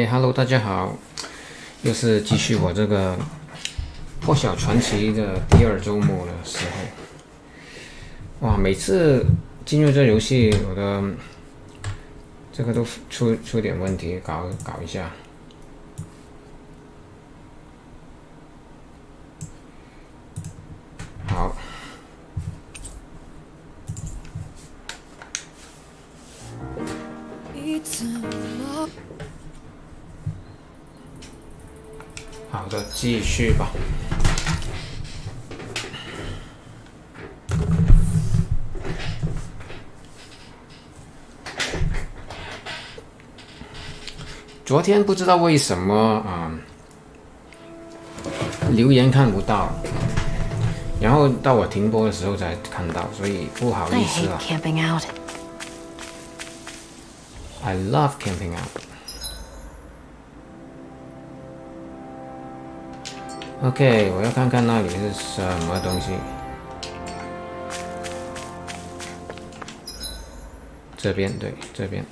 Hello， 大家好，又是继续我这个破晓传奇的第二周末的时候，哇，每次进入这游戏，我的这个都出点问题，搞一下。好。好的，继续吧。昨天不知道为什么留言看不到，然后到我停播的时候才看到，所以不好意思了。I love camping out。OK， 我要看看那里是什么东西。这边，对，这边。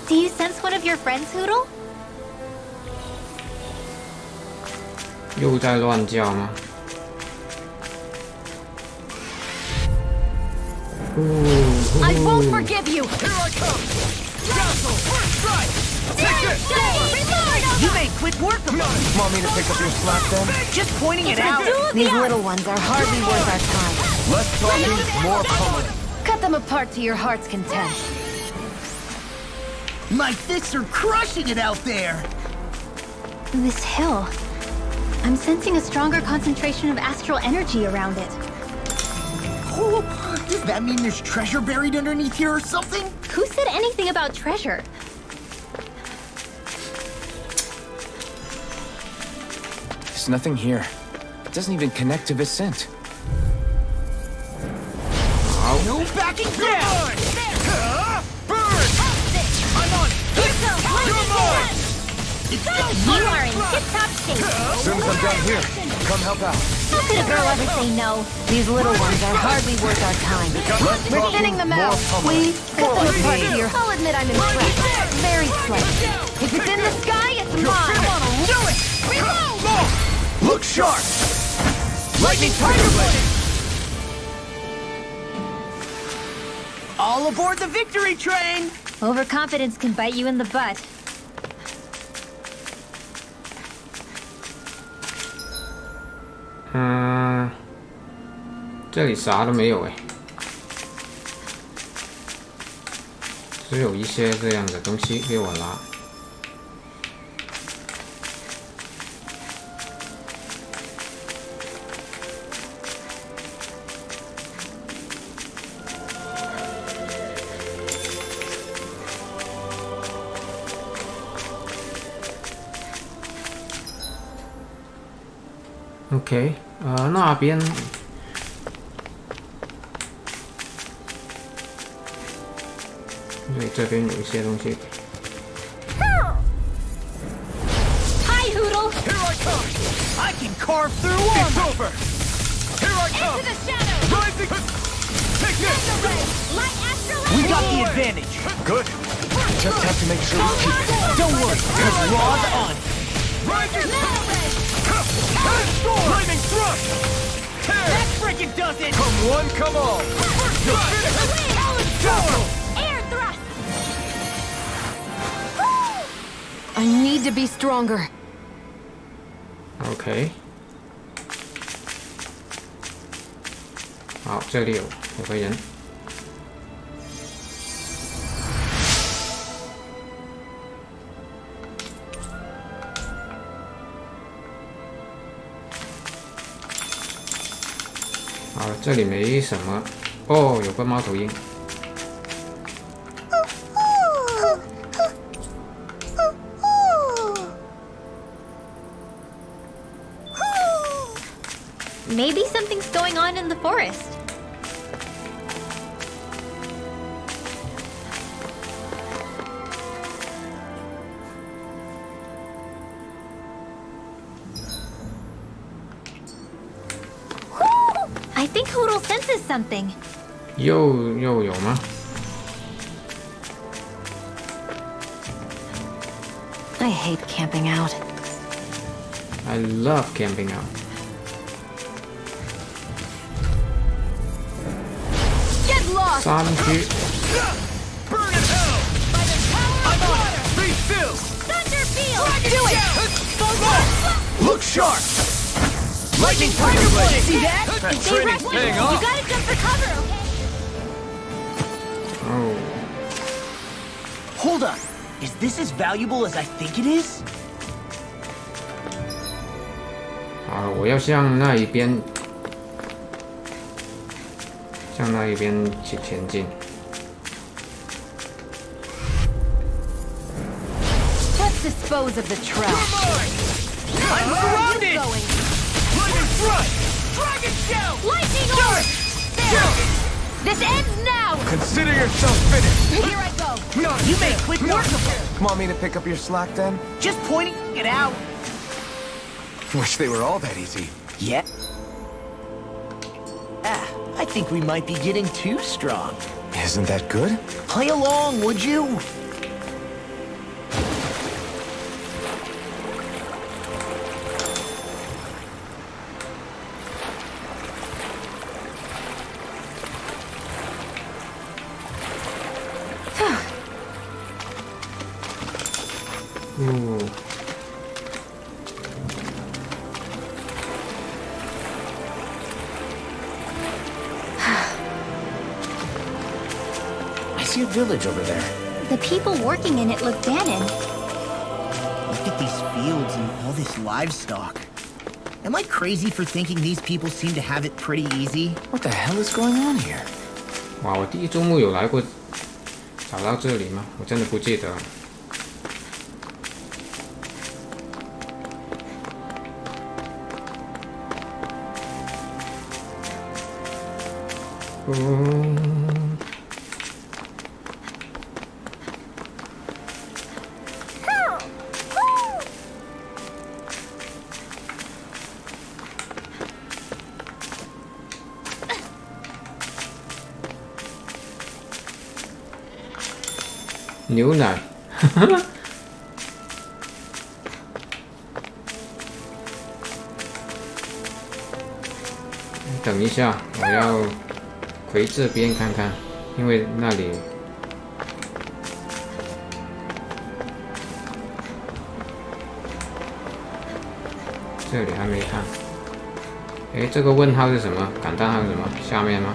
Do you sense one of your friends, Hoodle? 又在乱叫吗？ I won't forgive you! Here I come! Castle! First strike! Take this! You made quick work of it! Want me to pick up your slack then? Just pointing it out. These little ones are hardly worth our time. Less talking, more pummeling. Cut them apart to your heart's content. My fists are crushing it out there! This hill. I'm sensing a stronger concentration of astral energy around it. Oh, does that mean there's treasure buried underneath here or something? Who said anything about treasure? There's nothing here. It doesn't even connect to Vicent. No backing down! Burn! I'm on! You're mine! You are in tip-top shape. As soon as I'm done here, come help out. How could a girl ever say no? These little ones are hardly worth our time. Less We're talking, thinning them more out. pummeling. Cut them apart here. I'll admit I'm impressed. Very slightly. If it's in the sky, it's mine. Do it! Look sharp! Lightning Tiger Blade! All aboard the victory train! Overconfidence can bite you in the butt. 这里啥都没有只有一些这样的东西给我拿。OK， 那边。 对，这边有一些东西。Hi, Hoodle. Here I come! I can carve through It's armor! over! Here I come! Into the shadows. Rising! Take this! Light astral We energy. got the advantage! Good. Just have to make sure we keep it. Don't worry, because Raw's on! Rising! Lightning thrust! Tear! That frickin' does it! Come one, come all! You'll finish it! Castle! Air thrust. I need to be stronger. OK。好，这里有个人。好，这里没什么。哦，有个猫头鹰。Maybe something's going on in the forest. I think Hoodle senses something. 又有吗？ I hate camping out. I love camping out. Get lost! 杀进去！ Burn in hell! By the power of water! Be still! Thunderfield! Do it! Look sharp! Lightning Tiger Blade! See that? That If they training's rush paying you, off! you gotta jump for cover, okay? Oh. Hold up. Is this as valuable as I think it is? 好，我要向那一边去前进。 Let's dispose of the trash. I'm surrounded! Going. Lightning Strike! Dragon Shell! Lightning Orb! There! This ends now! Consider yourself finished! Here I go! You made quick work of it. Want me to pick up your slack then? Just pointing it out. Wish they were all that easy. Yeah. I think we might be getting too strong. Isn't that good? Play along, would you? Ooh. I see a village over there. The people working in it look abandoned. Look at these fields and all this livestock. Am I crazy for thinking these people seem to have it pretty easy? What the hell is going on here? 哇，我第一周目有来过，找到这里吗？我真的不记得了。牛奶，等一下，我要回这边看看，因为那里这里还没看。诶，这个问号是什么？感叹号是什么？下面吗？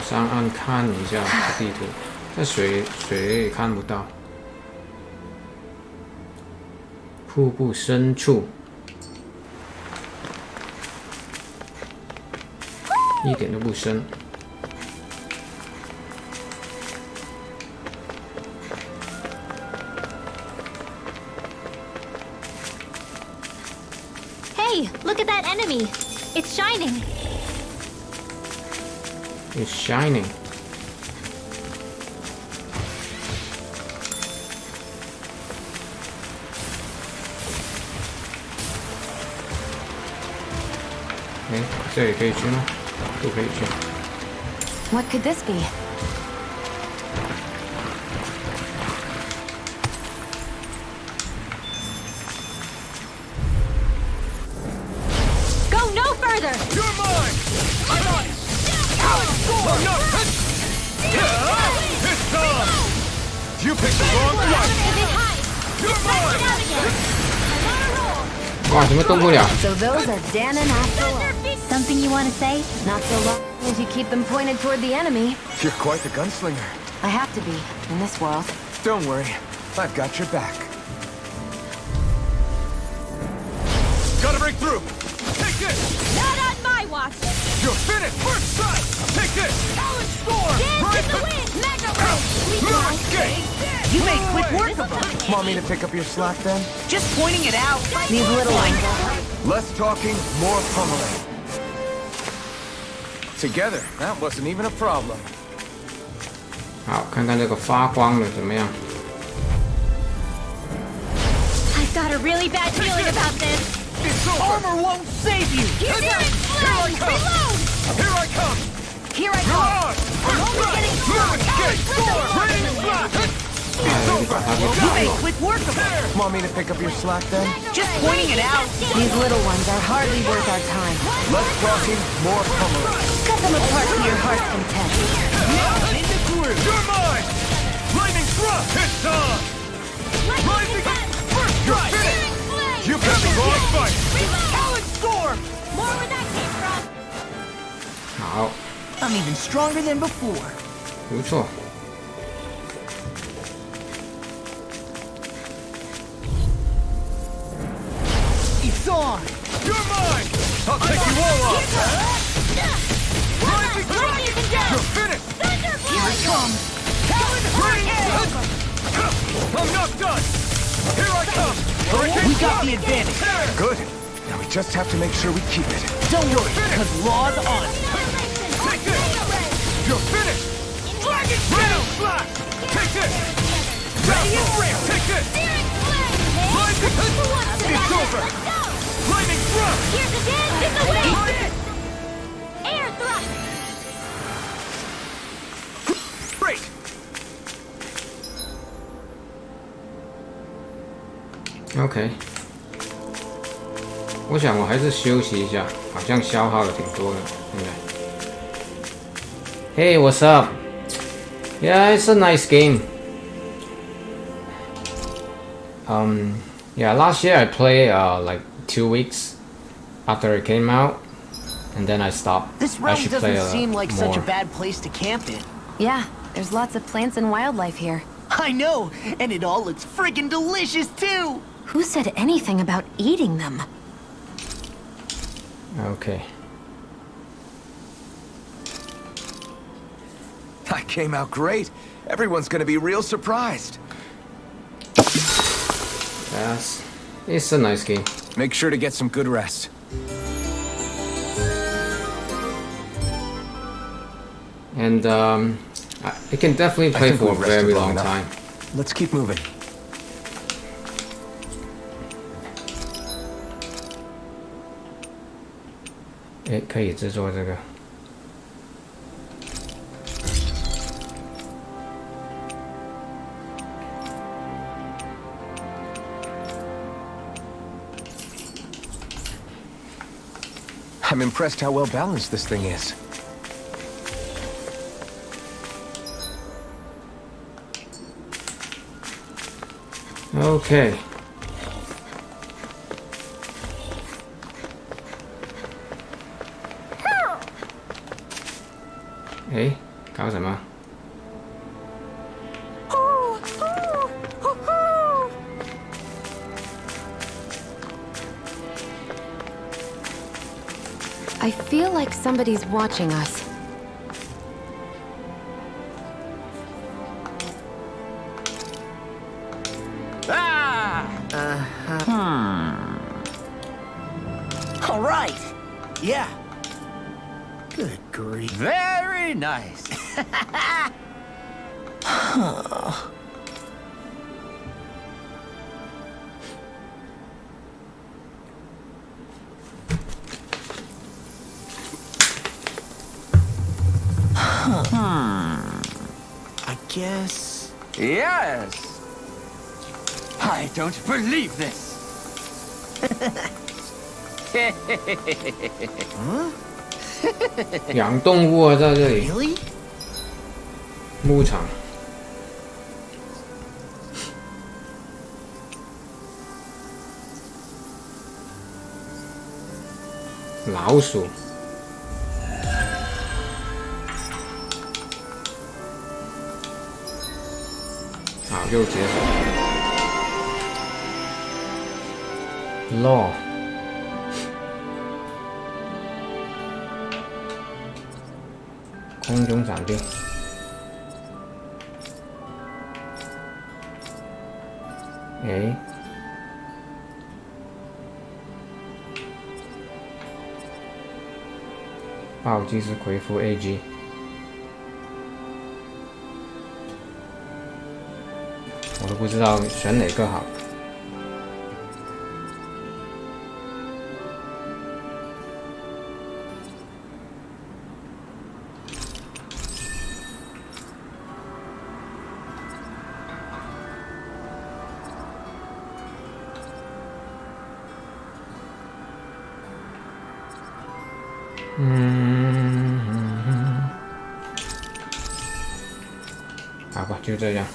上岸看一下地图，这水也看不到。瀑布深处，一点都不深。Hey, look at that enemy. It's shining. It's shining. 哎，这里可以去吗？不可以去。 What could this be? Go no further! You're mine! I'm on it! Oh, no! It's on! You picked the wrong fight! You're mine! 哇，怎么动不了？ So those are Dan and Astral. Something you want to say? Not so long as you keep them pointed toward the enemy. You're quite the gunslinger. I have to be, in this world. Don't worry, I've got your back. Gotta break through! Take this! Not on my watch! You're finished! First strike! Take this! Talon Storm! Dance in the wind! Mega Ray! Escape! You made quick work of them. Want me to pick up your slack then? Just pointing it out. These little ones. Less talking, more pummeling. Together, that wasn't even a problem. 好，看看这个发光的怎么样？ I've got a really bad feeling about this. It's over! Armor won't save you. Here's your flame! Reload! Here I come! Here I You're come! on! I'm only getting strong! Escape! Raining blast! It's over! You made quick work of them. Want me to pick up your slack then? Just pointing it out. These little ones are hardly worth our time. Less talking, more pummeling. Cut them apart to your heart's content. In the groove. You're mine! Lightning thrust! It's on! Rising up! First strike! You picked the wrong fight! Talon Storm. More where that came from. 好， I'm even stronger than before. 不错。 It's on. You're mine! I'll take you all off! Rising Lightning and down. You're finished! Here it comes. Talon Hurricane. I'm not done! Here I come! Hurricane We got Blast! the advantage. Good. Now we just have to make sure we keep it. Don't worry, because law's on. Take this! You're finished! Dragon Rail Blast! Take this! Ready and rail. Take this! Rising. It's over! Lightning thrust! Here's the dance in the wind. Air thrust. Great! OK， 我想我还是休息一下，好像消耗了挺多的。现在 ，Hey, what's up? Yeah, it's a nice game. Yeah, last year I played like 2 weeks after it came out, and then I stopped. This I realm should play doesn't seem like such a more. bad place to camp in. Yeah, there's lots of plants and wildlife here. I know, and it all looks friggin' delicious too. Who said anything about eating them? Okay. That came out great. Everyone's gonna be real surprised. It's a nice game. Make sure to get some good rest. And it can definitely play think for a we've rested very long long enough. time. Let's keep moving. 诶，可以制作这个。I'm impressed how well balanced this thing is. Okay. 诶，搞什么？ I feel like somebody's watching us. All right. Yeah. Good grief. Very nice. I guess... Yes! I don't believe this! 养动物啊，在这里。 Really? 牧场。老鼠。好，又解锁。Law。空中闪电。哎。暴击是回复 AG。我都不知道选哪个好。好吧，就这样。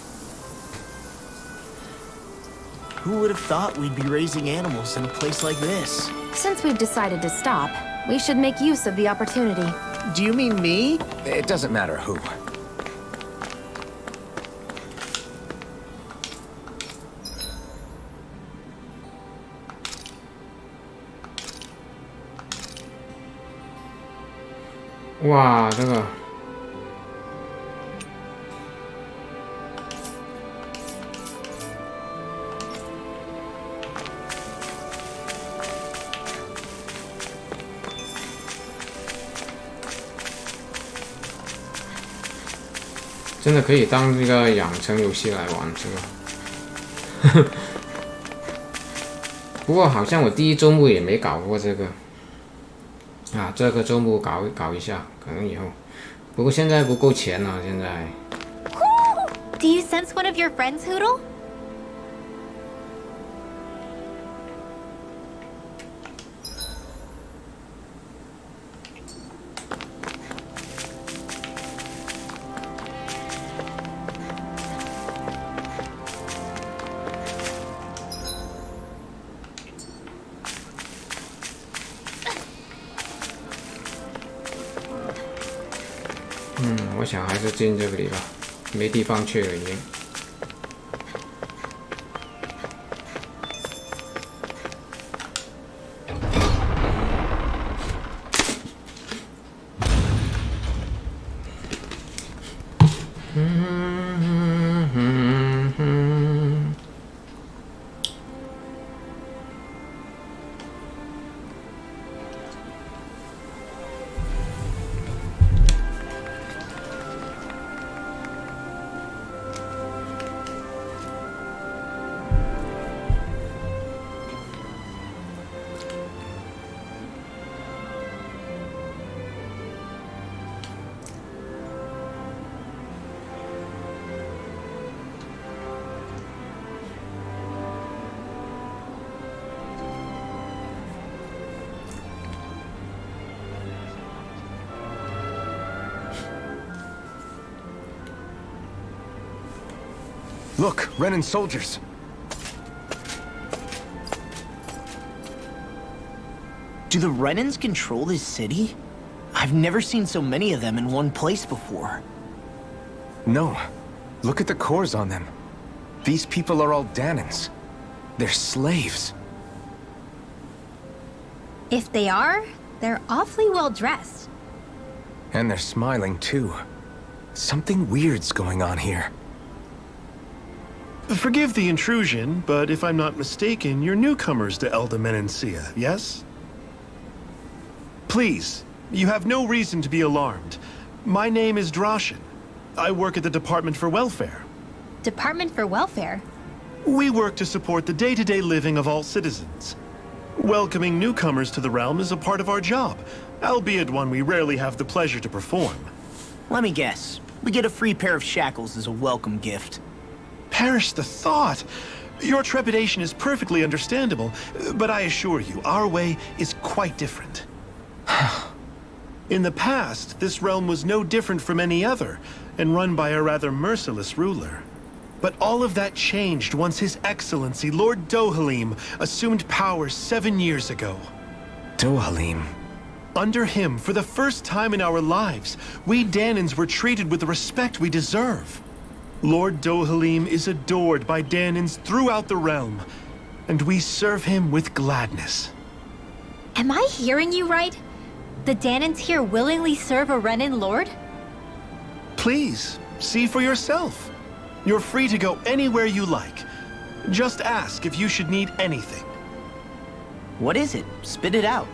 Who would have thought we'd be raising animals in a place like this? Since we've decided to stop, we should make use of the opportunity. Do you mean me? It doesn't matter who. 哇，这个真的可以当这个养成游戏来玩，这个。不过好像我第一周目也没搞过这个。 啊，这个周末搞一下，可能以后。不过现在不够钱了，现在。Do you sense one of your friends, Hoodle? 我想还是进这个里吧，没地方去了已经。Look, Renan soldiers. Do the Renans control this city? I've never seen so many of them in one place before. No. Look at the cores on them. These people are all Danans. They're slaves. If they are, they're awfully well dressed. And they're smiling too. Something weird's going on here. Forgive the intrusion, but if I'm not mistaken, you're newcomers to Elda Menancia, yes? Please, you have no reason to be alarmed. My name is Droshin. I work at the Department for Welfare. Department for Welfare? We work to support the day-to-day living of all citizens. Welcoming newcomers to the realm is a part of our job, albeit one we rarely have the pleasure to perform. Let me guess. We get a free pair of shackles as a welcome gift. Perish the thought! Your trepidation is perfectly understandable, but I assure you, our way is quite different. In the past, this realm was no different from any other, and run by a rather merciless ruler. But all of that changed once His Excellency, Lord Dohalim, assumed power 7 years ago. Dohalim? Under him, for the first time in our lives, we Danans were treated with the respect we deserve. Lord Dohalim is adored by Danans throughout the realm, and we serve him with gladness. Am I hearing you right? The Danans here willingly serve a Renan lord? Please, see for yourself. You're free to go anywhere you like. Just ask if you should need anything. What is it? Spit it out.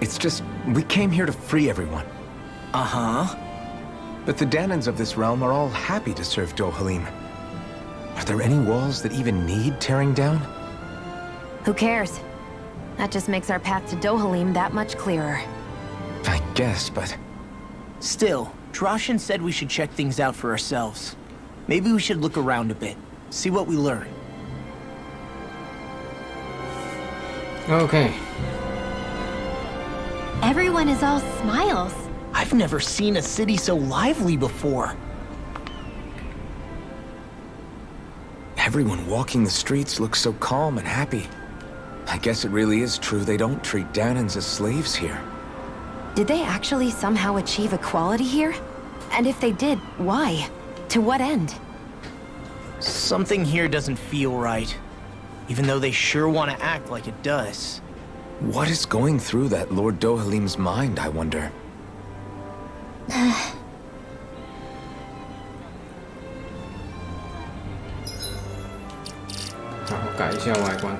It's just, we came here to free everyone. Uh-huh. But the Danans of this realm are all happy to serve Dohalim. Are there any walls that even need tearing down? Who cares? That just makes our path to Dohalim that much clearer. I guess, but... Still, Droshin said we should check things out for ourselves. Maybe we should look around a bit, see what we learn. Okay. Everyone is all smiles. I've never seen a city so lively before. Everyone walking the streets looks so calm and happy. I guess it really is true they don't treat Danans as slaves here. Did they actually somehow achieve equality here? And if they did, why? To what end? Something here doesn't feel right. Even though they sure want to act like it does. What is going through that Lord Dohalim's mind, I wonder? 好，改一下外观。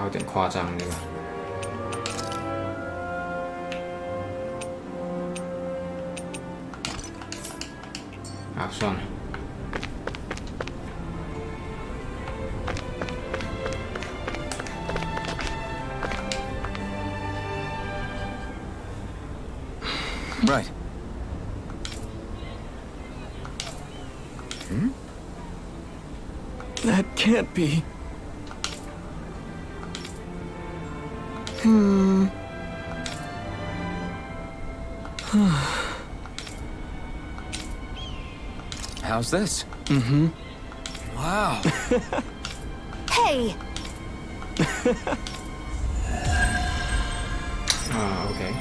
有点夸张，对吧？啊，算了。Right. That can't be. How's this? Mm-hmm. Wow. Hey! Okay.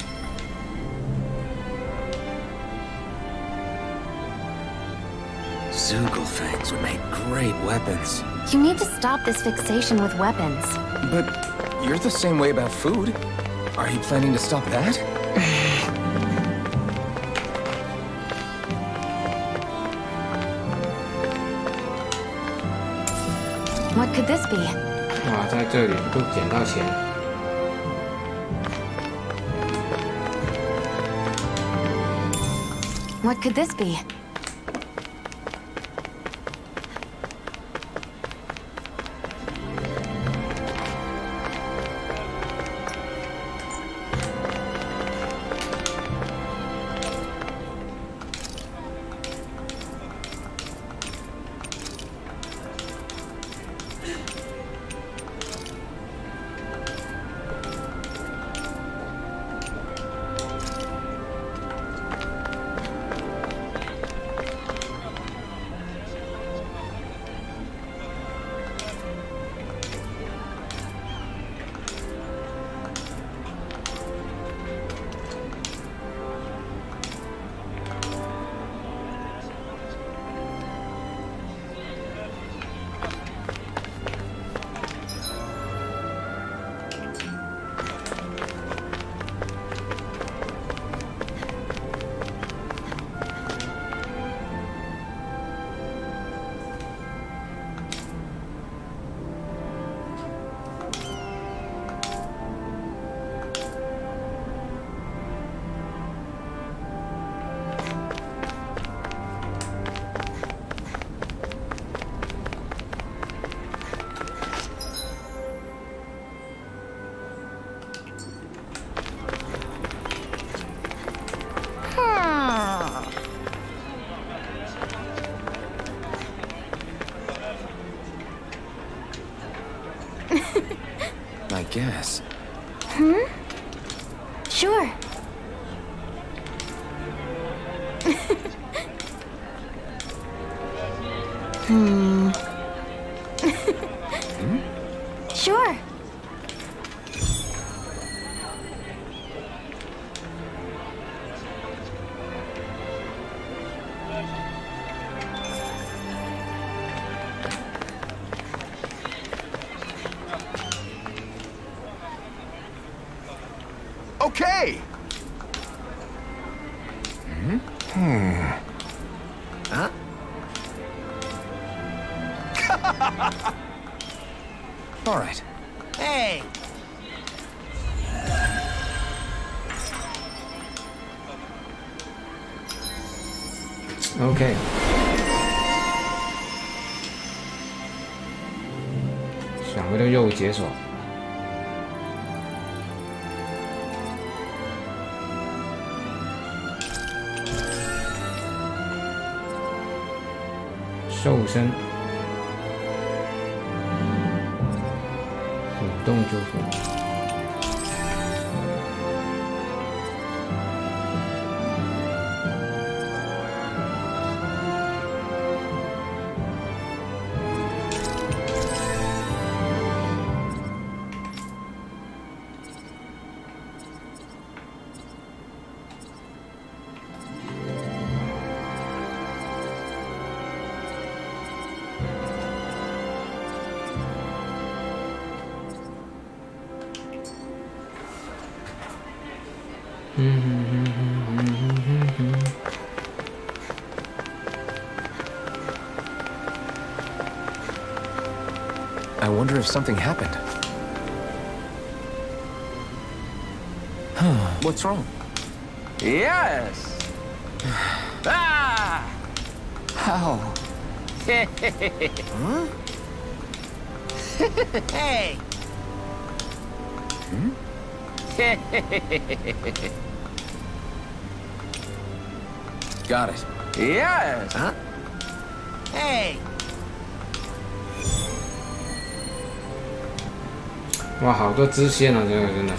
Zoogle fangs would make great weapons. You need to stop this fixation with weapons. But you're the same way about food. Are you planning to stop that? What could this be? 哇，在这里都捡到钱。What could this be? guess. Sure. Sure. Okay! Huh? All right. Hey! OK， 想不到又解锁。瘦身，主动祝福。I wonder if something happened. What's wrong? Yes! Ah! How? Huh? Hey! Got it. Yes! Huh? Hey! 哇，好多支线啊，这个真的。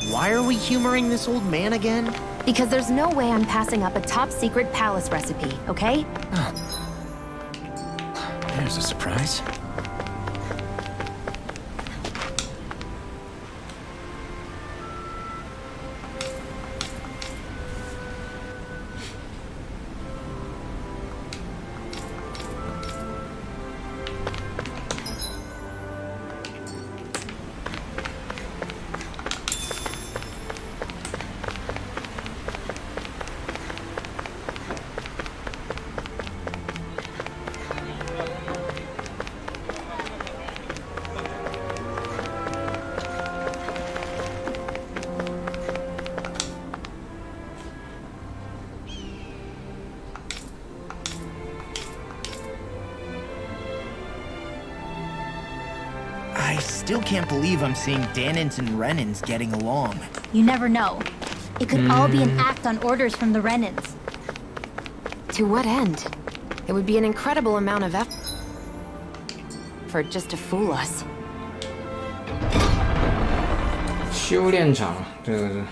Why are we humoring this old man again? Because there's no way I'm passing up a top secret palace recipe, okay? There's a surprise. I still can't believe I'm seeing Danins and Renins getting along. You never know. It could all be an act on orders from the Renins. To what end? It would be an incredible amount of effort just to fool us. 修炼场，这个是。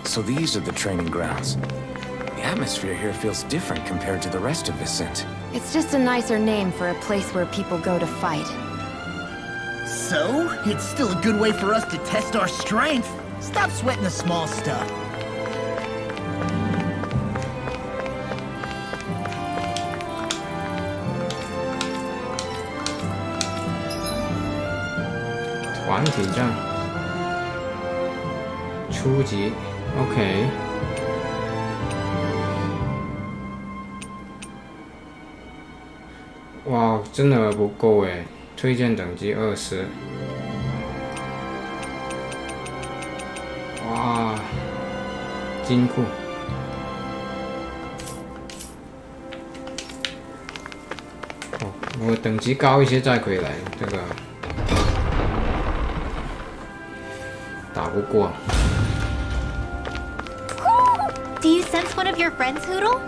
So these are the training grounds. The atmosphere here feels different compared to the rest of Vicent. It's just a nicer name for a place where people go to fight. So, it's still a good way for us to test our strength. Stop sweating the small stuff. Team 团体战，初级 ，OK。哇，真的不够哎，推荐等级20。哇，金库。哦，我等级高一些再回来这个。打不过。Do you sense one of your friends, Hoodle?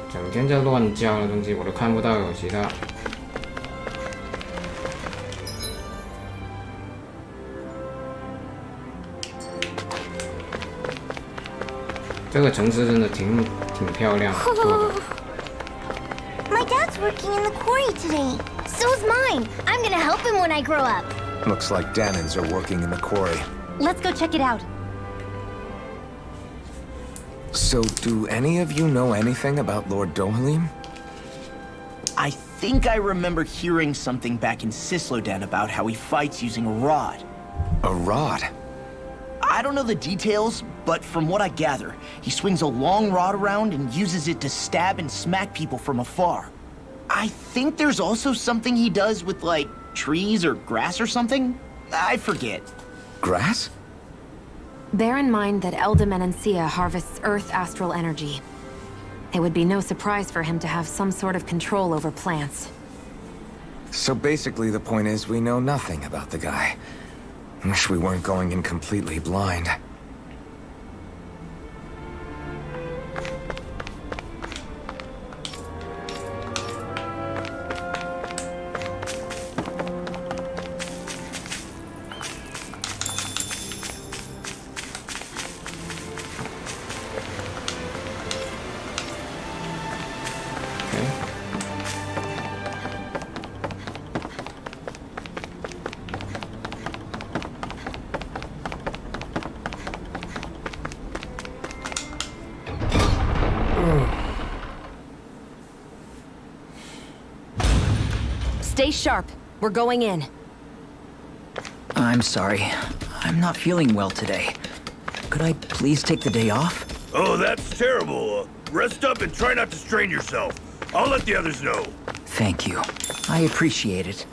整天在乱叫的东西，我都看不到有其他。这个城市真的挺漂亮做的。My dad's working in the quarry today. So's mine. I'm gonna help him when I grow up. Looks like Danans are working in the quarry. Let's go check it out. So, do any of you know anything about Lord Dohalim? I think I remember hearing something back in Sislodan about how he fights using a rod. A rod? I don't know the details, but from what I gather, he swings a long rod around and uses it to stab and smack people from afar. I think there's also something he does with, like, trees or grass or something? I forget. Grass? Bear in mind that Eldimenencia harvests Earth astral energy. It would be no surprise for him to have some sort of control over plants. So basically the point is we know nothing about the guy. Wish we weren't going in completely blind. Stay sharp. We're going in. I'm sorry. I'm not feeling well today. Could I please take the day off? Oh, that's terrible. Rest up and try not to strain yourself. I'll let the others know. Thank you. I appreciate it.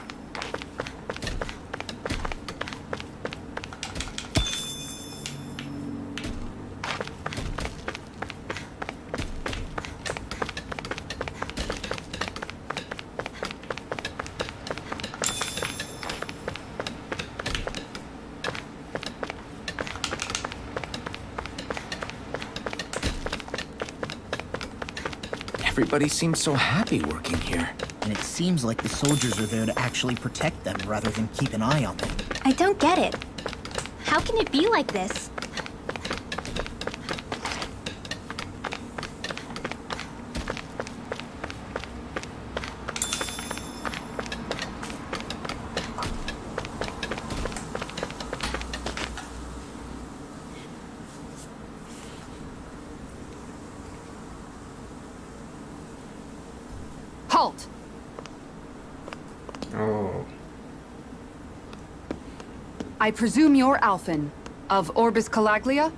Everybody seems so happy working here. And it seems like the soldiers are there to actually protect them rather than keep an eye on them. I don't get it. How can it be like this? Halt! Oh. I presume you're Alphen, of Orbis Calaglia?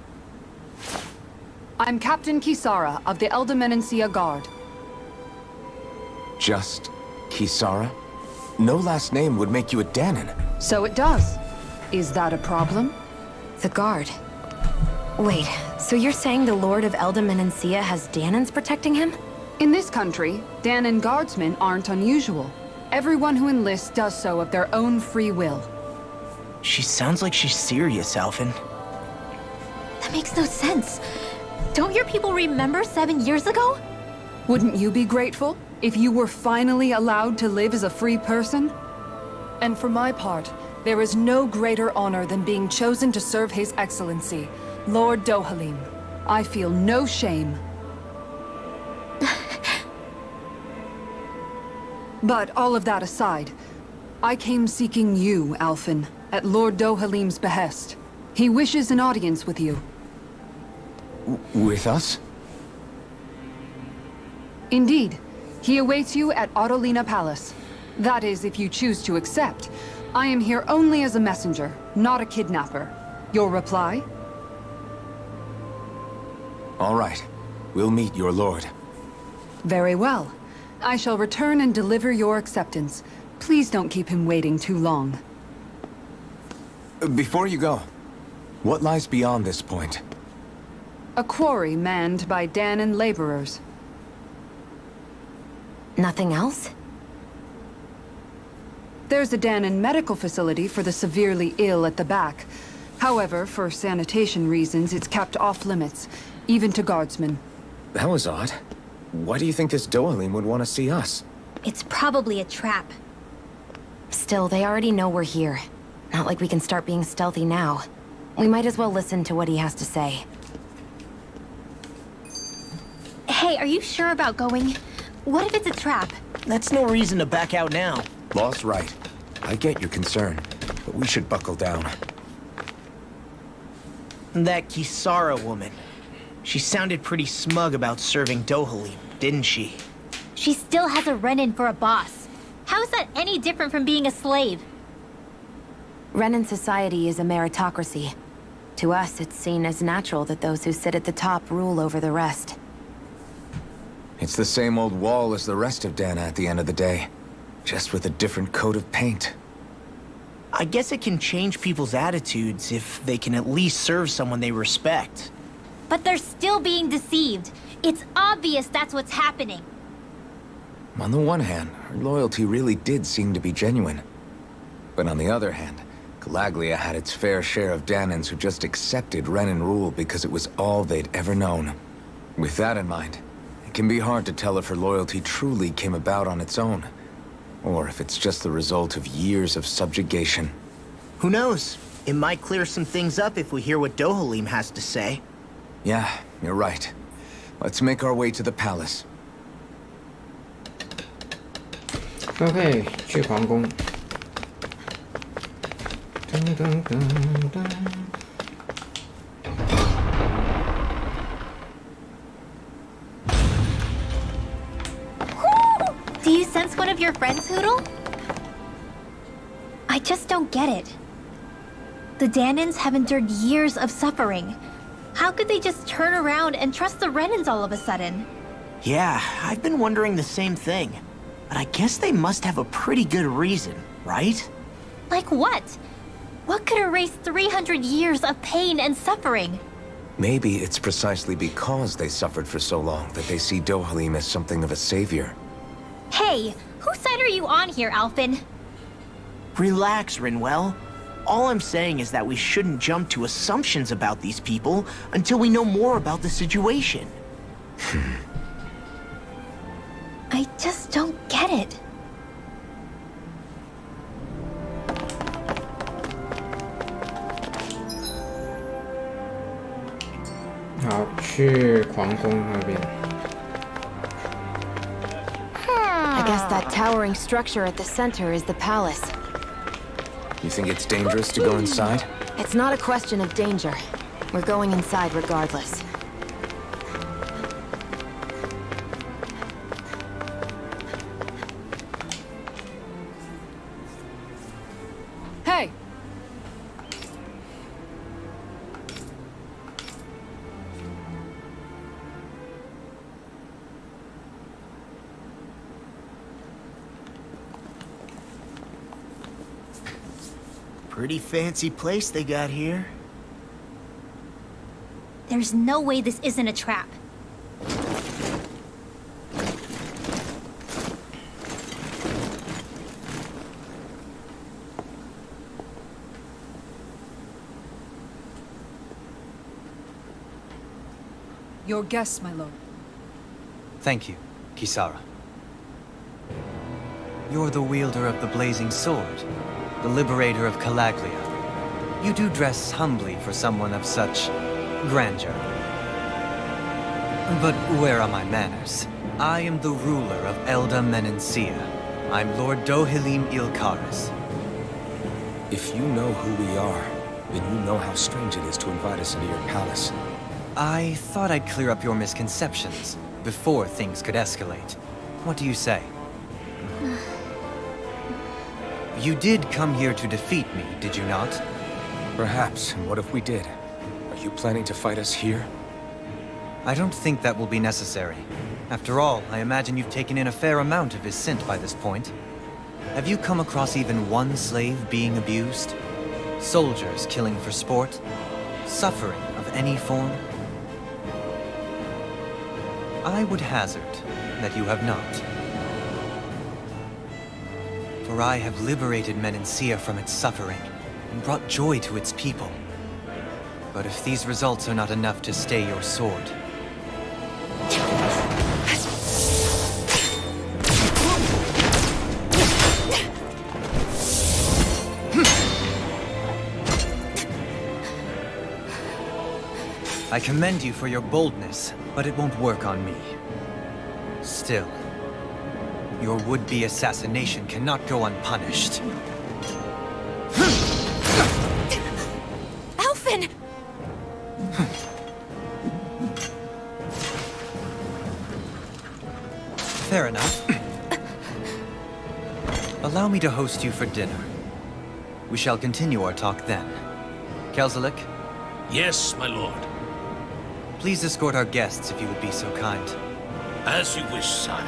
I'm Captain Kisara of the Eldimenencia Guard. Just Kisara? No last name would make you a Danan. So it does. Is that a problem? The guard. Wait, so you're saying the Lord of Eldimenencia has Danans protecting him? In this country, Danan guardsmen aren't unusual. Everyone who enlists does so of their own free will. She sounds like she's serious, Alphen. That makes no sense. Don't your people remember 7 years ago? Wouldn't you be grateful if you were finally allowed to live as a free person? And for my part, there is no greater honor than being chosen to serve His Excellency, Lord Dohalim. I feel no shame. But all of that aside, I came seeking you, Alphen, at Lord Dohalim's behest. He wishes an audience with you. With us? Indeed. He awaits you at Autolina Palace. That is, if you choose to accept. I am here only as a messenger, not a kidnapper. Your reply? All right. We'll meet your lord. Very well. I shall return and deliver your acceptance. Please don't keep him waiting too long. Before you go, what lies beyond this point? A quarry manned by Danan laborers. Nothing else? There's a Danon medical facility for the severely ill at the back. However, for sanitation reasons, it's kept off limits, even to guardsmen. That was odd. Why do you think this Dohalim would want to see us? It's probably a trap. Still, they already know we're here. Not like we can start being stealthy now. We might as well listen to what he has to say. Hey, are you sure about going? What if it's a trap? That's no reason to back out now. Law's right. I get your concern, but we should buckle down. That Kisara woman. She sounded pretty smug about serving Dohalim, didn't she? She still has a run-in for a boss. How is that any different from being a slave? Renan society is a meritocracy. To us, it's seen as natural that those who sit at the top rule over the rest. It's the same old wall as the rest of Dana at the end of the day, just with a different coat of paint. I guess it can change people's attitudes if they can at least serve someone they respect. But they're still being deceived. It's obvious that's what's happening. On the one hand, her loyalty really did seem to be genuine. But on the other hand, Calaglia had its fair share of Danans who just accepted Renan rule because it was all they'd ever known. With that in mind, it can be hard to tell if her loyalty truly came about on its own, or if it's just the result of years of subjugation. Who knows? It might clear some things up if we hear what Dohalim has to say. Yeah, you're right. Let's make our way to the palace. OK， 去皇宫。噔噔噔噔。Do you sense one of your friends, Hoodle? I just don't get it. The Danans have endured years of suffering. How could they just turn around and trust the Renans all of a sudden? Yeah, I've been wondering the same thing. But I guess they must have a pretty good reason, right? Like what? What could erase 300 years of pain and suffering? Maybe it's precisely because they suffered for so long that they see Dohalim as something of a savior. Hey, whose side are you on here, Alphen? Relax, Rinwell. All I'm saying is that we shouldn't jump to assumptions about these people until we know more about the situation. I just don't get it.好，去皇宫那边。I guess that towering structure at the center is the palace. You think it's dangerous to go inside? It's not a question of danger. We're going inside regardless. Hey! Pretty fancy place they got here. There's no way this isn't a trap. Your guests, my lord. Thank you, Kisara. You're the wielder of the blazing sword, the liberator of Calaglia. You do dress humbly for someone of such grandeur. But where are my manners? I am the ruler of Elda Menencia. I'm Lord Dohalim Ilkaris. If you know who we are, then you know how strange it is to invite us into your palace. I thought I'd clear up your misconceptions before things could escalate. What do you say? You did come here to defeat me, did you not? Perhaps, and what if we did? Are you planning to fight us here? I don't think that will be necessary. After all, I imagine you've taken in a fair amount of his scent by this point. Have you come across even one slave being abused? Soldiers killing for sport? Suffering of any form? I would hazard that you have not. For I have liberated Menancia from its suffering, and brought joy to its people. But if these results are not enough to stay your sword... I commend you for your boldness, but it won't work on me. Still, your would-be assassination cannot go unpunished. Alphen! Fair enough. Allow me to host you for dinner. We shall continue our talk then. Kelzelik? Yes, my lord. Please escort our guests if you would be so kind. As you wish, sire.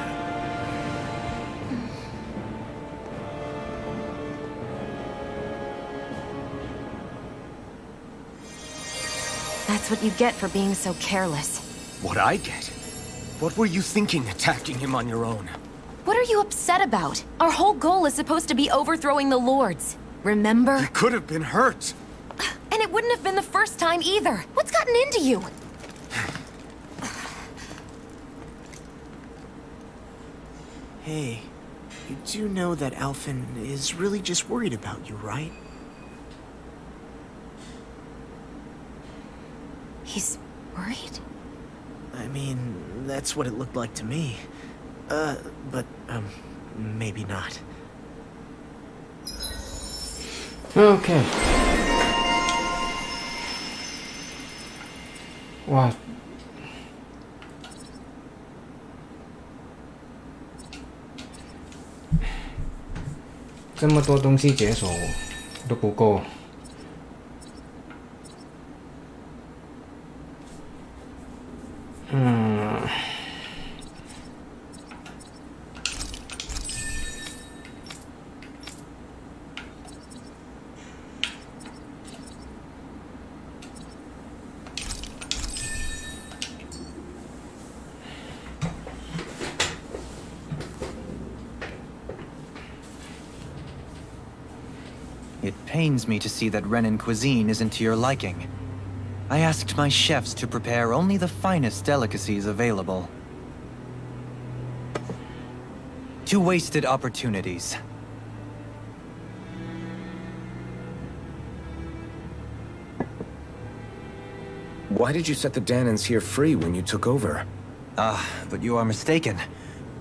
That's what you get for being so careless. What I get? What were you thinking attacking him on your own? What are you upset about? Our whole goal is supposed to be overthrowing the Lords. Remember? He could have been hurt. And it wouldn't have been the first time either. What's gotten into you? Hey, you do know that Alphen is really just worried about you, right? He's worried? I mean, that's what it looked like to me. But maybe not. Okay. 哇，这么多东西解锁都不够。It pains me to see that Renan cuisine isn't to your liking. I asked my chefs to prepare only the finest delicacies available. 2 wasted opportunities. Why did you set the Danans here free when you took over? But you are mistaken.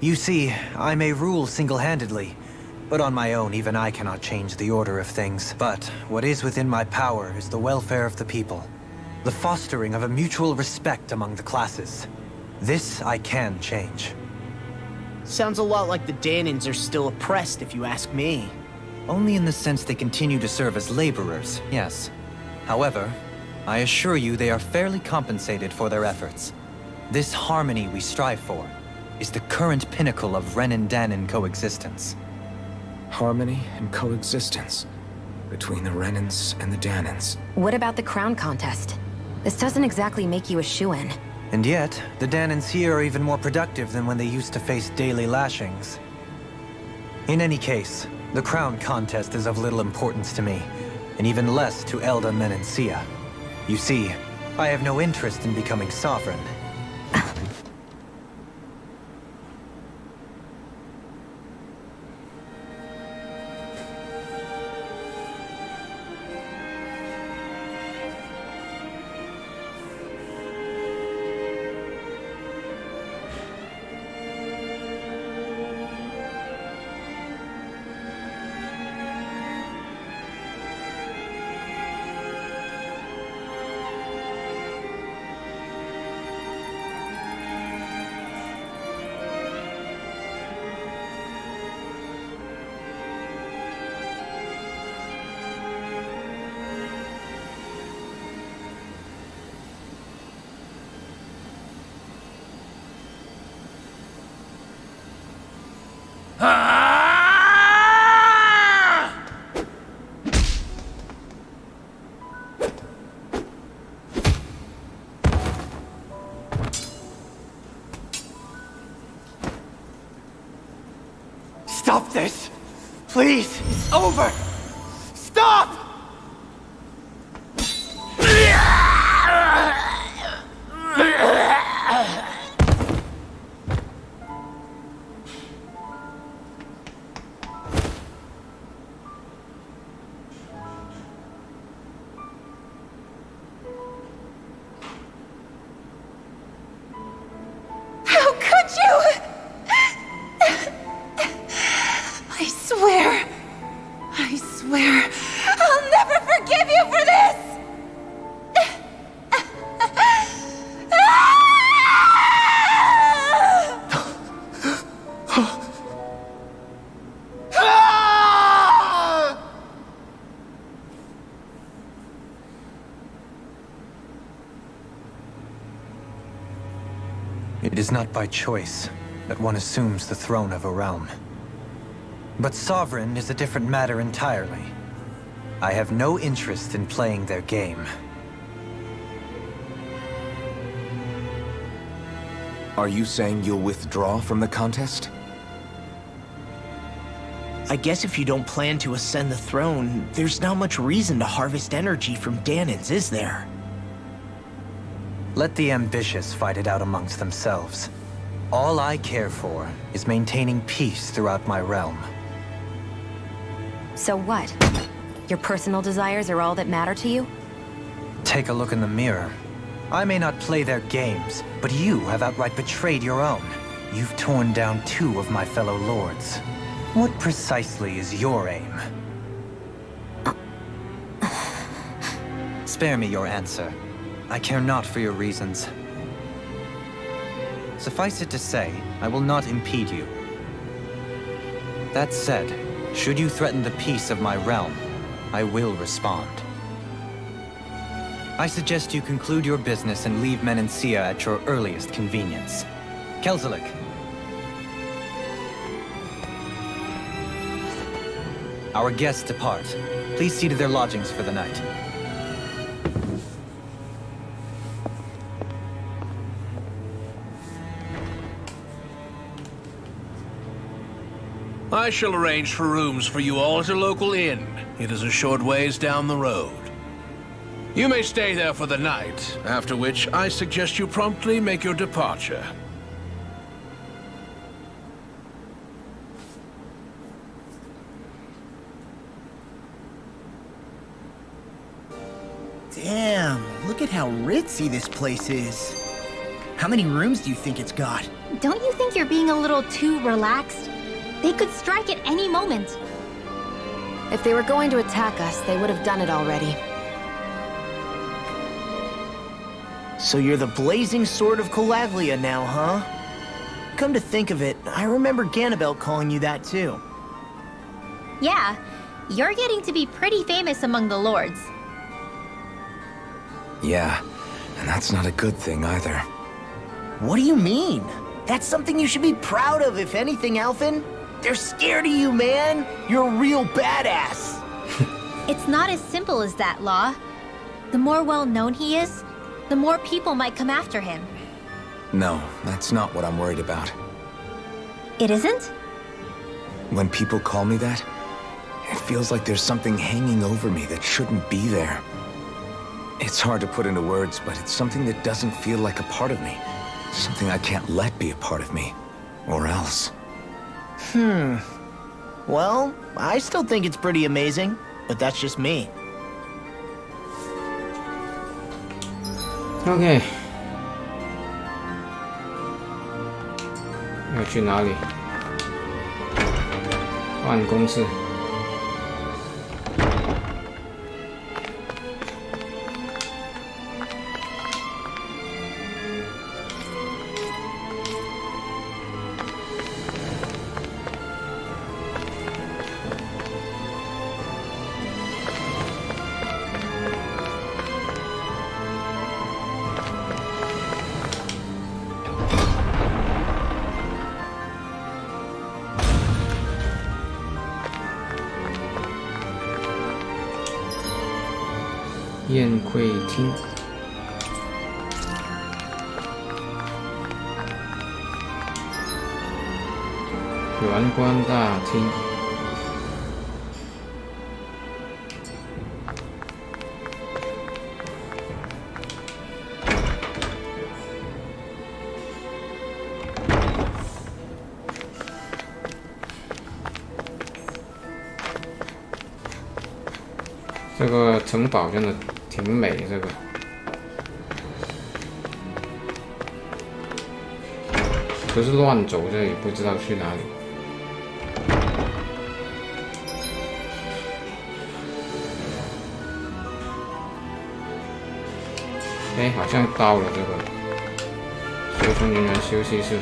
You see, I may rule single-handedly, but on my own, even I cannot change the order of things. But what is within my power is the welfare of the people. The fostering of a mutual respect among the classes. This I can change. Sounds a lot like the Danans are still oppressed, if you ask me. Only in the sense they continue to serve as laborers, yes. However, I assure you they are fairly compensated for their efforts. This harmony we strive for is the current pinnacle of Renan-Danan coexistence. Harmony and coexistence between the Renans and the Danans. What about the crown contest? This doesn't exactly make you a shoo-in. And yet, the Danans here are even more productive than when they used to face daily lashings. In any case, the crown contest is of little importance to me, and even less to Elda Menancia. You see, I have no interest in becoming sovereign. Stop this! Please, it's over. Stop! How could you? I swear, I'll never forgive you for this! It is not by choice that one assumes the throne of a realm. But sovereign is a different matter entirely. I have no interest in playing their game. Are you saying you'll withdraw from the contest? I guess if you don't plan to ascend the throne, there's not much reason to harvest energy from Danins, is there? Let the ambitious fight it out amongst themselves. All I care for is maintaining peace throughout my realm. So what? Your personal desires are all that matter to you? Take a look in the mirror. I may not play their games, but you have outright betrayed your own. You've torn down 2 of my fellow lords. What precisely is your aim? Spare me your answer. I care not for your reasons. Suffice it to say, I will not impede you. That said, should you threaten the peace of my realm, I will respond. I suggest you conclude your business and leave Menancia at your earliest convenience. Kelzelik. Our guests depart. Please see to their lodgings for the night. I shall arrange for rooms for you all at a local inn. It is a short ways down the road. You may stay there for the night, after which I suggest you promptly make your departure. Damn, look at how ritzy this place is. How many rooms do you think it's got? Don't you think you're being a little too relaxed? They could strike at any moment. If they were going to attack us, they would have done it already. So you're the blazing sword of Calaglia now, huh? Come to think of it, I remember Ganabelt calling you that too. Yeah, you're getting to be pretty famous among the lords. Yeah, and that's not a good thing either. What do you mean? That's something you should be proud of, if anything, Alphen. They're scared of you, man. You're a real badass. It's not as simple as that, Law. The more well-known he is, the more people might come after him. No, that's not what I'm worried about. It isn't? When people call me that, it feels like there's something hanging over me that shouldn't be there. It's hard to put into words, but it's something that doesn't feel like a part of me. Something I can't let be a part of me. Or else. Well, I still think it's pretty amazing, but that's just me. OK， 要去哪里？办公室。宴会厅，玄关大厅。这个城堡真的挺美，这个。不是乱走，这里不知道去哪里。哎，好像到了这个随从人员休息室。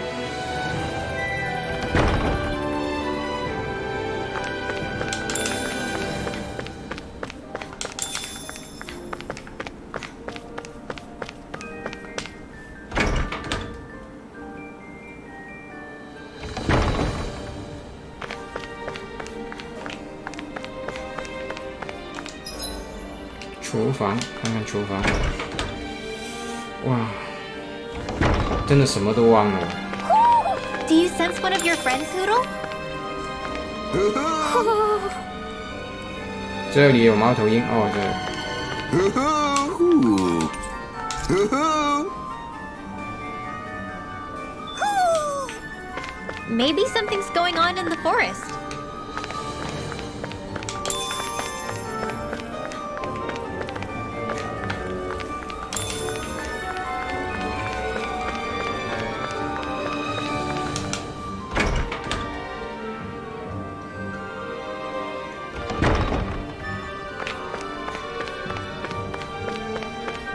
厨房，看看厨房。哇，真的什么都忘了。Do you sense one of your friends, Noodle? 这里有猫头鹰哦，这。Maybe something's going on in the forest.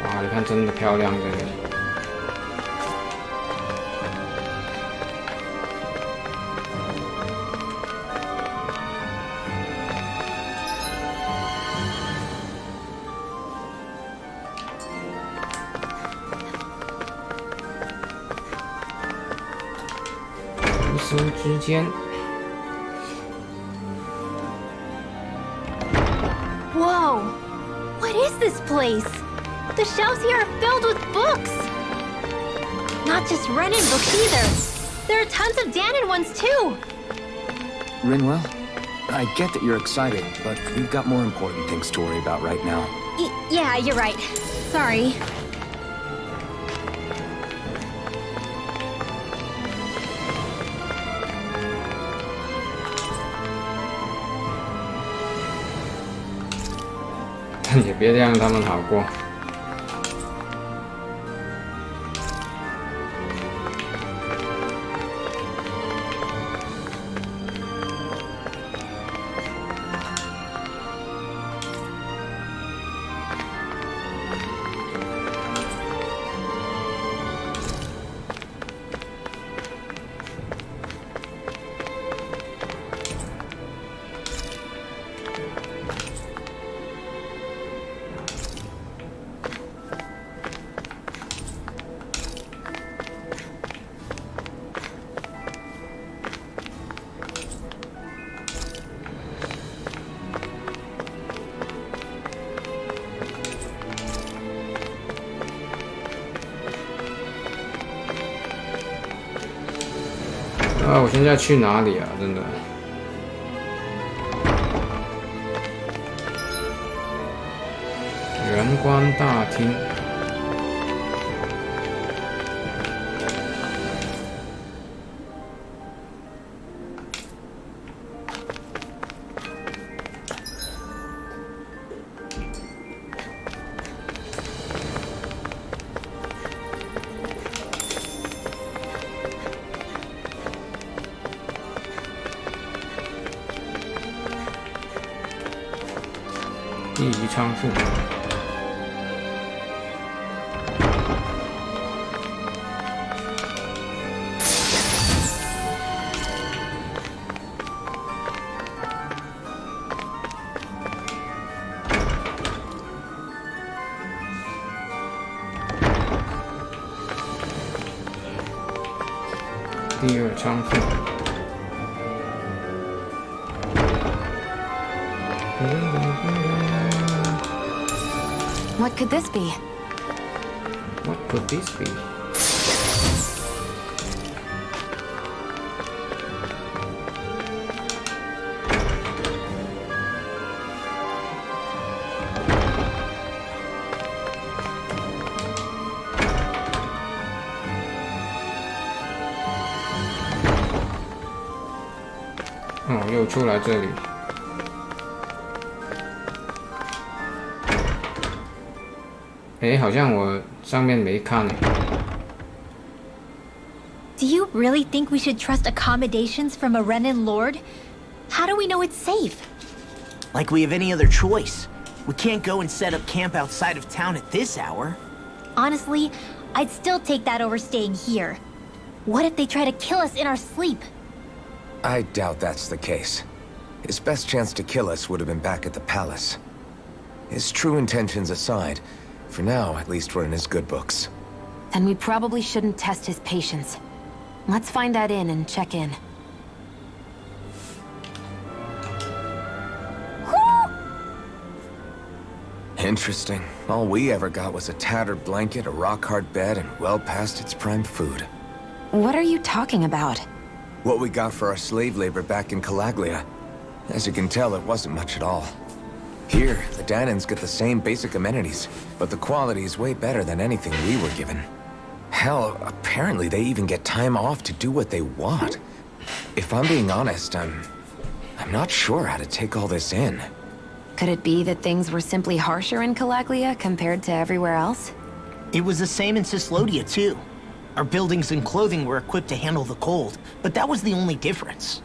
哇，你看，真的漂亮，这里。无声之间。Whoa! What is this place? The shelves here are filled with books! Not just Renin books either. There are tons of Danon ones too! Rinwell, I get that you're excited, but we've got more important things to worry about right now. Yeah, you're right. Sorry.但也别让他们好过。啊！我现在去哪里啊？真的。玄关大厅。第一仓库。第二仓库。What could this be? What could this be?哦，又出来这里。诶，好像我上面没看。Do you really think we should trust accommodations from a Renan lord? How do we know it's safe? Like we have any other choice. We can't go and set up camp outside of town at this hour. Honestly, I'd still take that over staying here. What if they try to kill us in our sleep? I doubt that's the case. His best chance to kill us would have been back at the palace. His true intentions aside, for now, at least we're in his good books. Then we probably shouldn't test his patience. Let's find that inn and check in. Interesting. All we ever got was a tattered blanket, a rock-hard bed, and well past its prime food. What are you talking about? What we got for our slave labor back in Calaglia. As you can tell, it wasn't much at all. Here, the Danans get the same basic amenities, but the quality is way better than anything we were given. Hell, apparently they even get time off to do what they want. If I'm being honest, I'm not sure how to take all this in. Could it be that things were simply harsher in Calaglia compared to everywhere else? It was the same in Cislodia, too. Our buildings and clothing were equipped to handle the cold, but that was the only difference.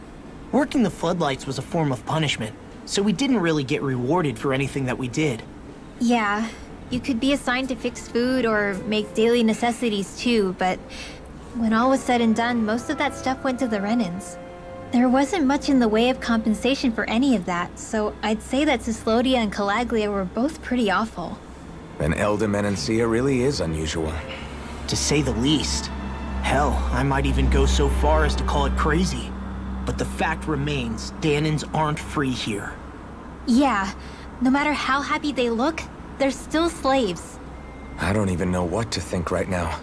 Working the floodlights was a form of punishment, so we didn't really get rewarded for anything that we did. Yeah, you could be assigned to fix food or make daily necessities too, but when all was said and done, most of that stuff went to the Renans. There wasn't much in the way of compensation for any of that, so I'd say that Cislodia and Calaglia were both pretty awful. And Elda really is unusual. To say the least. Hell, I might even go so far as to call it crazy. But the fact remains, Danans aren't free here. Yeah, no matter how happy they look, they're still slaves. I don't even know what to think right now.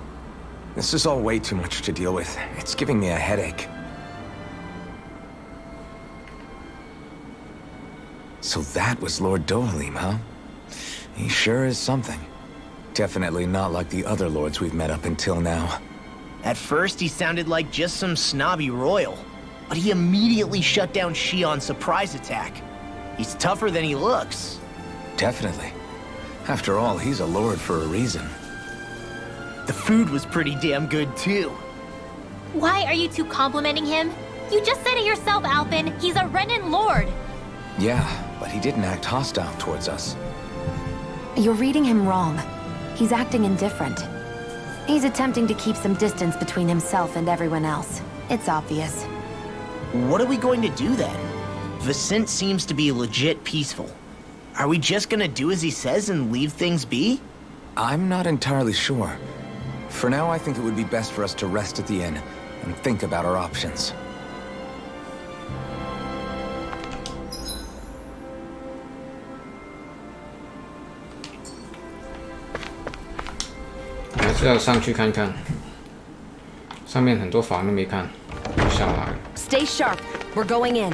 This is all way too much to deal with. It's giving me a headache. So that was Lord Dohalim, huh? He sure is something. Definitely not like the other lords we've met up until now. At first, he sounded like just some snobby royal. But he immediately shut down Shion's surprise attack. He's tougher than he looks. Definitely. After all, he's a lord for a reason. The food was pretty damn good, too. Why are you two complimenting him? You just said it yourself, Alpin. He's a Renan lord. Yeah, but he didn't act hostile towards us. You're reading him wrong. He's acting indifferent. He's attempting to keep some distance between himself and everyone else. It's obvious. What are we going to do then? Vicent seems to be legit peaceful. Are we just gonna do as he says and leave things be? I'm not entirely sure. For now, I think it would be best for us to rest at the inn and think about our options. I还是要上去看看，上面很多房都没看，下来。Stay sharp. We're going in.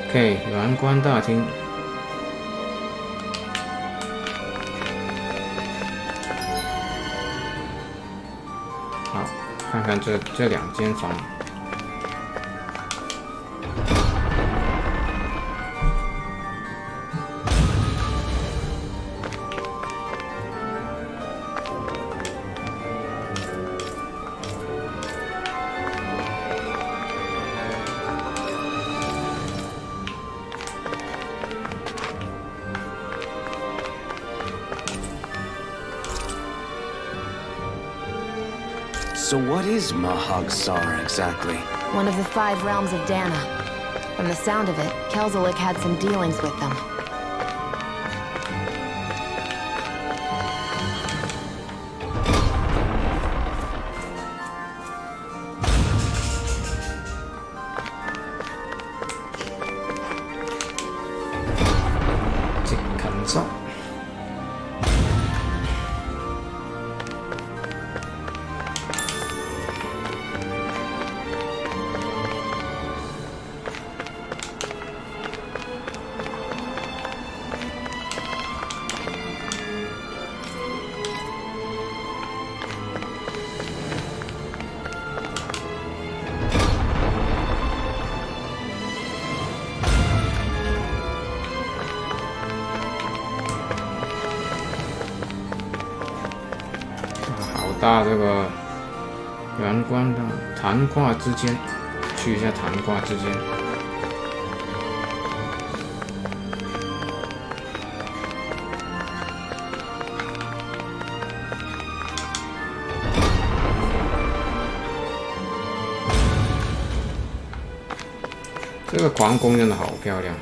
OK， 蓝关大厅。好，看看这两间房。So what is Mahag-Sar exactly? One of the 5 realms of Dana. From the sound of it, Kelzelik had some dealings with them. 到这个圆关的谈话之间，去一下谈话之间。这个皇宫真的好漂亮。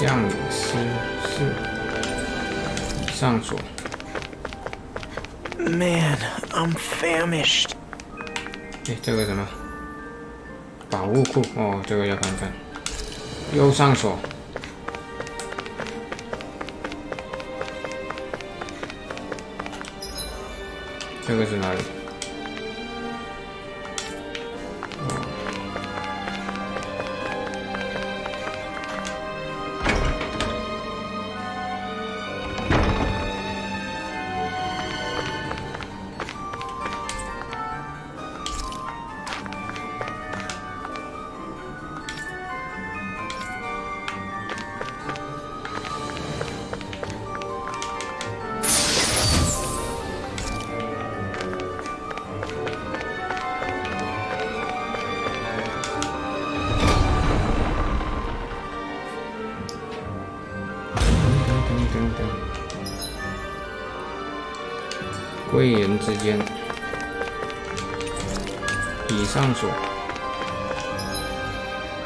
将领师是上锁。Man, I'm famished. 哎，这个什么？宝物库哦，这个要看看。又上锁。这个是哪里？贵人之间，已上锁。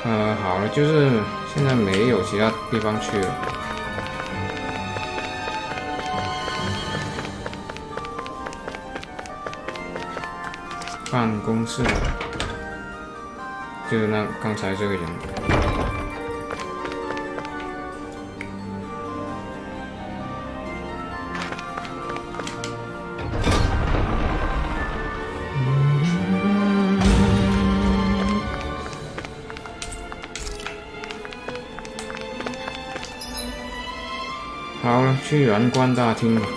好了，就是现在没有其他地方去了。办公室，就是那刚才这个人。好了，去圆关大厅吧。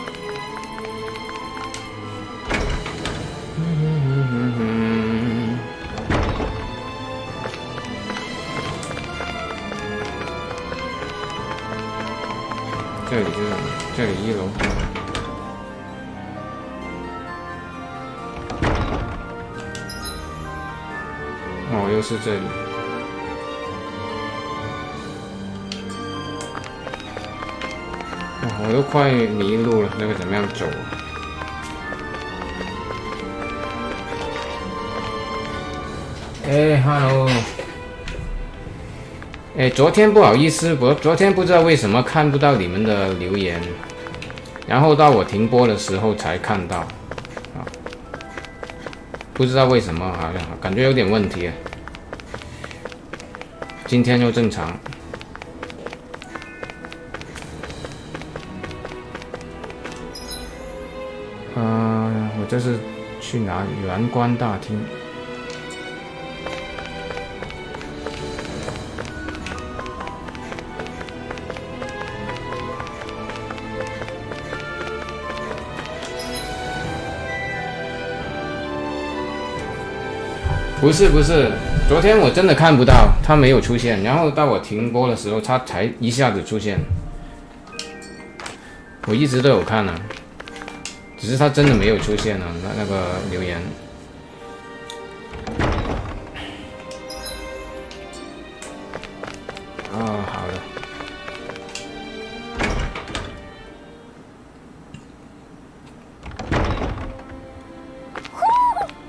这里是什么？这里1楼。哦，又是这里。我都快迷路了，那个怎么样走啊？哎 ，Hello， 哎，昨天不好意思，我昨天不知道为什么看不到你们的留言，然后到我停播的时候才看到，啊，不知道为什么，好像感觉有点问题。今天又正常。我这是去哪里？圆关大厅。不是，昨天我真的看不到，他没有出现，然后到我停播的时候，他才一下子出现。我一直都有看啊。只是他真的没有出现了，那个留言。哦，好了。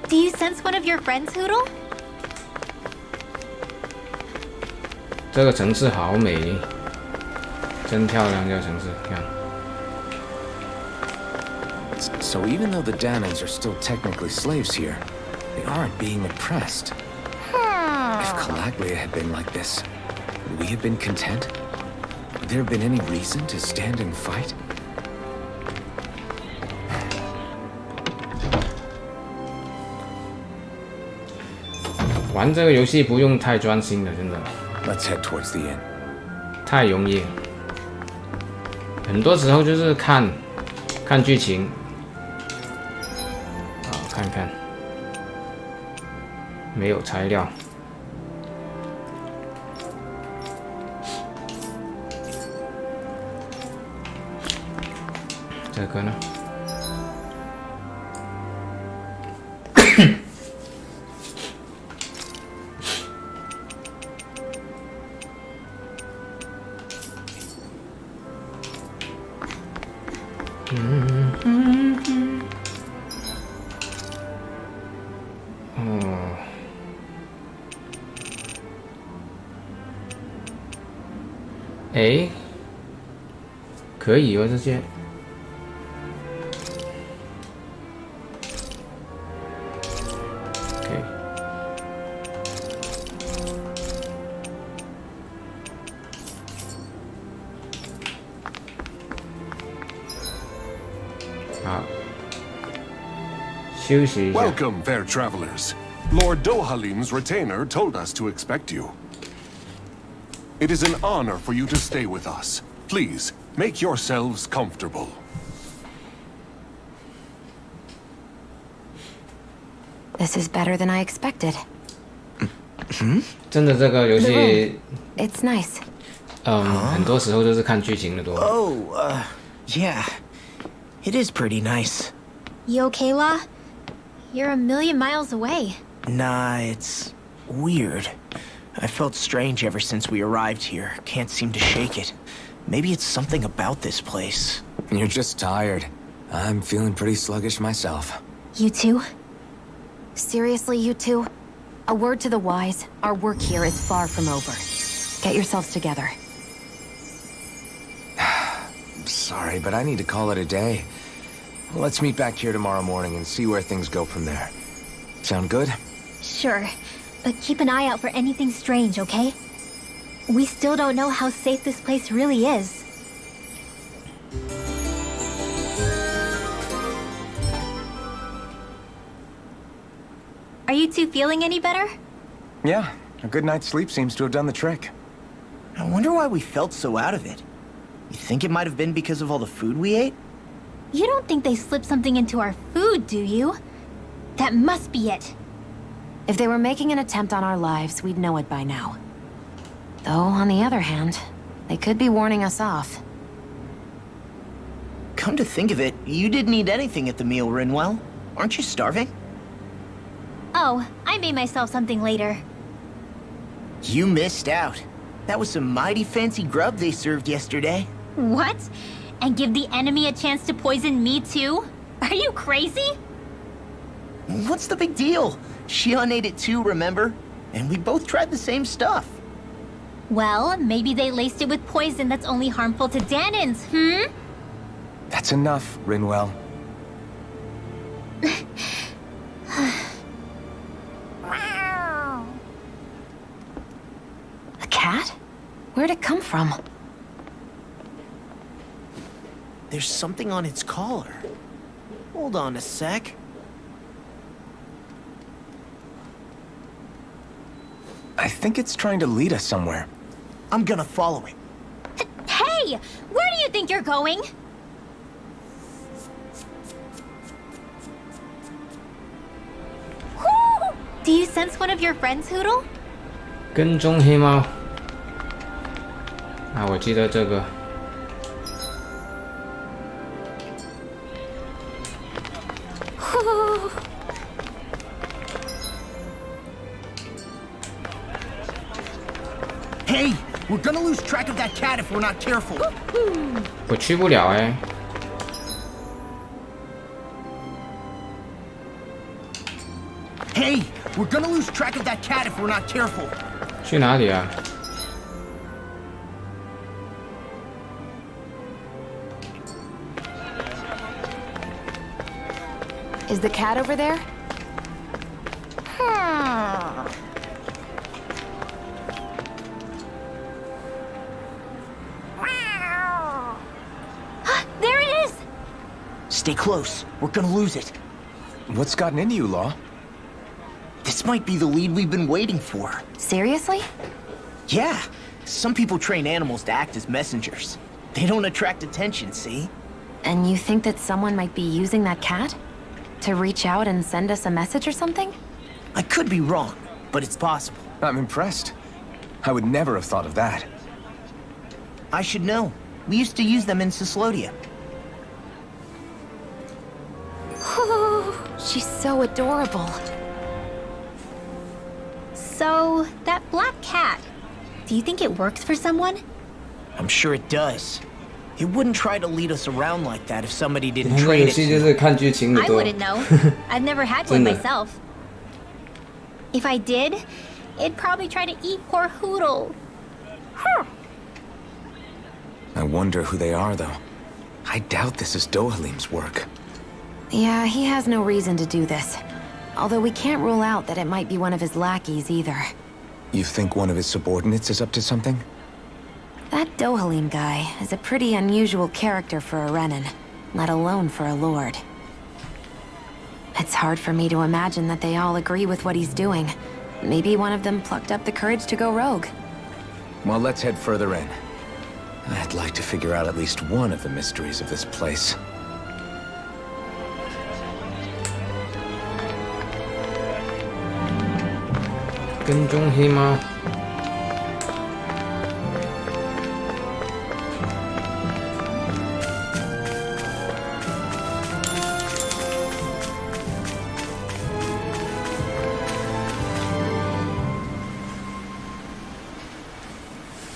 Do you sense one of your friends, Hoodle? 这个城市好美丽，真漂亮，这个城市，看。So even though the Danans are still technically slaves here, they aren't being oppressed. If Calaglia had been like this, would we have been content? Would there have been any reason to stand and fight? 玩这个游戏不用太专心的，真的。Let's head towards the inn. 太容易了，很多时候就是看剧情，啊，看看，没有材料。这个呢？哎，可以哦，这些。OK。好，休息一下。Welcome, fair travelers. Lord Dohalim's retainer told us to expect you. It is an honor for you to stay with us. Please, make yourselves comfortable. This is better than I expected. 真的，这个游戏 It's nice. 很多时候都是看剧情的多。Oh, yeah. It is pretty nice. You okay, La? You're a million miles away. Nah, it's weird. I felt strange ever since we arrived here. Can't seem to shake it. Maybe it's something about this place. You're just tired. I'm feeling pretty sluggish myself. You too? Seriously, you two? A word to the wise, our work here is far from over. Get yourselves together. Sorry, but I need to call it a day. Let's meet back here tomorrow morning and see where things go from there. Sound good? Sure, but keep an eye out for anything strange, okay? We still don't know how safe this place really is. Are you two feeling any better? Yeah, a good night's sleep seems to have done the trick. I wonder why we felt so out of it. You think it might have been because of all the food we ate? You don't think they slipped something into our food, do you? That must be it. If they were making an attempt on our lives, we'd know it by now. Though, on the other hand, they could be warning us off. Come to think of it, you didn't eat anything at the meal, Rinwell. Aren't you starving? Oh, I made myself something later. You missed out. That was some mighty fancy grub they served yesterday. What? And give the enemy a chance to poison me too? Are you crazy? What's the big deal? Shion ate it too, remember? And we both tried the same stuff. Well, maybe they laced it with poison that's only harmful to Danins, hmm? That's enough, Rinwell. A cat? Where'd it come from? There's something on its collar. Hold on a sec. I think it's trying to lead us somewhere. I'm gonna follow it. Hey! Where do you think you're going? Whoo! Do you sense one of your friends, Hoodle? 跟踪黑猫。啊，我记得这个。Hey, we're gonna lose track of that cat if we're not careful. 我去不了哎。Hey, we're gonna lose track of that cat if we're not careful. 去哪里啊？ Is the cat over there? Stay close. We're gonna lose it. What's gotten into you, Law? This might be the lead we've been waiting for. Seriously? Yeah. Some people train animals to act as messengers. They don't attract attention, see? And you think that someone might be using that cat? To reach out and send us a message or something? I could be wrong, but it's possible. I'm impressed. I would never have thought of that. I should know. We used to use them in Cyslodia. She's so adorable. So, that black cat, do you think it works for someone? I'm sure it does. It wouldn't try to lead us around like that if somebody didn't 这 train 游 it 戏 to. 就是看剧情的 I 多。 wouldn't know. I've never had one myself. If I did, it'd probably try to eat poor Hoodle. I wonder who they are, though. I doubt this is Dohalim's work. Yeah, he has no reason to do this. Although we can't rule out that it might be one of his lackeys either. You think one of his subordinates is up to something? That Dohalim guy is a pretty unusual character for a Renin, let alone for a lord. It's hard for me to imagine that they all agree with what he's doing. Maybe one of them plucked up the courage to go rogue. Well, let's head further in. I'd like to figure out at least one of the mysteries of this place.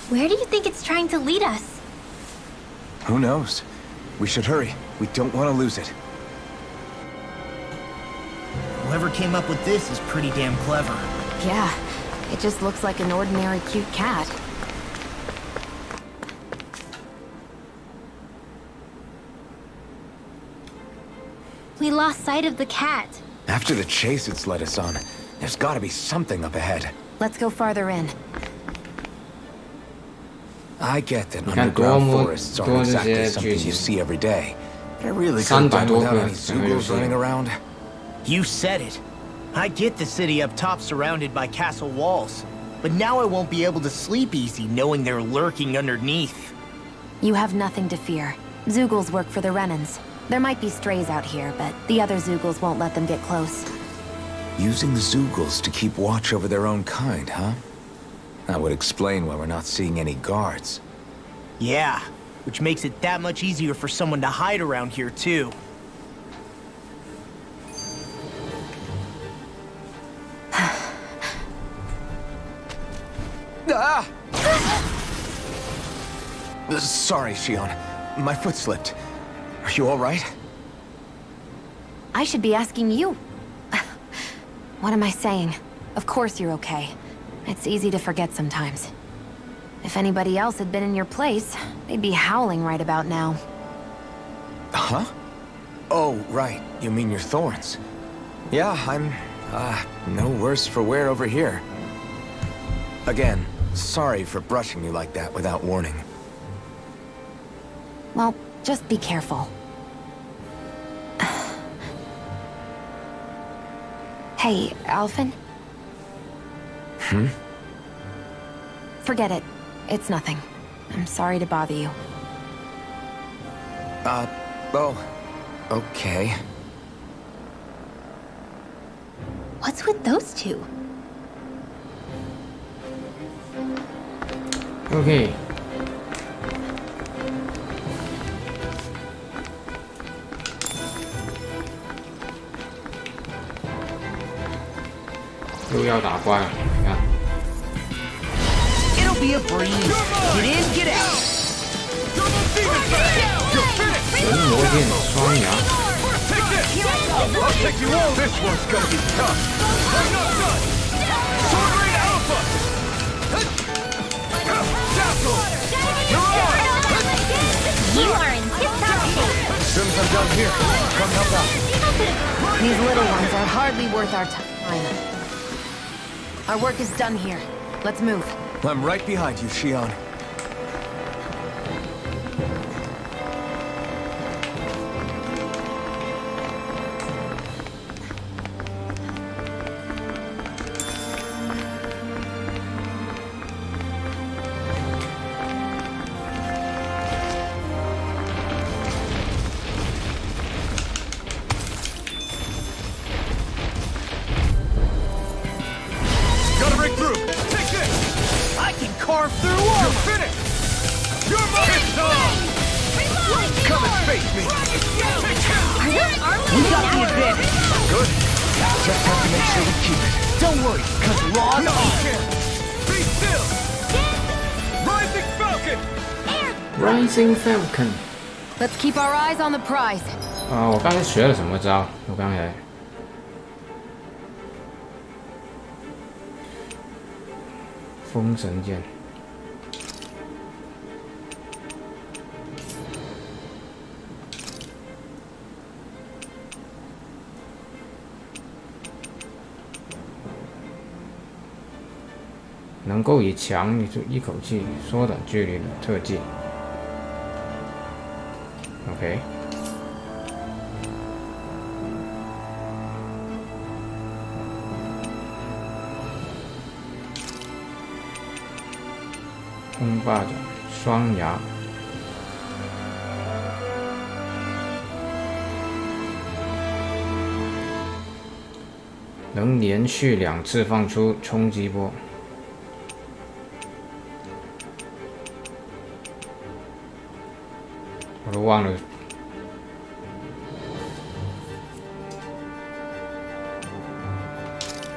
Where do you think it's trying to lead us? Who knows? We should hurry. We don't want to lose it. Whoever came up with this is pretty damn clever. Yeah, it just looks like an ordinary cute cat. We lost sight of the cat. After the chase it's led us on, there's gotta be something up ahead. Let's go farther in. I get that underground forests aren't exactly something you see every day. But I really couldn't done without any Zoogles running around. You said it. I get the city up top surrounded by castle walls. But now I won't be able to sleep easy knowing they're lurking underneath. You have nothing to fear. Zoogles work for the Renins. There might be strays out here, but the other Zoogles won't let them get close. Using the Zoogles to keep watch over their own kind, huh? That would explain why we're not seeing any guards. Yeah, which makes it that much easier for someone to hide around here, too. Ah! Sorry, Shion. My foot slipped. Are you all right? I should be asking you. What am I saying? Of course you're okay. It's easy to forget sometimes. If anybody else had been in your place, they'd be howling right about now. Huh? Oh, right. You mean your thorns. Yeah, I'm, no worse for wear over here. Again, sorry for brushing you like that without warning. Well, just be careful. Hey, Alphen? Hmm? Forget it. It's nothing. I'm sorry to bother you. Oh, okay. What's with those two? OK， 又要打怪了，你看。 It'll be a breeze. Get in, get out. 神魔剑双牙。 I'll take you all. This one's gonna be tough. I'm not done. Sword Rain Alpha. Dazzle. You're on. You are in tip-top shape. As soon as I'm done here, come help out. These little ones are hardly worth our time. Our work is done here. Let's move. I'm right behind you, Shion. finish! You're mine! Come and face me! We got the advantage. Good. Just have to make sure we keep it. Don't worry, cause Law's No, you on. can't. Be still! Rising Falcon! Rising Falcon。 Let's keep our eyes on the prize. 我刚才学了什么招？我刚才封神剑。能够以强力一口气缩短距离的特技。OK。风霸掌，双牙。能连续2次放出冲击波。我都忘了。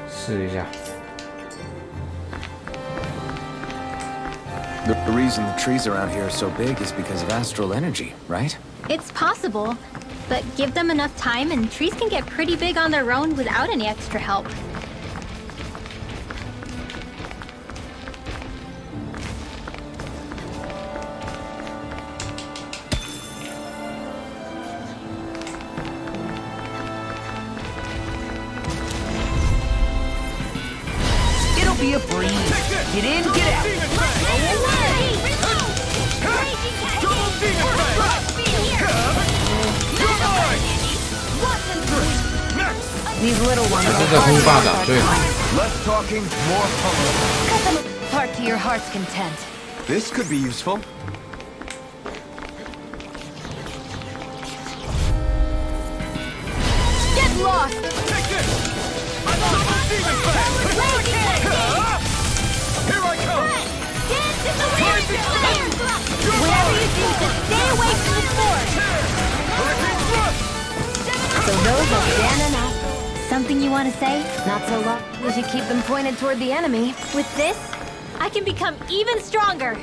试一下。 The reason the trees around here are so big is because of astral energy, right? It's possible, but give them enough time and trees can get pretty big on their own without any extra help. It'll be a breeze. Get in, get out. These little ones 这个风霸掌最好。 Less talking, more pummeling. Cut them apart to your heart's content. This could be useful. Get lost! Take this! I'm on the demon fang! Here I come! Whatever you do, just stay away from the sword. So those are Dan and I. Something you want to say? Not so long as you keep them pointed toward the enemy. With this, I can become even stronger.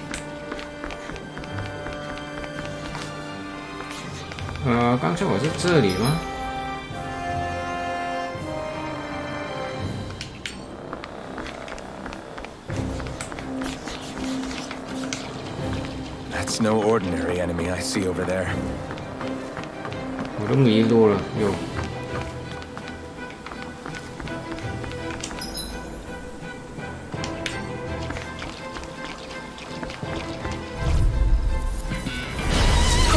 刚才我是这里吗？ That's no ordinary enemy I see over there. 我都迷路了，又。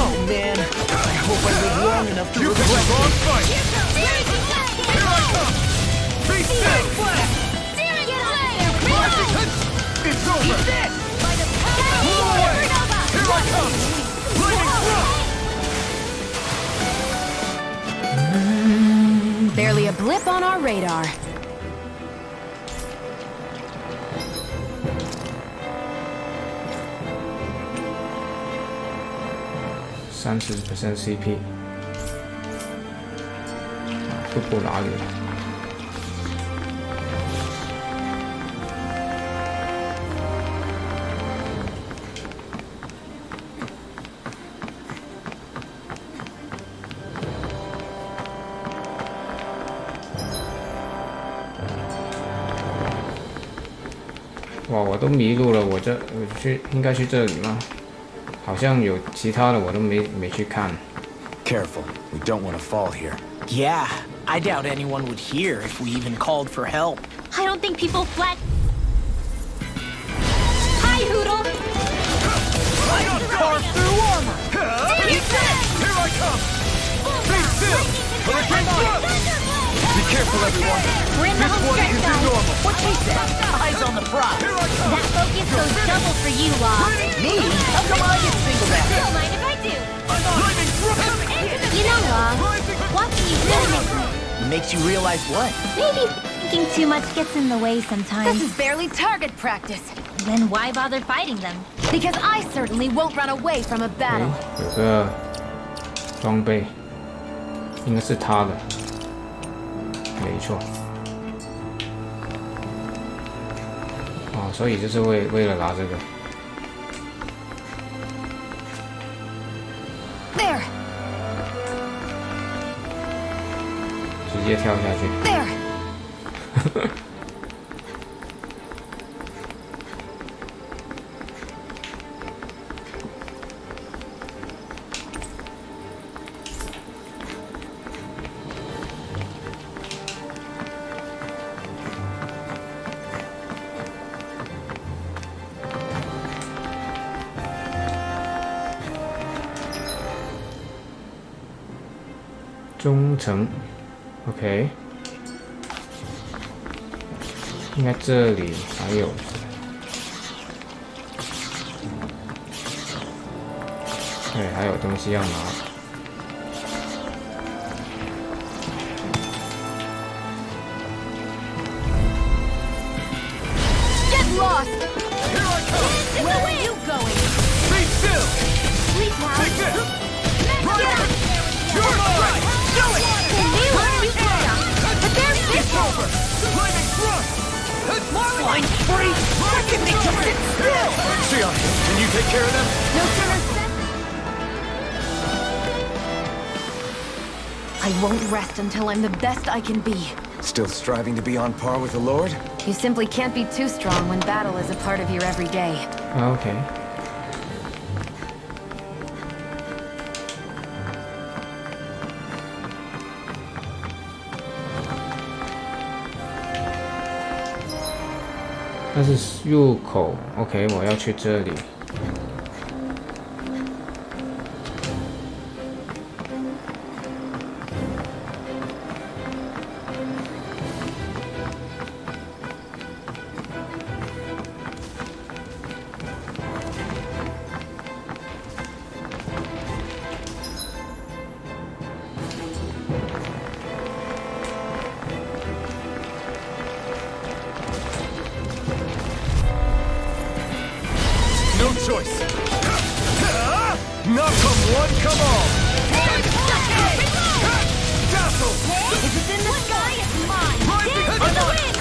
Oh man, I hope I live long enough to regret it. Wrong fight! Here I come! Be still! It's over! Move away! Here I come! Lightning thrust! Barely a blip on our radar. %30% CP， 会过哪里？哇，我都迷路了，我应该去这里吗？ 好像有其他的我都没去看。 Careful, we don't want to fall here. Yeah, I doubt anyone would hear if we even called for help. I don't think people flat. Hi, Hoodle. I got carved through armor! Here I come! Be still! Hurricane thrust! Be careful, everyone! We're in the This home one stretch, isn't guys. normal! What takes that? Eyes on the prize. Here I come! That focus goes double for you, Law. Me? How come I get singled out? Don't mind if I do. Lightning thrust! You know, Law, watching you really Makes you realize what? maybe thinking too much gets in the way sometimes. This is barely target practice. Then why bother fighting them? Because I certainly won't run away from a battle. 有个装备，应该是他的，没错。哦，所以就是为了拿这个。There. 直接跳下去。There. 中层 ，OK， 应该这里还有，对，还有东西要拿。Get lost. Here I come! Where are you going? Be still! Sleep now. Take this! Right Get on! up. You're mine! Do it. But there's this over. Lightning thrust! Fine, free! Fucking make them sit still! Xion, can you take care of them? No sooner said. I won't rest until I'm the best I can be. Still striving to be on par with the Lord? You simply can't be too strong when battle is a part of your everyday. OK。但是入口 ，OK， 我要去这里。No choice. Not come one, come all. Dazzle. If it's in the sky, it's mine. Right behind Dance the for the win.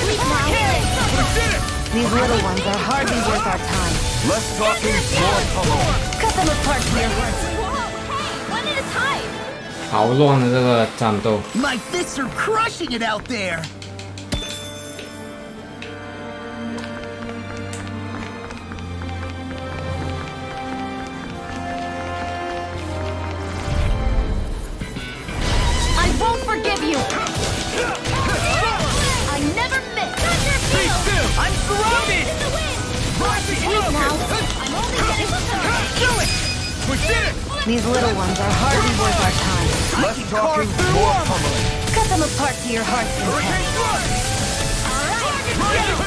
Sleep now. We did it. These little ones are hardly worth our time. Less talking, more pummeling. Cut them apart to your hearts. One at a time. 好乱的这个战斗。 My fists are crushing it out there! I won't forgive you. I never miss. Be still. I'm surrounded! Sleep now. I'm only getting started. Do it. We did it. These little ones are hardly worth our time. Less talking, more pummeling. Cut them apart to your heart's Hurricane content. thrust. We did it.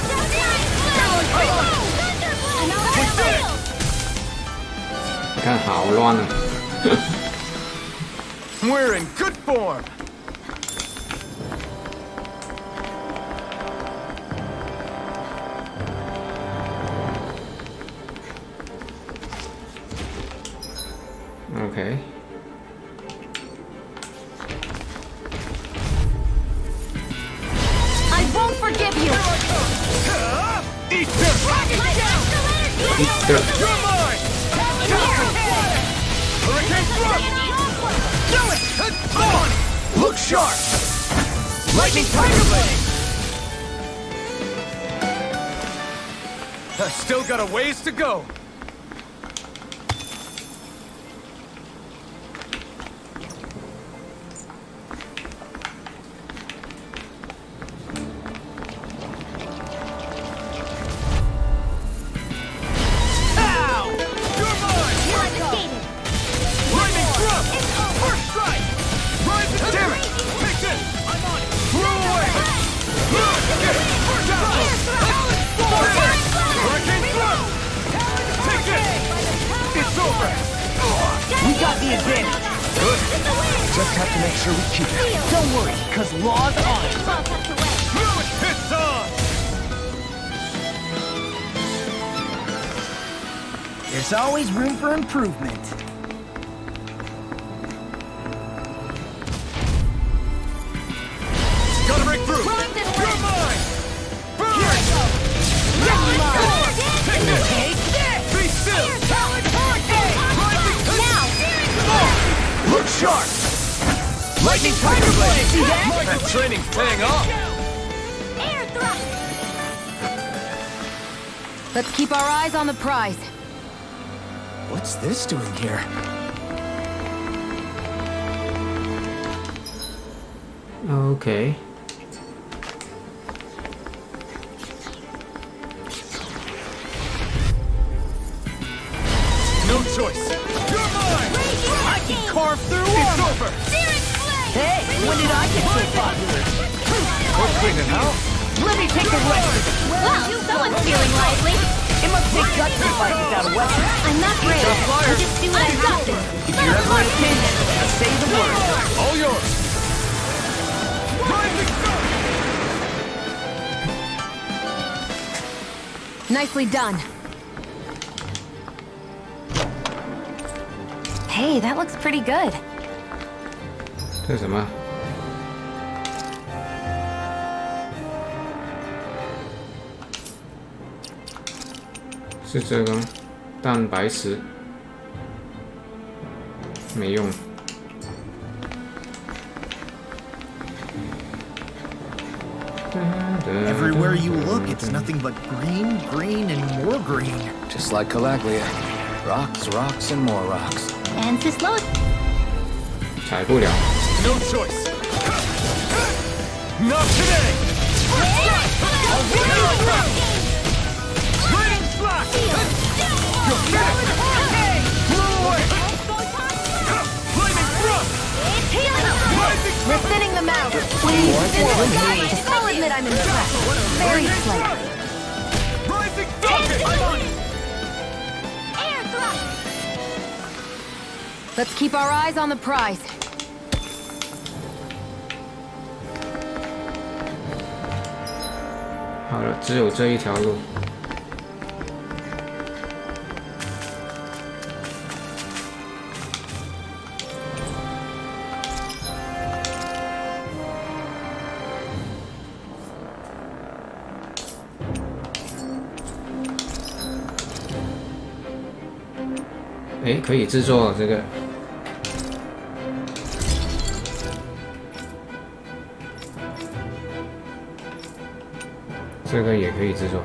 你看，好乱啊！ We're in good form. OK。 I won't forgive you. Eat this. Eat this. You're mine. Hurricane thrust. Do it. On. Look sharp. Lightning tiger blade. I've still got a ways to go. We got the advantage! Good. Just have to make sure we keep it. Don't worry, cause Law's on it! It's on! There's always room for improvement. Gotta break through! You're mine! Burn! Here I go! Take this! Be still! Look sharp! Lightning Tiger Blade! See that? That training's paying off! Air thrust! Let's keep our eyes on the prize. What's this doing here? OK， No choice! You're mine! I can carve through It's armor! over! Hey, when did I get so popular? We're cleaning house! Let me take the rest of it! Wow, someone's feeling lively. It must take guts to fight without a weapon. I'm not brave. I'll just do what I got this. If you're ever in a pinch, say the word. All yours! Rising sun! Nicely done. Hey, that looks pretty good. 这是什么？是这个吗？蛋白石，没用。Everywhere you look, it's nothing but green, green, and more green. Just like Calaglia. Rocks, rocks, and more rocks. And to slow it. 踩不了。 No choice! Not today! Lightning slash! You're finished! Blow away! Lightning thrust! We're thinning them out. Please, I'll admit I'm impressed. Very slightly. Rising thunder! Air thrust! Let's keep our eyes on the prize. 好了，只有这一条路。哎，可以制作这个。这个也可以制作。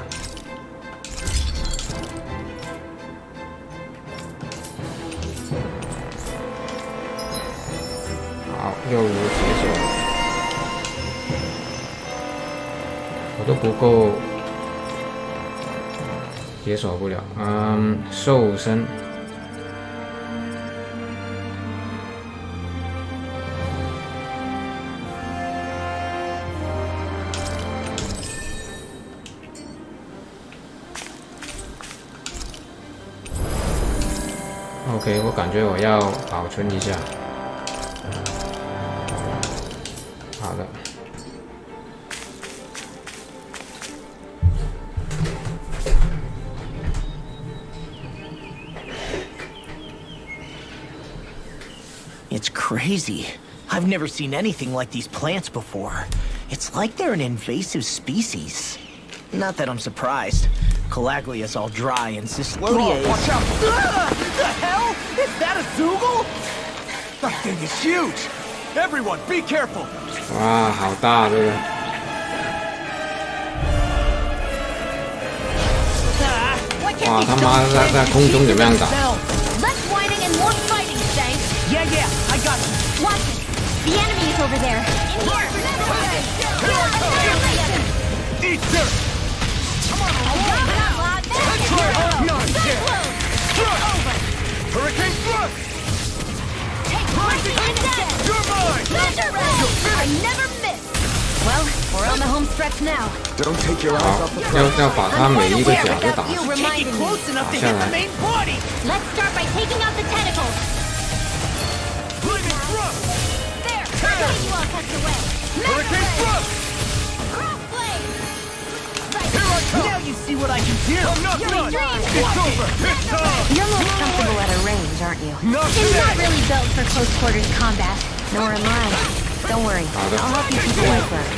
好，又有解锁，我都不够，解锁不了。瘦身。OK， 我感觉我要保存一下。好的。It's crazy. I've never seen anything like these plants before. It's like they're an invasive species. Not that I'm surprised. Calaglia's all dry and Cislodia is... Watch out! The hell? Is that a Zoogle? That thing is huge! Everyone, be careful! 哇，好大这个！哇，他妈的在空中怎么样打？ Less whining and more fighting, Stank. Yeah, I got you. Watch it. The enemy is over there. In here. Eat dirt! Hurricane thrust! You're mine! I never miss. Well, we're on the home stretch now. Don't take your eyes 好 off the，prize. 要把它每一个角都打 You Can't reminded get me. close enough to 打下 hit the 来。 main body. Let's start by taking out the tentacles. Lightning thrust! There. You all tucked away. Hurricane thrust! Crossblade. Here I come! Now you see what I can do. I'm not done. It's over. It's on. You're most comfortable at a range, aren't you? Not It's today. not really built for close quarters combat. Nor am I. Don't worry. I'll help you keep away from it.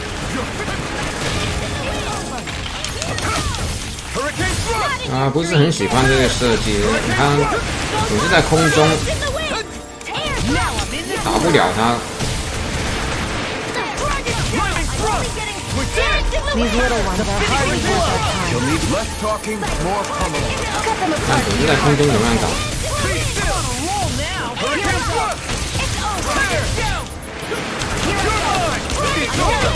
Hurricane thrust. 啊，不是很喜欢这个设计，你看，总是在空中打不了他。 These little ones are hardly worth our time. You'll need less talking, more pummeling. Cut them 看 apart. 总是在空中怎么样打？ Hurricane thrust. There. You're mine. It's over.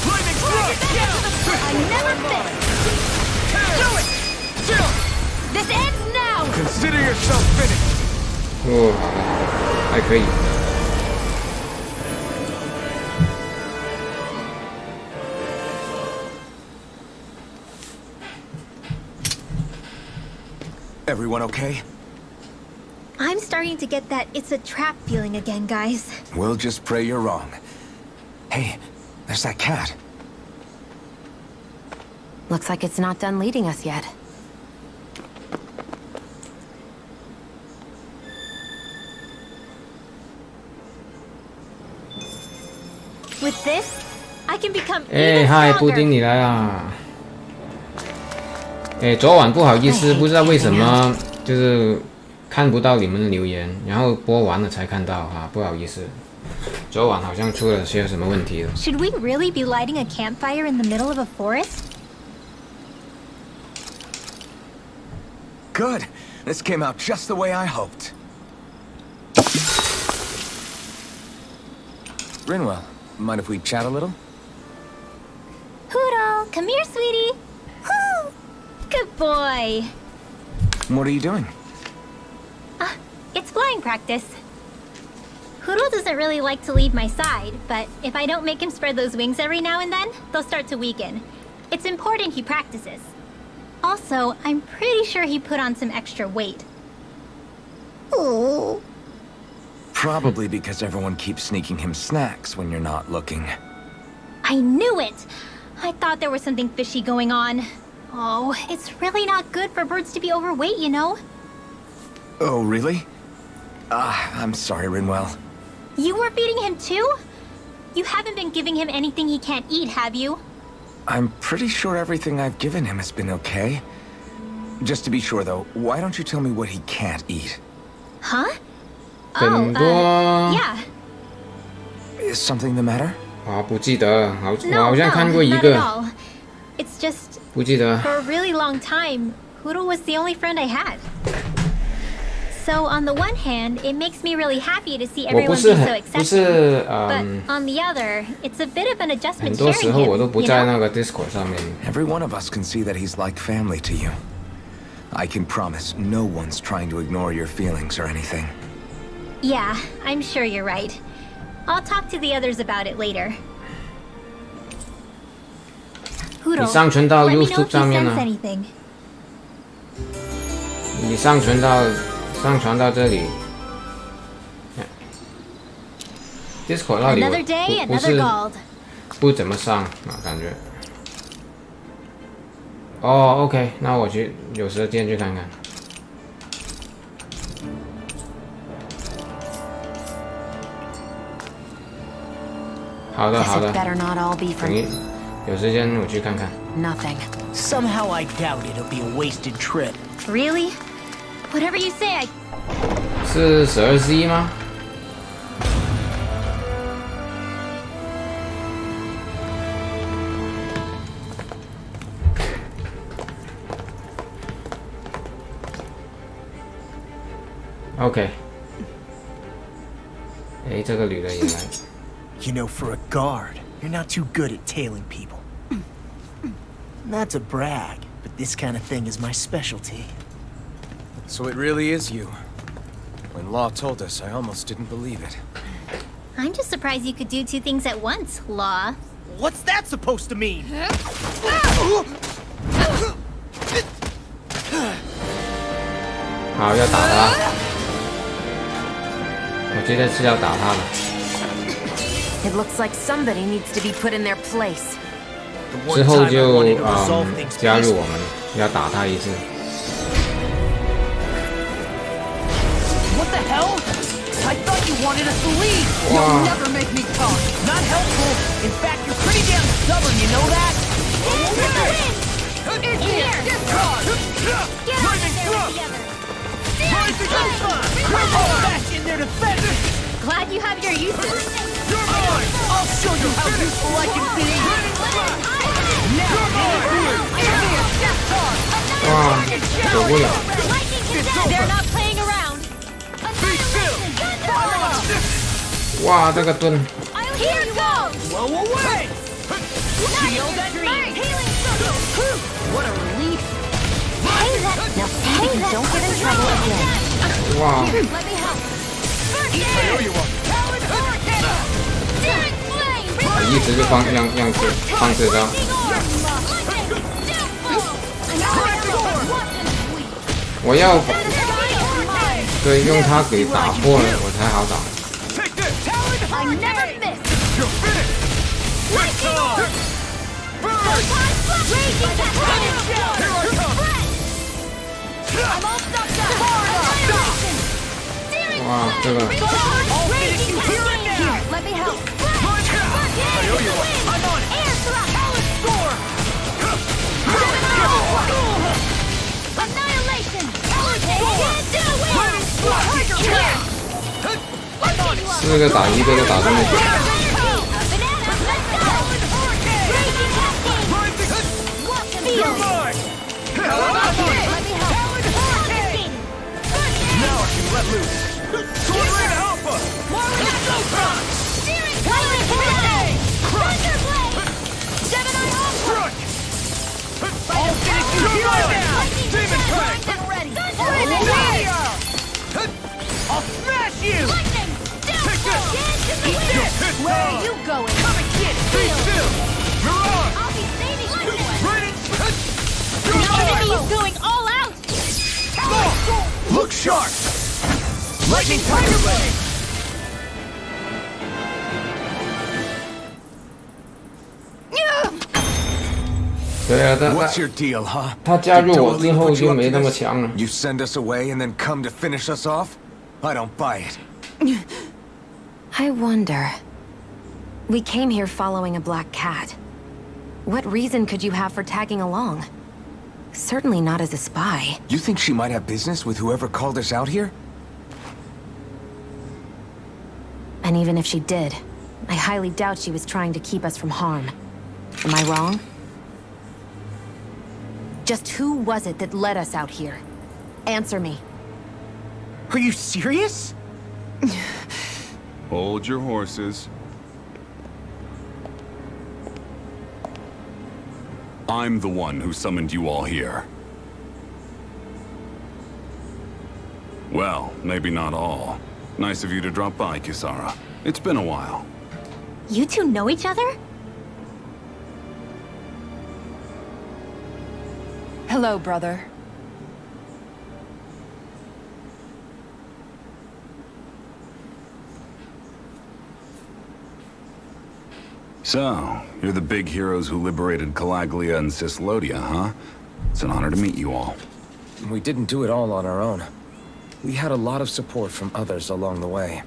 Lightning thrust. I never fit. Do it. Still. This ends now. Consider yourself finished. 哦，好的，好的，还可以。 Everyone okay? I'm starting to get that it's a trap feeling again, guys. We'll just pray you're wrong. Hey, there's that cat. Looks like it's not done leading us yet. With this, I can become 哎， even 嗨，布丁 stronger. 你来啦！哎，昨晚不好意思，不知道为什么就是看不到你们的留言，然后播完了才看到哈，不好意思。昨晚好像出了些什么问题了。 Should we really be lighting a campfire in the middle of a forest? Good. This came out just the way I hoped. Rinwell, mind if we chat a little? Poodle, come here, sweetie. Woo! Good boy. What are you doing? It's flying practice. Poodle doesn't really like to leave my side, but if I don't make him spread those wings every now and then, they'll start to weaken. It's important he practices. Also, I'm pretty sure he put on some extra weight. Oh. Probably because everyone keeps sneaking him snacks when you're not looking. I knew it! I thought there was something fishy going on. Oh, it's really not good for birds to be overweight, you know? Oh, really? I'm sorry, Rinwell. You were feeding him too? You haven't been giving him anything he can't eat, have you? I'm pretty sure everything I've given him has been okay. Just to be sure, though, why don't you tell me what he can't eat? Huh? 很多 yeah. Is something the matter? 啊，不记得，我 No, 好像 no, 看过一 not at 个， all. It's just, 不记得。 for a really long time, Poodle was the only friend I had. So on the one hand, it makes me really happy to see 我不 everyone 是 be so 很，不 accepting. 是 But on the other, it's a bit of an 很 adjustment 多时 sharing 候我都 him, 不 you 在 know? 那个 Discord 上面。 Every one of us can see that he's like family to you. I can promise no one's trying to ignore your feelings or anything. Yeah, I'm sure you're right. I'll talk to the others about it later. 你 Poodle, 上传到 let me know YouTube if he 上面 sense 呢？ anything. 你上传到这里。Discord 那里 Another day, 我不 another 是 gold. 不怎么上啊，感觉。哦，OK， 那我去有时间去看看。好的， Guess 好 it 的。 better not all be 等 for 于有时间我去看看。 nothing. Somehow I doubt it'll be a wasted trip. Really? Whatever you say, I... 是12C 吗？ OK， 哎，这个女的也来。 You know, for a guard, you're not too good at tailing people. Not to brag, but this kind of thing is my specialty. So it really is you. When Law told us, I almost didn't believe it. I'm just surprised you could do two things at once, Law. What's that supposed to mean? 好，要打他。我觉得是要打他的。 It looks like somebody needs to be put in their place. 之后就加入我们，要打他一次。What the hell? I thought you wanted us to leave. You'll never make me talk. Not helpful. In fact, you're pretty damn stubborn, you know that? It's here! Discard! Lightning thrust! Rising up! Come back in there to defend! Glad you have your uses. You're mine! I'll show you how useful I can be! Now, Wow, 走不了。 They're not playing around. Wow, 这个盾。 Here goes! blow away! Shield and dream. What a relief! Now, don't get in trouble again. 哇， Let me help. I owe you one. Powered hurricane. Searing flame. 一直就放这招。我要对用它给打破了，我才好打。 Take this. I never miss. You're finished. Lightning orb. Raging Here I come. I'm all stuck up. Annihilation. Searing 哇，这个 Raging Here, let me help. I owe you one. I'm on it. Air thrust. Score. Annihilation. Can't do it. 4个打1个就打这么久。 You're mine. Now I can let loose. Sword Rain Alpha. Crunch. I'll finish you You're here mine. now! Demon Tank. I'll smash you! Take this. You're pissed Where are off. you going? Come and get it! Be still. You're on. I'll be saving you. Ready. The You're enemy mine. is going all out. Look sharp! Lightning Tiger Blade! 对啊， What's your deal, huh? 他加入我 Did 之 Dohalim 后 put 就 you up 没 to 那么 this? 强了。 You send us away and then come to finish us off? I don't buy it. I wonder. We came here following a black cat. What reason could you have for tagging along? Certainly not as a spy. You think she might have business with whoever called us out here? And even if she did, I highly doubt she was trying to keep us from harm. Am I wrong? Just who was it that led us out here? Answer me. Are you serious? Hold your horses. I'm the one who summoned you all here. Well, maybe not all. Nice of you to drop by, Kisara. It's been a while. You two know each other? Hello, brother. So, you're the big heroes who liberated Calaglia and Cislodia, huh? It's an honor to meet you all. We didn't do it all on our own. We had a lot of support from others along the way.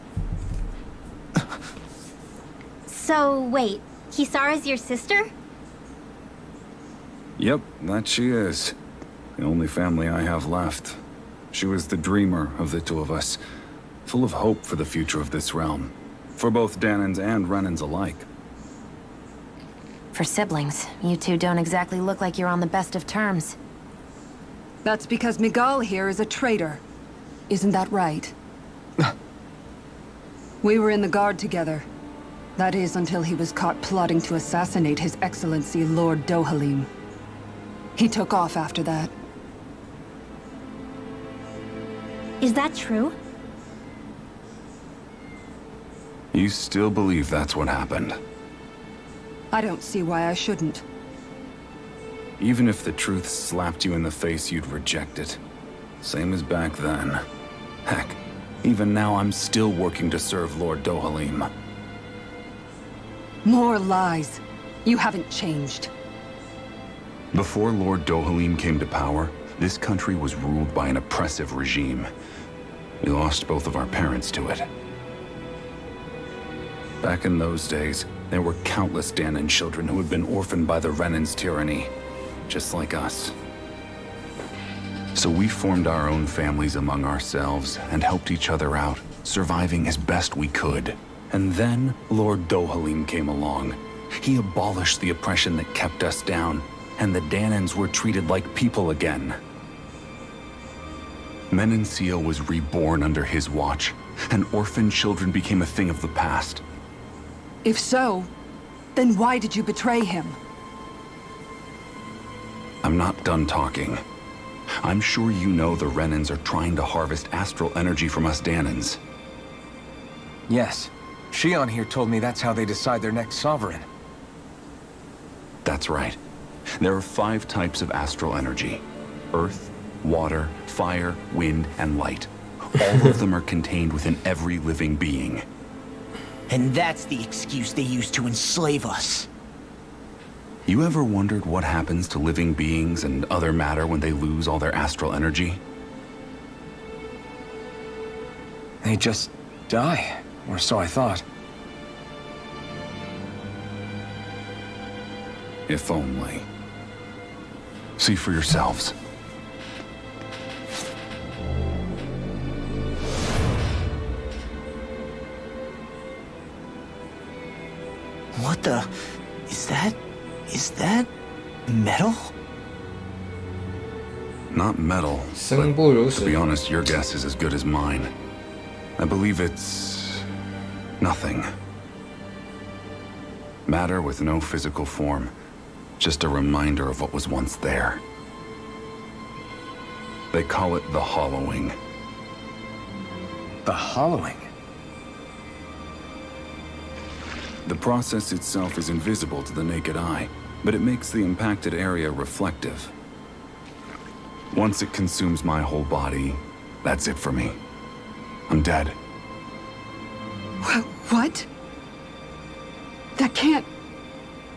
So, wait. Kisara's your sister? Yep, that she is. The only family I have left. She was the dreamer of the two of us, full of hope for the future of this realm. For both Danans and Renans alike. For siblings, you two don't exactly look like you're on the best of terms. That's because Miguel here is a traitor. Isn't that right? We were in the Guard together. That is, until he was caught plotting to assassinate His Excellency Lord Dohalim. He took off after that. Is that true? You still believe that's what happened? I don't see why I shouldn't. Even if the truth slapped you in the face, you'd reject it. Same as back then. Heck, even now I'm still working to serve Lord Dohalim. More lies. You haven't changed. Before Lord Dohalim came to power, this country was ruled by an oppressive regime. We lost both of our parents to it. Back in those days, there were countless Danan children who had been orphaned by the Renan's tyranny, just like us. So we formed our own families among ourselves and helped each other out, surviving as best we could. And then Lord Dohalim came along. He abolished the oppression that kept us down, and the Danans were treated like people again. Menencia was reborn under his watch, and orphaned children became a thing of the past. If so, then why did you betray him? I'm not done talking. I'm sure you know the Renans are trying to harvest astral energy from us Danans. Yes. Shion here told me that's how they decide their next sovereign. That's right. There are 5 types of astral energy. Earth, water, fire, wind, and light. All of them are contained within every living being. And that's the excuse they use to enslave us. You ever wondered what happens to living beings and other matter when they lose all their astral energy? They just die, or so I thought. If only. See for yourselves. What the... Is that... metal? Not metal. But to be honest, your guess is as good as mine. I believe it's... nothing. Matter with no physical form. Just a reminder of what was once there. They call it the hollowing. The hollowing? The process itself is invisible to the naked eye, but it makes the impacted area reflective. Once it consumes my whole body, that's it for me. I'm dead. What? That can't...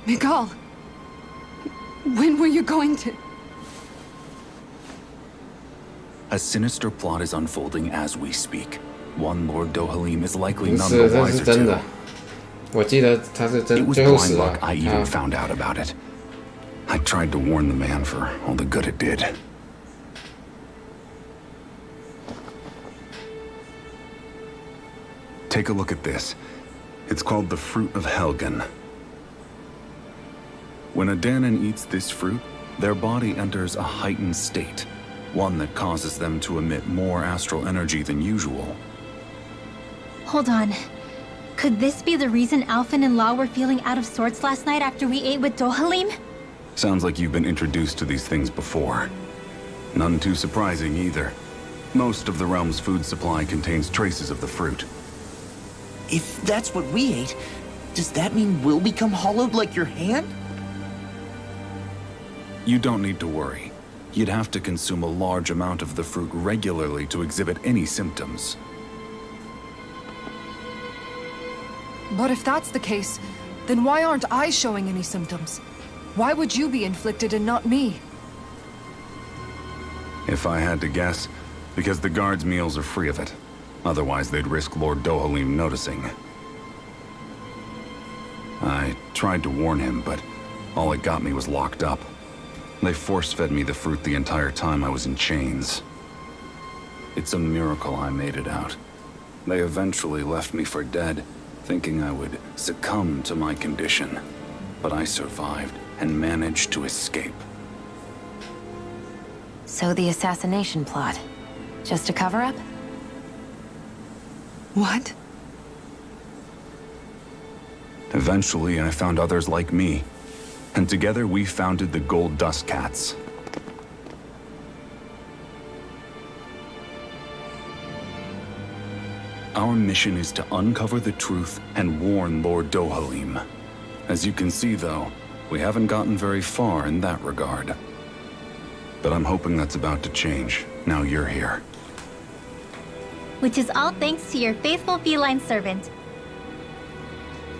Miguel... When were you going to... A sinister plot is unfolding as we speak. One Lord Dohalim is likely none the wiser to. It was blind luck I even found out about it. I tried to warn the man for all the good it did. Take a look at this. It's called the Fruit of Helgen. When a Danan eats this fruit, their body enters a heightened state, one that causes them to emit more astral energy than usual. Hold on. Could this be the reason Alphen and Law were feeling out of sorts last night after we ate with Dohalim? Sounds like you've been introduced to these things before. None too surprising either. Most of the realm's food supply contains traces of the fruit. If that's what we ate, does that mean we'll become hollowed like your hand? You don't need to worry. You'd have to consume a large amount of the fruit regularly to exhibit any symptoms. But if that's the case, then why aren't I showing any symptoms? Why would you be inflicted and not me? If I had to guess, because the guards' meals are free of it. Otherwise, they'd risk Lord Dohalim noticing. I tried to warn him, but all it got me was locked up. They force-fed me the fruit the entire time I was in chains. It's a miracle I made it out. They eventually left me for dead, thinking I would succumb to my condition. But I survived and managed to escape. So the assassination plot, just a cover-up? What? Eventually, I found others like me. And together we founded the Gold Dust Cats. Our mission is to uncover the truth and warn Lord Dohalim. As you can see, though, we haven't gotten very far in that regard. But I'm hoping that's about to change, now you're here. Which is all thanks to your faithful feline servant.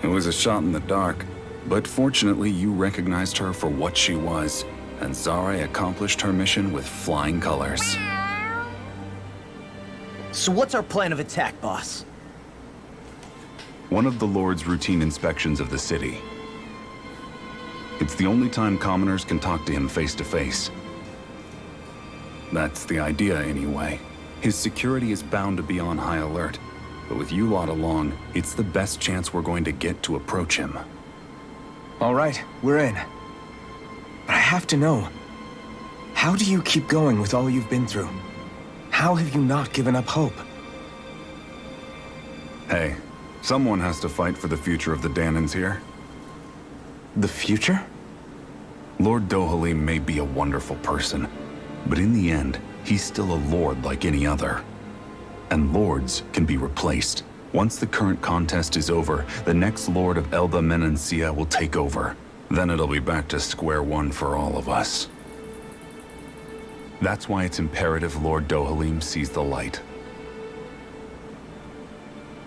It was a shot in the dark, but fortunately you recognized her for what she was. and Zare accomplished her mission with flying colors. So what's our plan of attack, boss? One of the Lord's routine inspections of the city. It's the only time commoners can talk to him face to face. That's the idea, anyway. His security is bound to be on high alert, but with you lot along, it's the best chance we're going to get to approach him. All right, we're in. But I have to know, how do you keep going with all you've been through? How have you not given up hope? Hey, someone has to fight for the future of the Danans here. The future? Lord Dohalim may be a wonderful person, but in the end, he's still a lord like any other. And lords can be replaced. Once the current contest is over, the next lord of Elba Menancia will take over. Then it'll be back to square one for all of us. That's why it's imperative Lord Dohalim sees the light.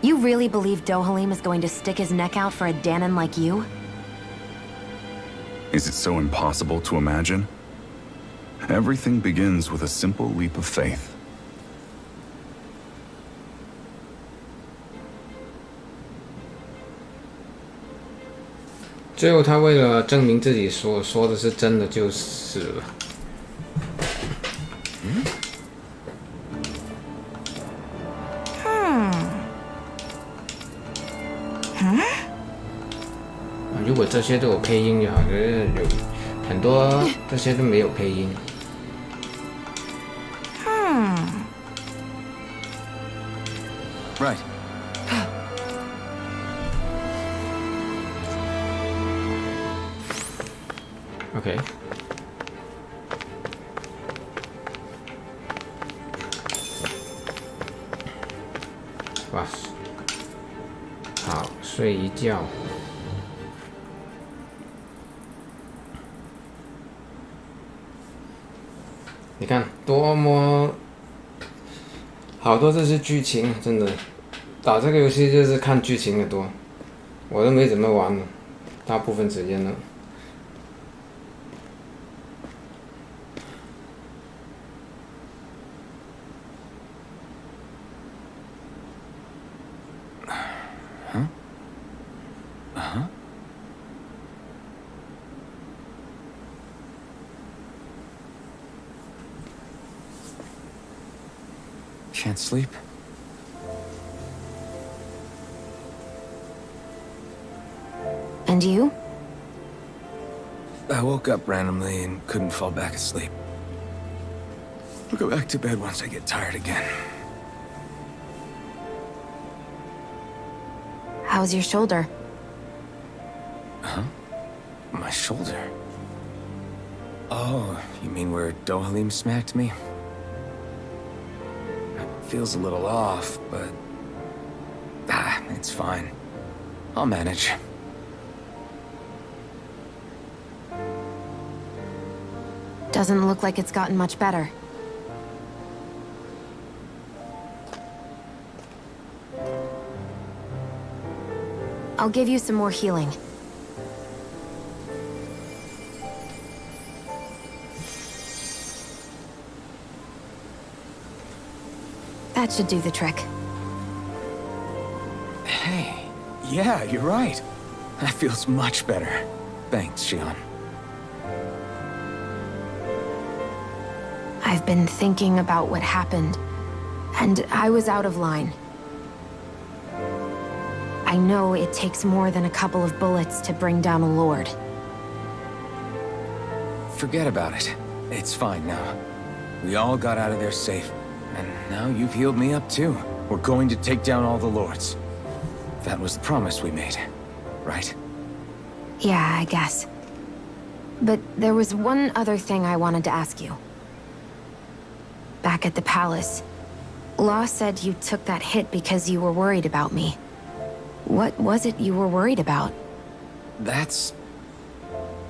You really believe Dohalim is going to stick his neck out for a Danan like you? Is it so impossible to imagine? Everything begins with a simple leap of faith. 最后，他为了证明自己所说的是真的，就死了。如果这些都有配音就好，可是有很多这些都没有配音。Right. OK。哇，好，睡一觉。你看，多么好多这些剧情，真的打这个游戏就是看剧情的多，我都没怎么玩，大部分时间呢。Can't sleep? And you? I woke up randomly and couldn't fall back asleep. I'll go back to bed once I get tired again. How's your shoulder? Huh? My shoulder? Oh, you mean where Dohalim smacked me? Feels a little off, but... it's fine. I'll manage. Doesn't look like it's gotten much better. I'll give you some more healing. That should do the trick. Hey, yeah, you're right. That feels much better. Thanks, Xion. I've been thinking about what happened, and I was out of line. I know it takes more than a couple of bullets to bring down a lord. Forget about it. It's fine now. We all got out of there safe. And now you've healed me up too. We're going to take down all the lords. That was the promise we made, right? Yeah, I guess. But there was one other thing I wanted to ask you. Back at the palace, Law said you took that hit because you were worried about me. What was it you were worried about? That's...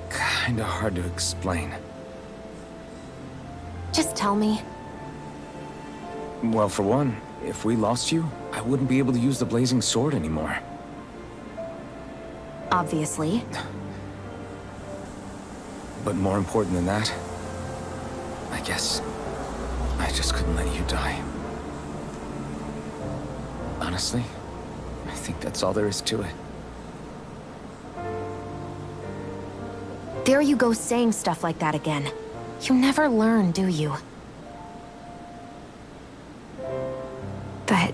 kinda hard to explain. Just tell me. Well, for one, if we lost you, I wouldn't be able to use the blazing sword anymore. Obviously. But more important than that, I guess I just couldn't let you die. Honestly, I think that's all there is to it. There you go saying stuff like that again. You never learn, do you? But...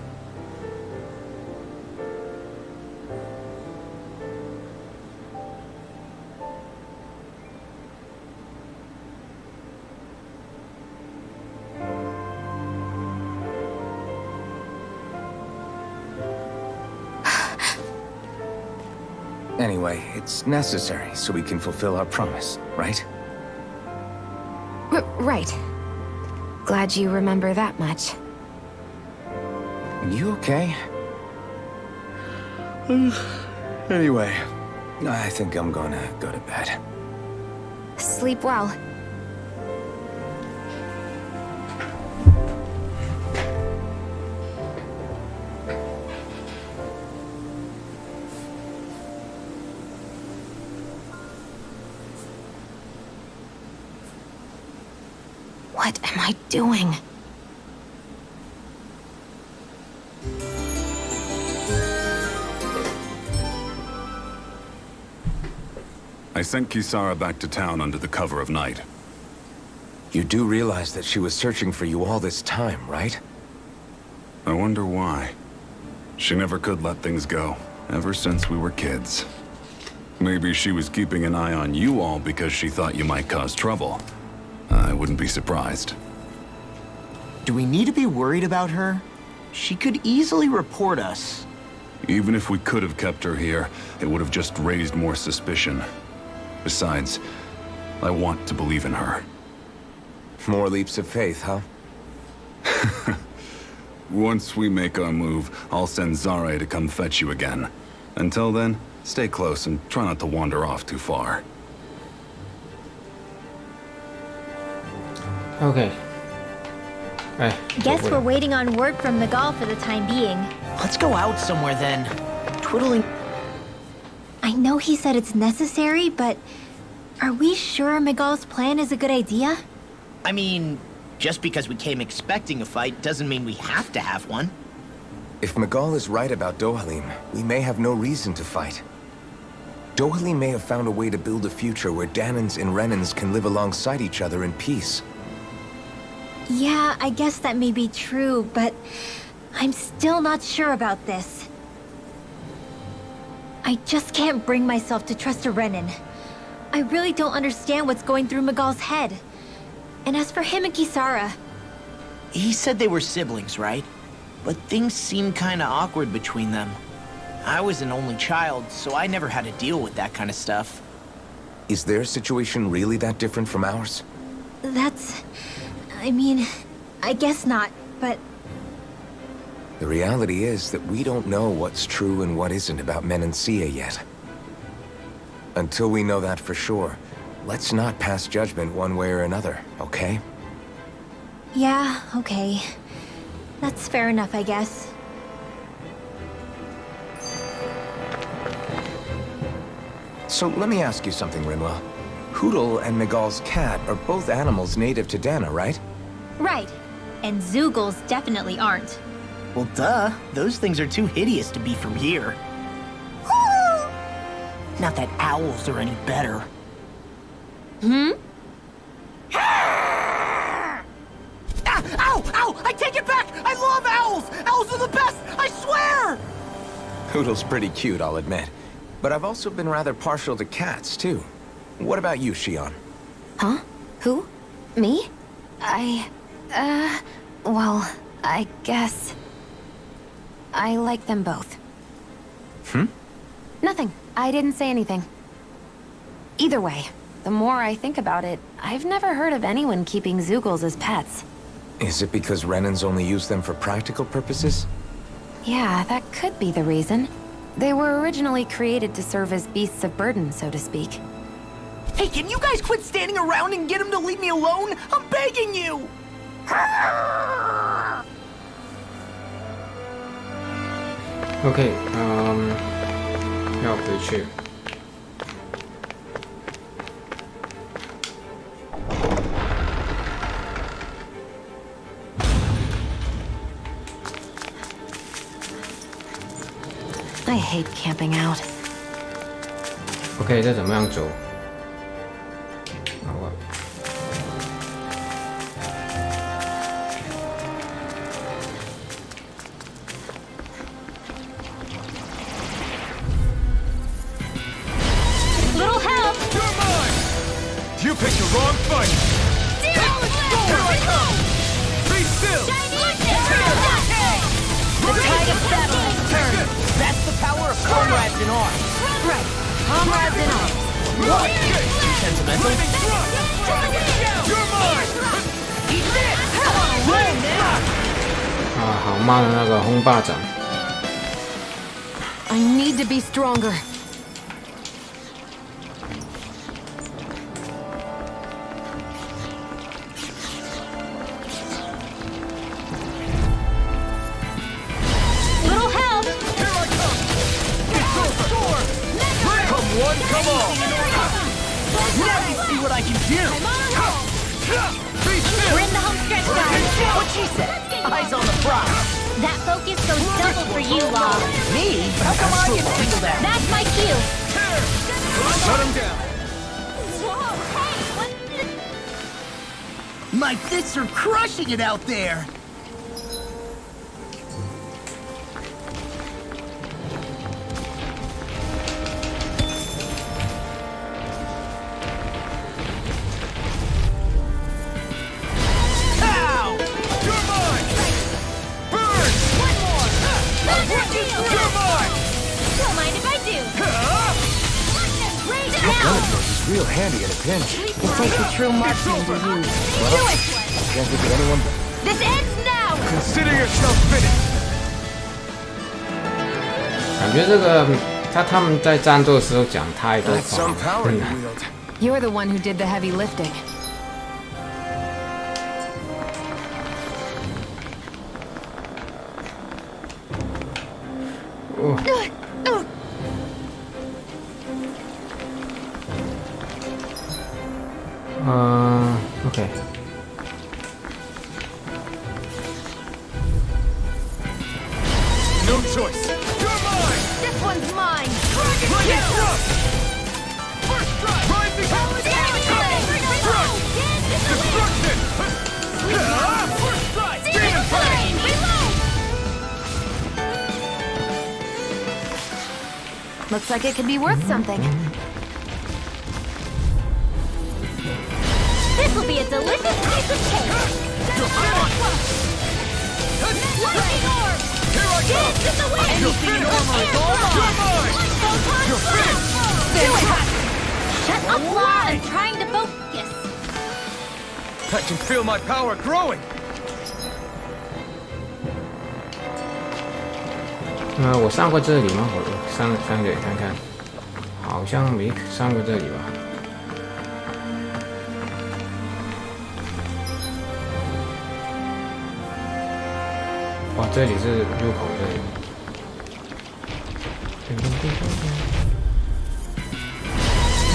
Anyway, it's necessary so we can fulfill our promise, right? Right. Glad you remember that much. You okay? Anyway, I think I'm gonna go to bed. Sleep well. What am I doing? I sent Kisara back to town under the cover of night. You do realize that she was searching for you all this time, right? I wonder why. She never could let things go, ever since we were kids. Maybe she was keeping an eye on you all because she thought you might cause trouble. I wouldn't be surprised. Do we need to be worried about her? She could easily report us. Even if we could have kept her here, it would have just raised more suspicion. Besides, I want to believe in her. More leaps of faith, huh? Once we make our move, I'll send Zare to come fetch you again. Until then, stay close and try not to wander off too far. Okay. Guess we're waiting on word from Miguel for the time being. Let's go out somewhere then. Twiddling... I know he said it's necessary, but are we sure Miguel's plan is a good idea? I mean, just because we came expecting a fight doesn't mean we have to have one. If Miguel is right about Dohalim, we may have no reason to fight. Dohalim may have found a way to build a future where Danans and Renans can live alongside each other in peace. Yeah, I guess that may be true, but I'm still not sure about this. I just can't bring myself to trust a Renan. I really don't understand what's going through Miguel's head. And as for him and Kisara... He said they were siblings, right? But things seemed kinda awkward between them. I was an only child, so I never had to deal with that kind of stuff. Is their situation really that different from ours? That's... I mean, I guess not, but... The reality is that we don't know what's true and what isn't about Menancia yet. Until we know that for sure, let's not pass judgment one way or another, okay? Yeah, okay. That's fair enough, I guess. So let me ask you something, Rinwell. Hoodle and Miguel's cat are both animals native to Dana, right? Right. And Zoogles definitely aren't. Well, duh. Those things are too hideous to be from here. Not that owls are any better. Hmm? Ah! Ow! Ow! I take it back! I love owls! Owls are the best! I swear! Hoodle's pretty cute, I'll admit. But I've also been rather partial to cats, too. What about you, Shion? Huh? Who? Me? Well, I guess... I like them both. Nothing. I didn't say anything. Either way, the more I think about it, I've never heard of anyone keeping Zoogles as pets. Is it because Renans only use them for practical purposes? Yeah, that could be the reason. They were originally created to serve as beasts of burden, so to speak. Hey, can you guys quit standing around and get him to leave me alone? I'm begging you! OK， 要回去。hate camping out. OK， 这怎么样走？好吧。Little help! You're mine! You picked the wrong fight! Here I come! Be still! The tide of battle has turned. That's the power of comrades in arms. Right. Comrades in arms. What? Too sentimental? You're mine! Eat this! Come on, win now! 啊，好慢的那个轰霸掌。 I need to be stronger. Little help! Here I come! It's over! Come one, come all! Now you see what I can do! Be still! We're in the home stretch, guys. What she said? Eyes on the prize. That focus goes double for you, Law. Me? How come I get singled out? That's my cue. Shut him down! My fists are crushing it out there! Ow! You're mine! Burn! One more. You're mine! Don't mind if I do. Raise it That gun down. of yours is real handy at a pinch. It takes a true marksman to use. Do it. Can't think of anyone. This ends now. Consider yourself finished! 感觉这个他们在战斗的时候讲太多 That's some 话 power 了 you。wield. You're the one who did the heavy lifting. OK。 No choice! You're mine! This one's mine. Lightning thrust! First strike! Rising power! Destruction! First strike! Demon flame! Looks like it could be worth something. This will be a delicious piece of cake. Lightning orb. Here I come! This is the way. Anything normal is all mine! You're finished! Do it. Shut up, Law. I'm trying to focus. I can feel my power growing! 我上过这里吗？我上这里看看，好像没上过这里吧。哇，这里是入口这里。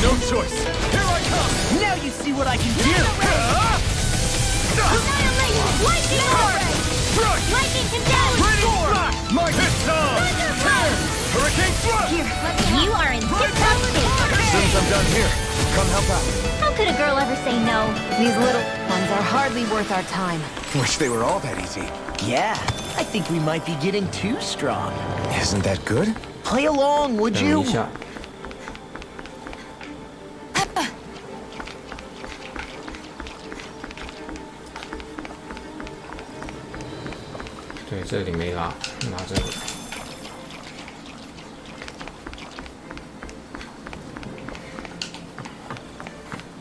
No choice! Here I come! Now you see what I can do! Lightning orb. Lightning condemned. My hit time! Hurricane thrust! Here, you are in tip-top shape. As soon as I'm done here, come help out. How could a girl ever say no? These little ones are hardly worth our time. Wish they were all that easy. Yeah, I think we might be getting too strong. Isn't that good? Play along, would 等 you? 一下。对，这里没拿这里。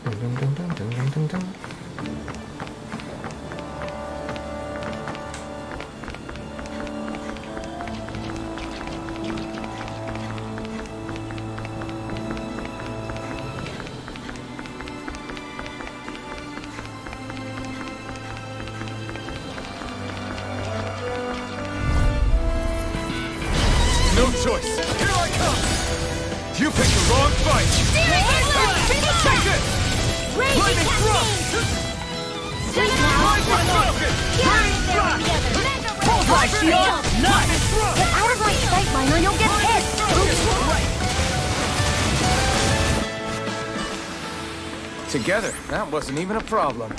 噔噔噔噔噔噔噔。No choice! Here I come! You picked the wrong fight! Take it! Lightning thrust! Bullseye shield! Nice! Get out of my sight line or you'll get hit! Together, that wasn't even a problem.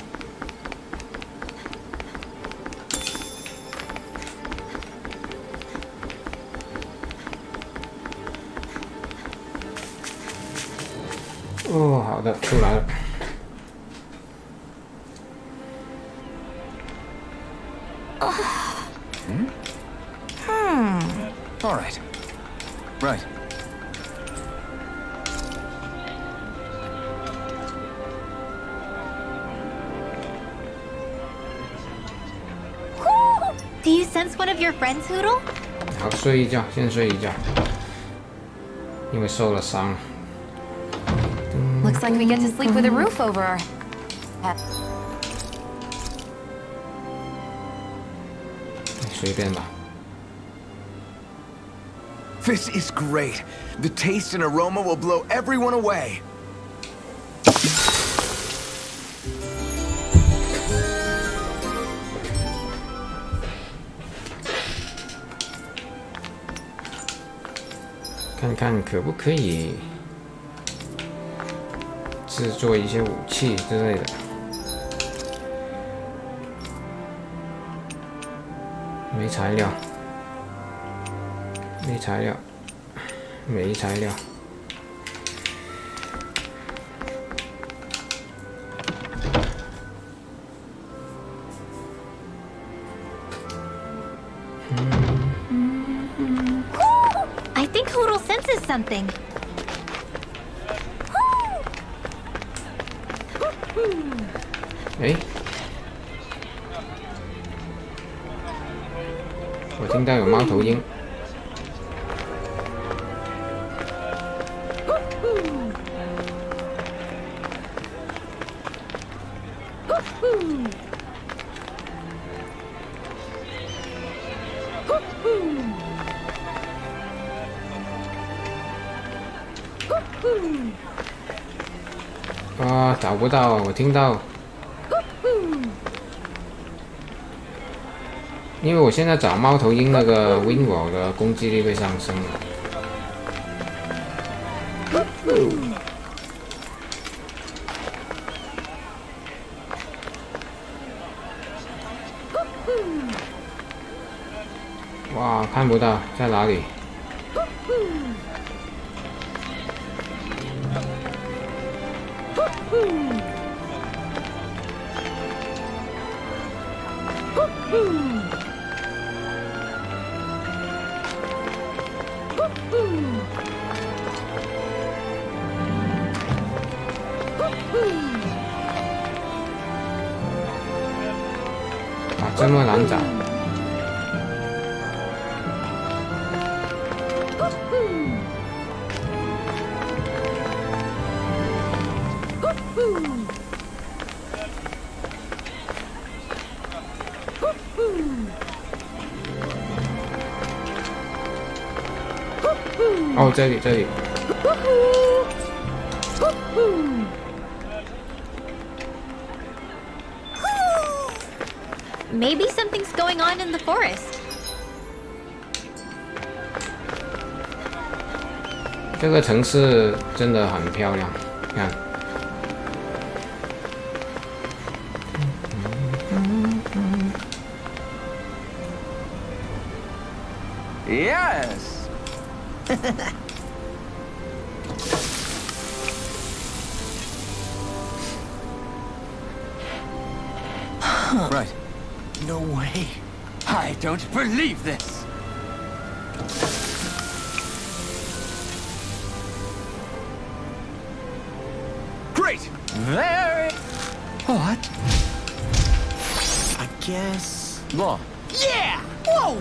Oh, 好的，出来了。All right. Right. Do you sense one of your friends, Hoodle? 好，睡一觉，先睡一觉，因为受了伤。 Looks like we get to sleep with a roof over our head. 随便吧。 This is great. The taste and aroma will blow everyone away. 看看可不可以制作一些武器之类的。没材料。 没材料，没材料。I think Hoodle senses something. Eh? 我听到有猫头鹰。 啊，找不到，我听到，因为我现在找猫头鹰那个 wing wall 的攻击力会上升了。哇，看不到，在哪里？ 啊，这么难找。哦，这里，这里。 Maybe something's going on in the forest. 这个城市真的很漂亮，看。Yes. Right. No way. I don't believe this. Great. Very. What? I guess... Law. Yeah! Whoa!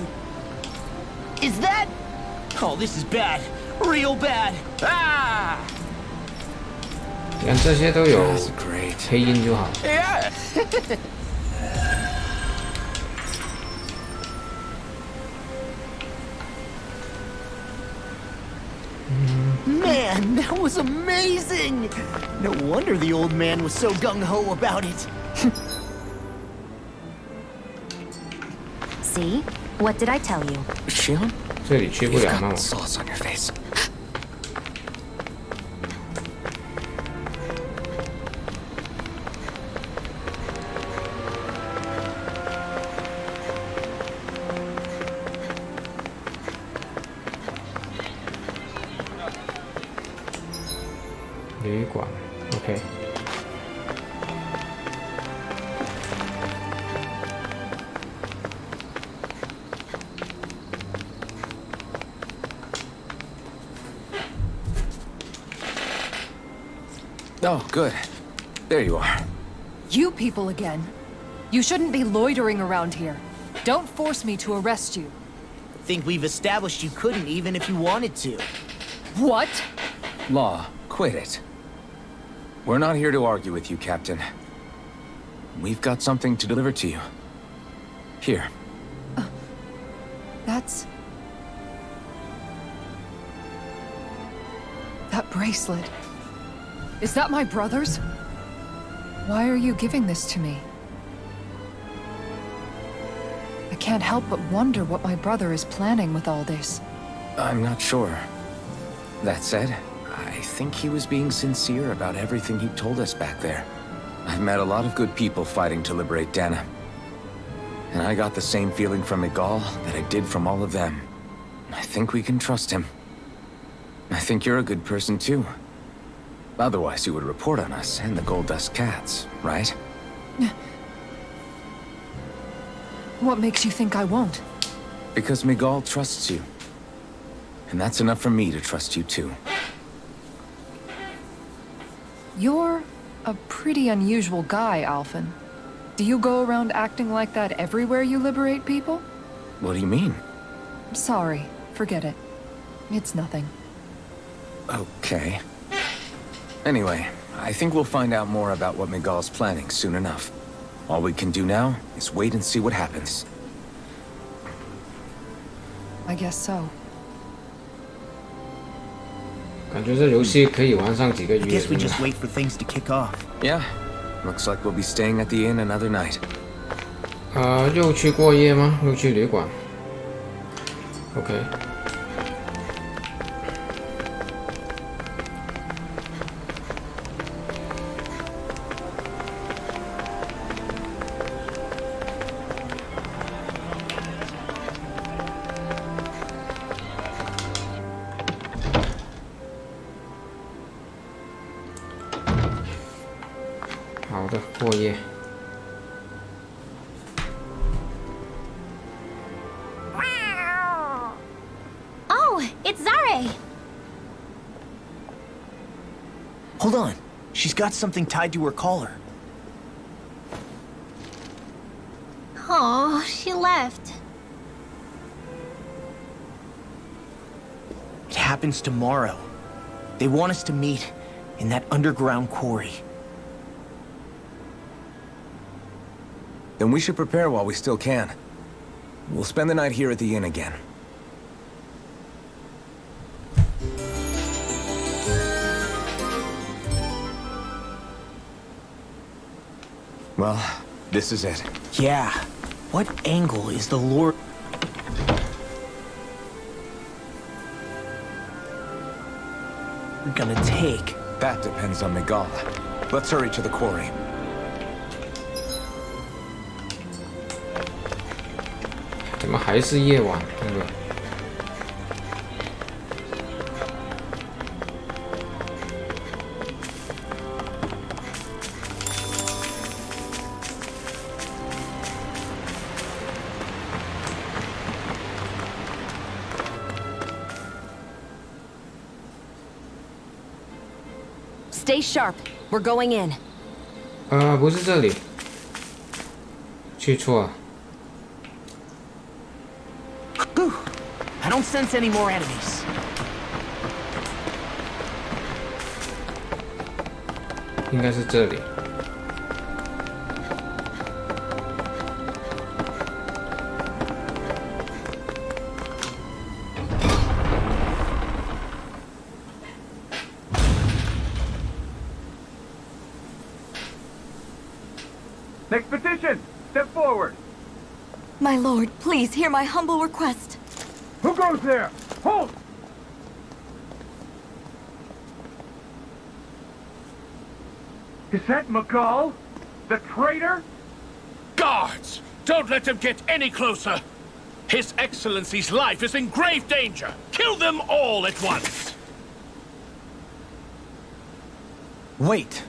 Is that... Oh, this is bad. Real bad. Ah! 你看这些都有配音就好。 Yes. Man, that was amazing! No wonder the old man was so gung-ho about it. See? What did I tell you? Shion? 这里去不了吗？ Sauce on your face. Oh, good. There you are. You people again. You shouldn't be loitering around here. Don't force me to arrest you. Think we've established you couldn't even if you wanted to. What? Law, quit it. We're not here to argue with you, Captain. We've got something to deliver to you. Here. That's... That bracelet. Is that my brother's? Why are you giving this to me? I can't help but wonder what my brother is planning with all this. I'm not sure. That said, I think he was being sincere about everything he told us back there. I've met a lot of good people fighting to liberate Dana. And I got the same feeling from Miguel that I did from all of them. I think we can trust him. I think you're a good person too. Otherwise you would report on us and the Gold Dust Cats, right? What makes you think I won't? Because Miguel trusts you. And that's enough for me to trust you too. You're a pretty unusual guy, Alphen. Do you go around acting like that everywhere you liberate people? What do you mean? Sorry, forget it. It's nothing. Okay. Anyway, I think we'll find out more about what Miguel's planning soon enough. All we can do now is wait and see what happens. I guess so. 感觉这游戏可以玩上几个 I 月。 guess we just wait for things to kick off. Yeah. Looks like we'll be staying at the inn another night. 又去过夜吗？又去旅馆 ？OK。好的，过夜。 Oh, it's Zare! Hold on. She's got something tied to her collar. Oh, she left. It happens tomorrow. They want us to meet in that underground quarry. Then we should prepare while we still can. We'll spend the night here at the inn again. Well, this is it. Yeah. What angle is the Lord... gonna take? That depends on Miguel. Let's hurry to the quarry. "怎么还是夜晚？对不对？ Stay sharp. We're going in. 不是这里，去错了。 Whew. I don't sense any more enemies. 应该是这里。 Next petition! Step forward! My lord, please hear my humble request. Who goes there? Halt! Is that McCall? The traitor? Guards! Don't let them get any closer! His Excellency's life is in grave danger! Kill them all at once! Wait!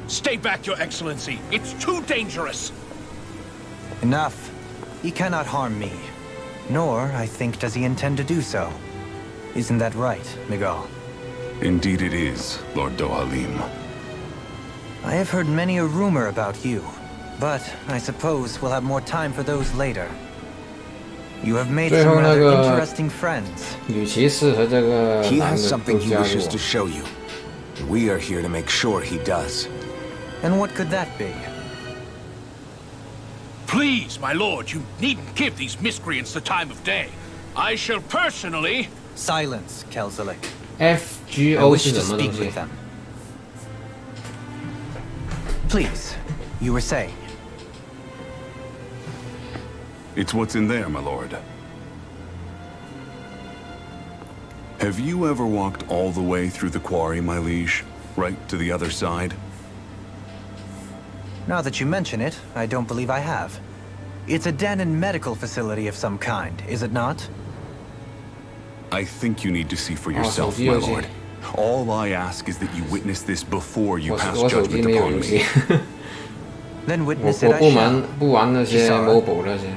Stay back, Your Excellency! It's too dangerous! Enough. He cannot harm me. Nor, I think, does he intend to do so. Isn't that right, Miguel? Indeed it is, Lord Dohalim. I have heard many a rumor about you, but I suppose we'll have more time for those later. You have made some rather interesting friends. 女骑士和这个 He 男 has 的 something 都 he 加入 wishes to show you. We are here to make sure he does. And what could that be? Please, my lord, you needn't give these miscreants the time of day. I shall personally... Silence, Kelzelik. FGO I wish 是 to 什么 speak 东西 with them. Please, you were saying. It's what's in there, my lord. Have you ever walked all the way through the quarry, my liege? Right to the other side? Now that you mention it, I don't believe I have. It's a Danon medical facility of some kind, is it not? I think you need to see for yourself, my lord. All I ask is that you witness this before you pass judgment upon me. Then witness it I shall. 不玩那些 mobile 那些。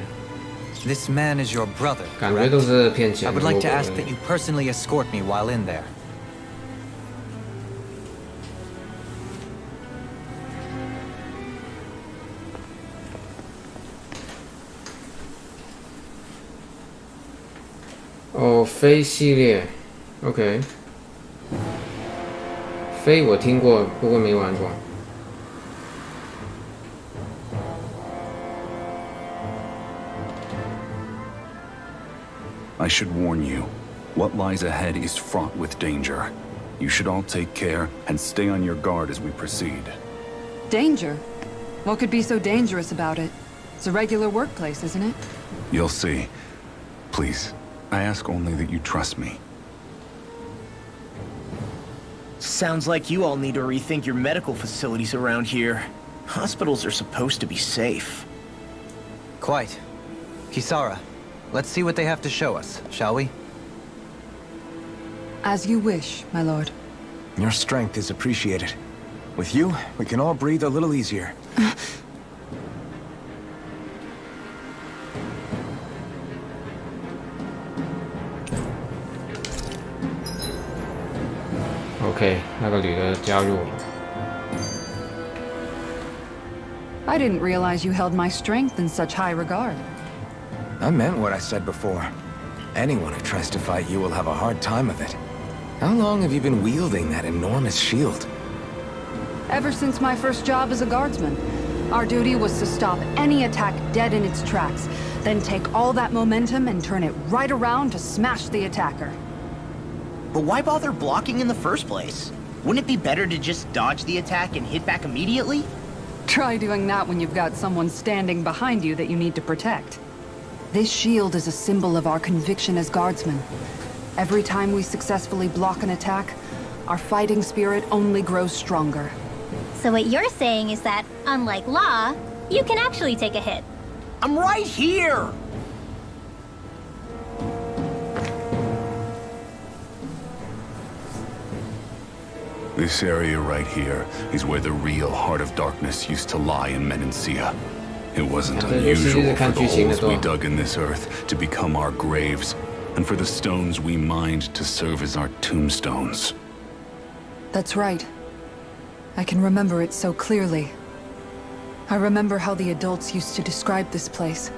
This man is your brother, 感觉都是骗 I 钱的 would like to mobile ask that you personally escort me while in there. Oh, 飞系列 ，OK。飞我听过，不过没玩过。 I should warn you, what lies ahead is fraught with danger. You should all take care and stay on your guard as we proceed. Danger? What could be so dangerous about it? It's a regular workplace, isn't it? You'll see. Please, I ask only that you trust me. Sounds like you all need to rethink your medical facilities around here. Hospitals are supposed to be safe. Quite. Kisara, let's see what they have to show us, shall we? As you wish, my lord. Your strength is appreciated. With you, we can all breathe a little easier. OK， 那个女的加入。 I didn't realize you held my strength in such high regard. I meant what I said before. Anyone who tries to fight you will have a hard time of it. How long have you been wielding that enormous shield? Ever since my first job as a guardsman. Our duty was to stop any attack dead in its tracks, then take all that momentum and turn it right around to smash the attacker. But why bother blocking in the first place? Wouldn't it be better to just dodge the attack and hit back immediately? Try doing that when you've got someone standing behind you that you need to protect. This shield is a symbol of our conviction as guardsmen. Every time we successfully block an attack, our fighting spirit only grows stronger. So what you're saying is that, unlike Law, you can actually take a hit. I'm right here! This area right here is where the real heart of darkness used to lie in Menancia. It wasn't unusual for the holes we dug in this earth to become our graves, and for the stones we mined to serve as our tombstones. That's right. I can remember it so clearly. I remember how the adults used to describe this place.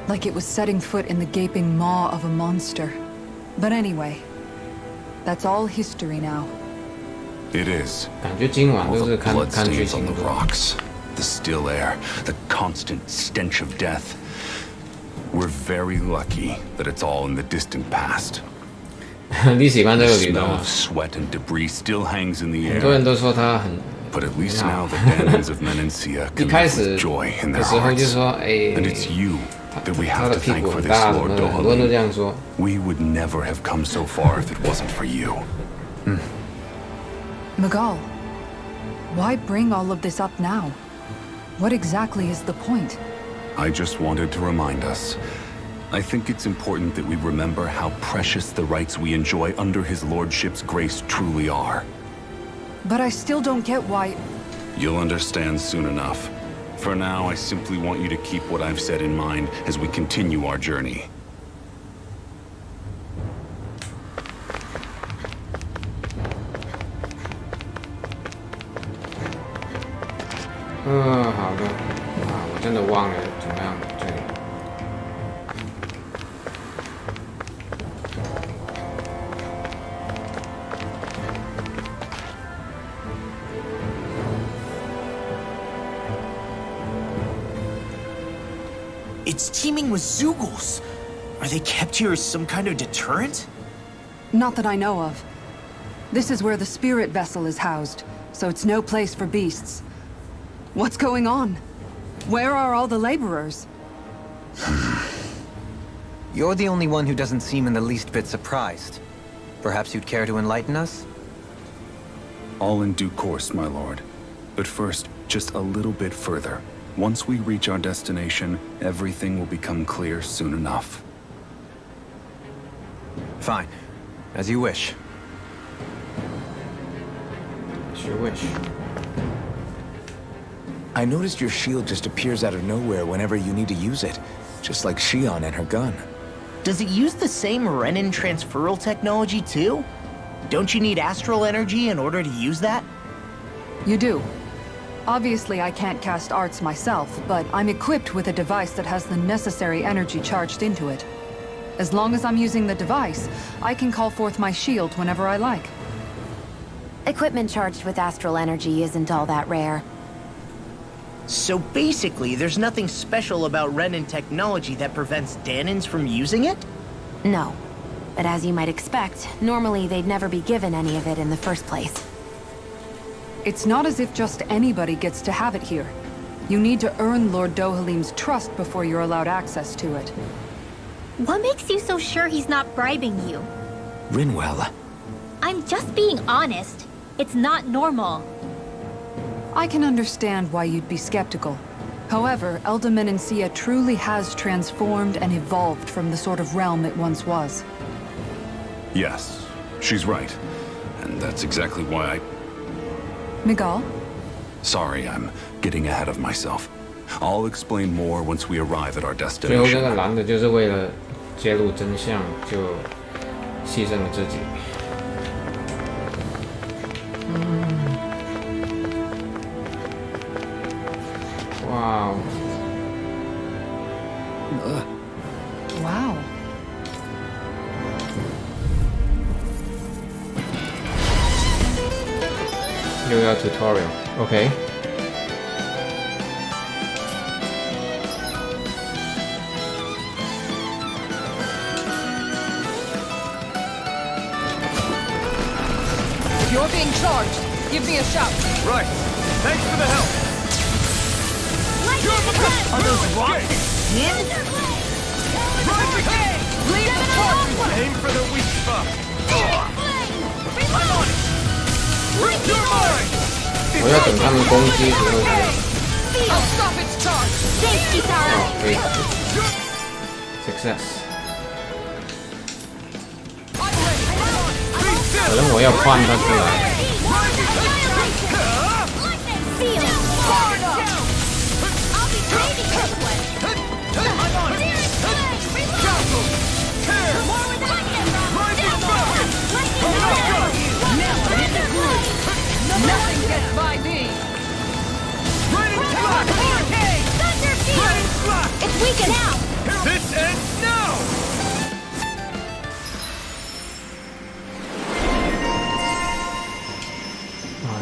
Like it was setting foot in the gaping maw of a monster. But anyway, that's all history now. It is. 感觉今晚 All 都 the 是看 剧 bloodstains on 情 the 多。 rocks, the still air, the constant stench of death. We're very lucky that it's all in the distant past. 你喜欢这 The 个女的 smell 吗 of？ sweat and debris still hangs in the 很多人 air. 都说她很。 But at least now the Danons of Menancia 一 can 开 live 始 with joy in 的 their 时候就 hearts. 说，哎， And it's you that we 她 have 的 to 屁 thank 股 for 很 this, 大什么 Lord 的，很多人都这 Dohalim. 样说。 We would never have come so far if it wasn't for you. Magal, why bring all of this up now? What exactly is the point? I just wanted to remind us. I think it's important that we remember how precious the rights we enjoy under his lordship's grace truly are. But I still don't get why... You'll understand soon enough. For now, I simply want you to keep what I've said in mind as we continue our journey. 好的。我真的忘了怎么样这里。It's teeming with Zoogles. Are they kept here as some kind of deterrent? Not that I know of. This is where the spirit vessel is housed, so it's no place for beasts. What's going on? Where are all the laborers? You're the only one who doesn't seem in the least bit surprised. Perhaps you'd care to enlighten us? All in due course, my lord. But first, just a little bit further. Once we reach our destination, everything will become clear soon enough. Fine. As you wish. As you wish. I noticed your shield just appears out of nowhere whenever you need to use it, just like Shion and her gun. Does it use the same Renin transferal technology too? Don't you need astral energy in order to use that? You do. Obviously, I can't cast arts myself, but I'm equipped with a device that has the necessary energy charged into it. As long as I'm using the device, I can call forth my shield whenever I like. Equipment charged with astral energy isn't all that rare. So basically, there's nothing special about Renin technology that prevents Danins from using it? No. But as you might expect, normally they'd never be given any of it in the first place. It's not as if just anybody gets to have it here. You need to earn Lord Dohalim's trust before you're allowed access to it. What makes you so sure he's not bribing you? Rinwell. I'm just being honest. It's not normal. I can understand why you'd be skeptical. However, Elda Menancia truly has transformed and evolved from the sort of realm it once was. Yes, she's right. And that's exactly why I... Miguel? Sorry, I'm getting ahead of myself. I'll explain more once we arrive at our 最后这 destination. 个男的就是为了揭露真相，就牺牲了自己。哇哦！ Wow. New tutorial. Okay. If you're being charged, give me a shout. Right. Thanks for the help. Are those rockets in? Leave the park. Aim for the weak spot. I'm on it. Reach your mind. 我要等他们攻击之后才。 I'll stop its charge. 哦，可以。Success。可能我要换他出来。 Nothing gets by me. It's weak now. This ends now.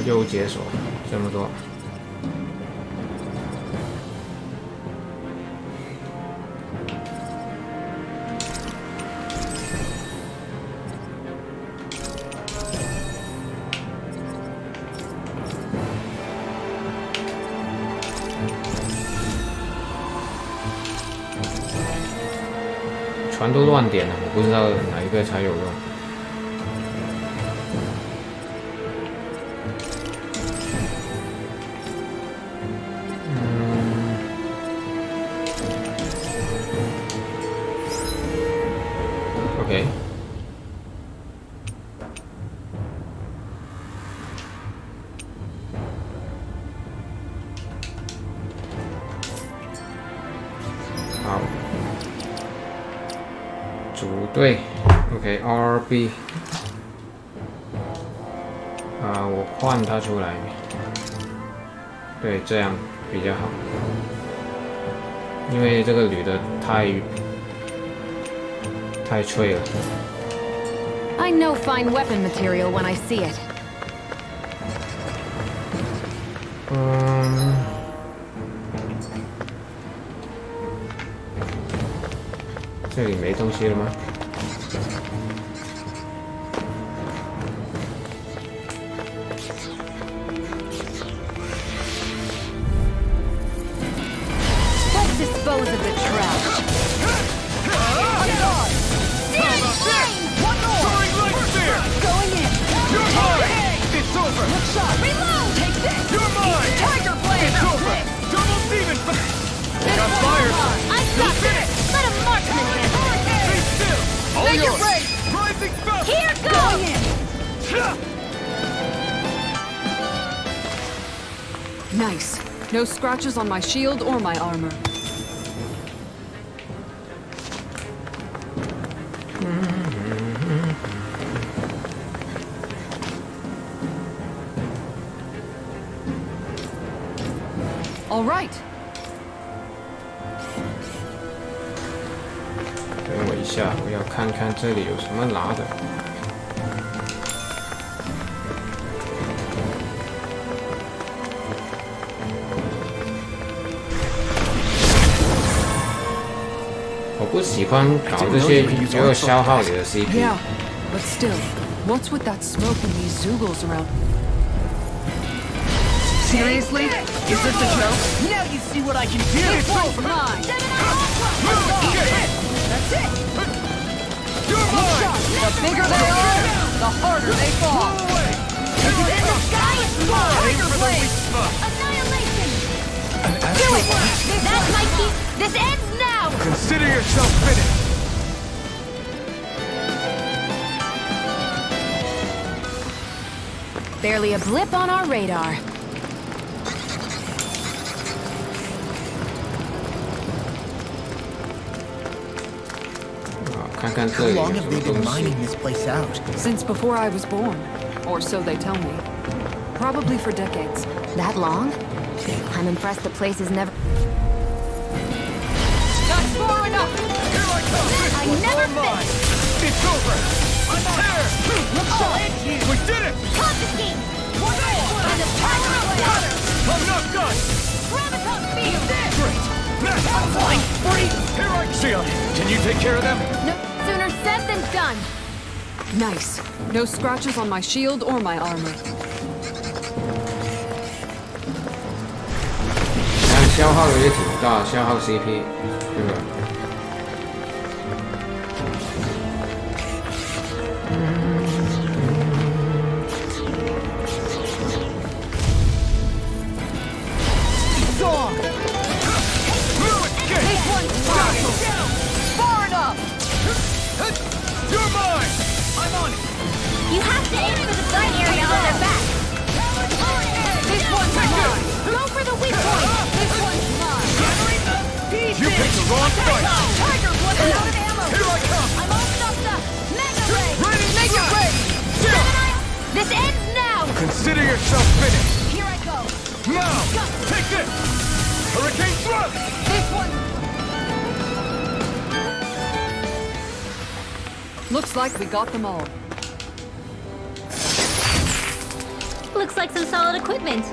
又解锁这么多。船都乱点了，我不知道哪一个才有用。OK。好。 组队 ，OK，RB， 我换他出来，对，这样比较好，因为这个铝的太脆了。I know fine weapon material when I see it. 这里没东西了吗？Dispose of the trash. Going in. You're mine! It's over! Look sharp. Reload. Take this. You're mine! Tiger blade. It's over! Double demon! Got fired! I got this! Let a marksman handle it! Stay still! All Make it yours! rain. Rising spell! Here Going in. Nice. No scratches on my shield or my armor. All right. 等我一下，我要看看这里有什么拿的。我不喜欢搞这些就要消耗你的 CP。 Yeah, but still, what's with that smoke and these Zoogles around? Seriously? Is this a joke? Now you see what I can do! This one's mine. That's it. You're mine! The bigger they are, the harder they fall. The sky is small. Tiger blade. Annihilation! Do it. That might keep... This ends now! Consider yourself finished! Barely a blip on our radar. 看看这 How 里有 long 什 have 么 they 东 been 西。 mining this place out? Since before I was born. Or so they tell me. Probably for decades. That long? I'm impressed the place is never... That's far enough. Here I come! I never mine! It's over! I'm here! Look sharp. We did it! Confiscate! One more. And the tiger blade. I'm not done! Graviton field! Great! I'm flying free. Here I see 'em. Can you take care of them? No sooner said than done. Nice. No scratches on my shield or my armor. 但消耗的也挺大，消耗 CP，对吧？It's on. This one's mine. Far enough. You're mine! I'm on it. You have to aim for the side area on their back! This one's mine. Go for the weak point! This one's mine. Pieces. You picked the wrong fight! Tiger blade. Out of ammo. Here I come! I'm all stuffed up! Mega ray! Ready? Make it rain. This ends now! Consider yourself finished! Here I go. Now! Take this! Hurricane thrust! This one. Looks like we got them all. Looks like some solid equipment.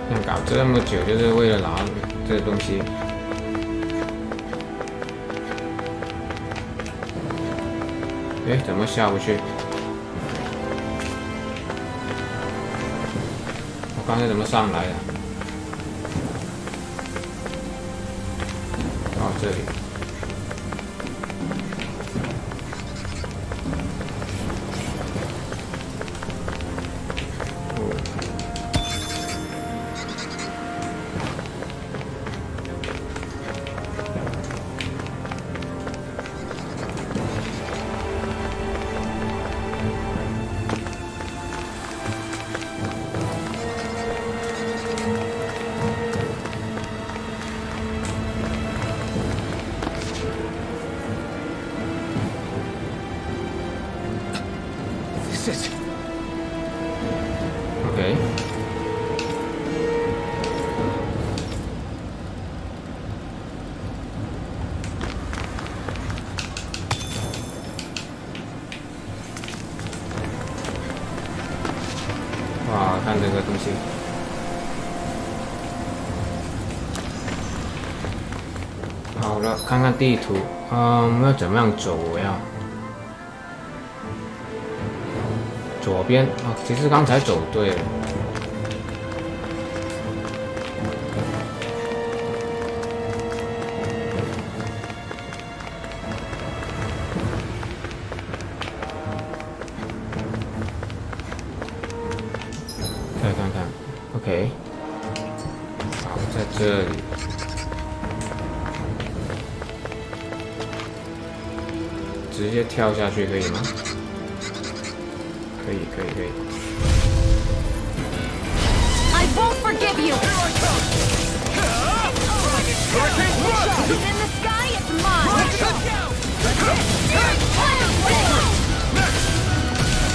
想搞这么久就是为了拿这东西。哎，怎么下不去？我刚才怎么上来的？哦，这里。This is... OK。哇，看这个东西。好了，看看地图，要怎么样走呀？左边啊，其实刚才走对了。再看看 ，OK， 好，在这里。直接跳下去可以吗？可以。I won't forgive you. It's in the sky, it's mine.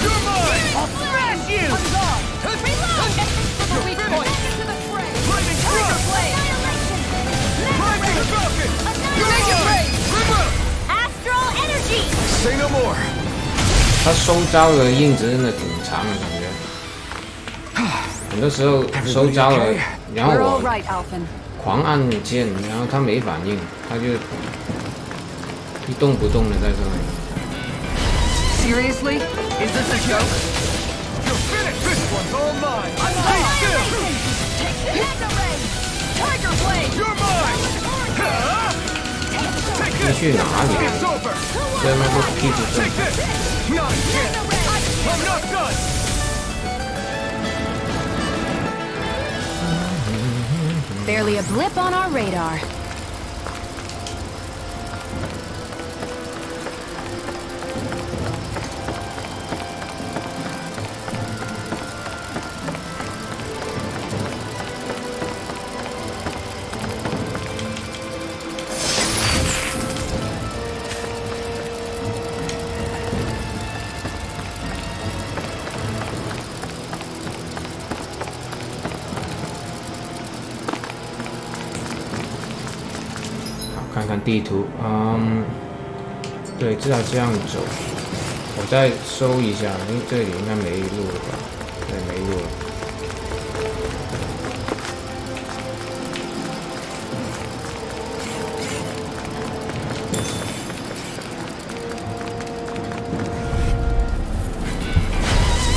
You're mine! I'll smash you! Reload! For the weak point. To the fray. Lightning Tiger thrust! blade. Annihilation. Lightning falcon! Annihilation. Make it rain! Remove! Astral energy. Say no more. 他收招的印子真的挺长的感觉，很多时候收招了，然后 We're all 我 right, Alphen. 狂按键，然后他没反应，他就一动不动的在这里。 Seriously? Is this a joke? You're finished! This one's all mine! I'm still! Mega ray. Tiger blade. You're mine! Take 你去哪里？ It's over! 这他妈屁股症 Take。this! Not yet! I'm not done! Barely a blip on our radar. 看看地图，对，至少这样走。我再搜一下，因为这里应该没路了吧？对，没路了。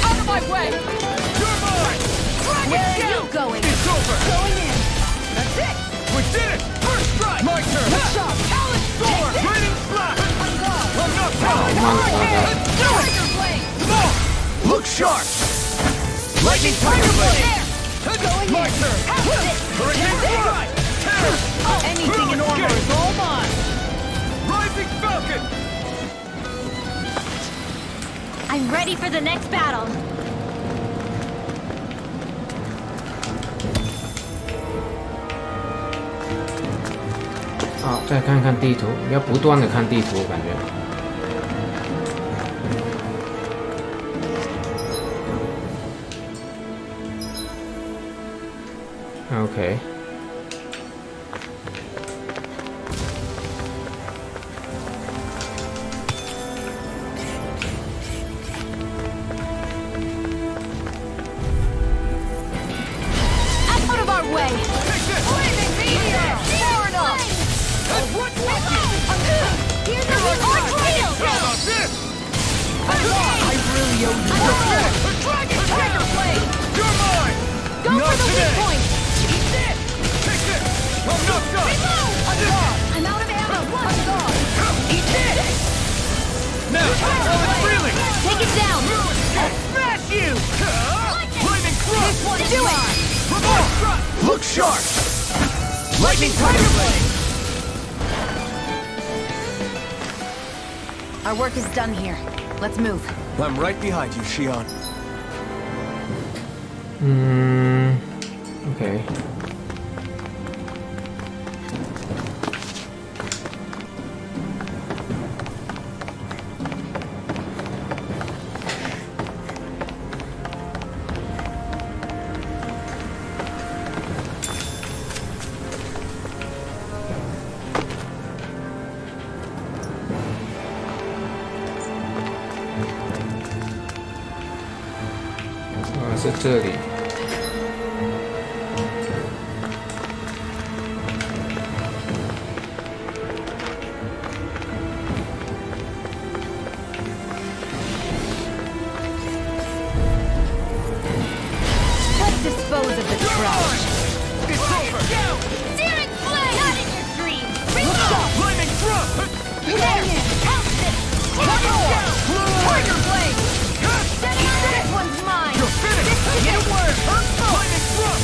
Out of my way. You're mine! Where are you going? It's over! Going in. That's it. We did it! First strike! My turn! Shot. Talon storm. Raining slash! I'm gone. I'm not 好 done! 慢他 Tiger blade. Come on! Look sharp! Lightning tiger blade! Going My in. turn! Have it. Hurricane strike! Anything in armor is all mine. Rising falcon! I'm ready for the next battle. 好，再看看地图，要不断的看地图，感觉。OK。Out of our way. Flaming meteor. Far enough. Here's the shield. How about this? I really owe you. Dragon Tiger blade. You're mine! Go Not for the today. weak point. Eat this! Take this! I'm not done! Reload. I'm out of ammo. Eat this! Now, I'm freely! Take it down. I'll smash you! Lightning thrust! This one's mine. Look sharp! Lightning tiger blade! Our work is done here. Let's move. I'm right behind you, Shion. OK。是这里。Let's dispose of the trash. It's over! Searing flame! Not in your dreams! Lightning drop! There! Help this! Tiger blade! This one's mine! You're finished! Get a word! Lightning drop!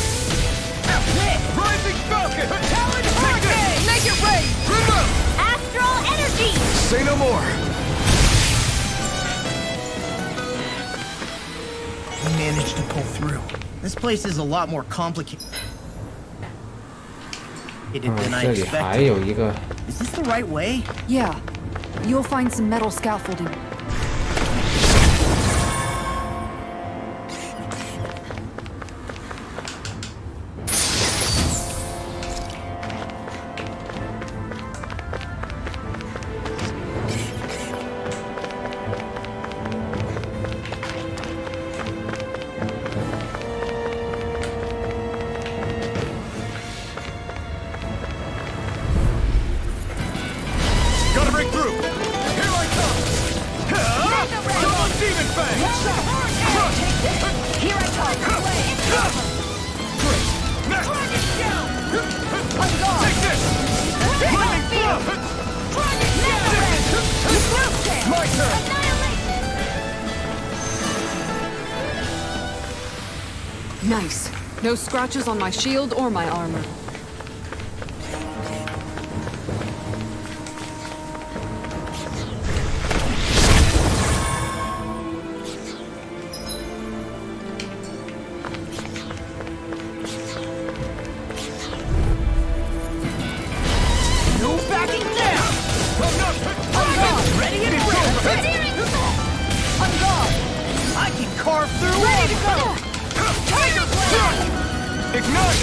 Rising Falcon! Talon Hurricane! Make it rain! Remote! Astral energy! Say no more! We managed to pull through. This place is a lot more complicated than I 这里还 expected. 有一个 Is this the right way? Yeah. You'll find some metal scaffolding. Gotta break through! Here I come! Come on, Demon Fang! Here I come! Great! Next! Take this! Lightning Drop! My turn! Nice. No scratches on my shield or my armor. No backing down! I'm not... Ready and On guard! I can carve through Ready to go! Tiger Blade! Ignite!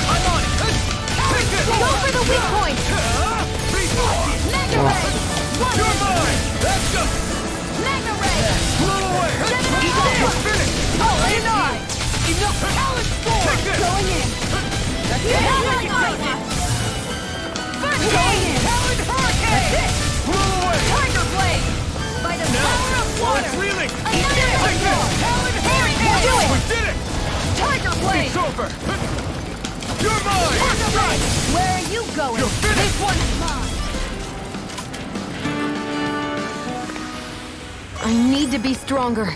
I'm on it! Take this! Go for the weak point! Mega ray! You're mine! Let's go! Mega ray! Blow away! You're finished! Oh, and I! Enough! Talon Storm! Take this! Going in! That's it! First going in! Talon Hurricane! That's it! Blow away! Tiger blade! By the power of water! It's reeling! Another Take this! Talon Hurricane! Do it! We did it! Tiger blade! It's over! You're mine! Tiger blade! Where are you going? You're finished! This one is mine! I need to be stronger.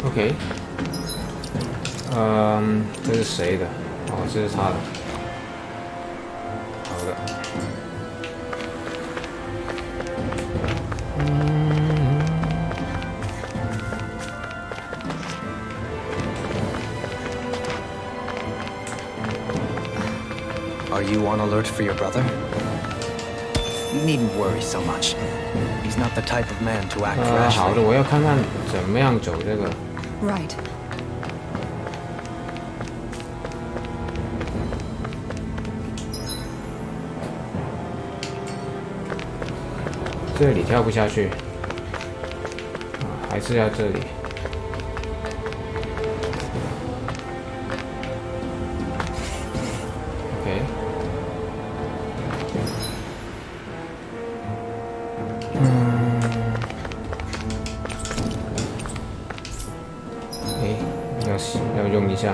OK， 这是谁的？哦，这是他的。好的。Are you on alert for your brother? You needn't worry so much. He's not the type of man to act 好的， rashly. 我要看看怎么样走这个。 Right. 这里跳不下去，还是要这里。OK。要用一下。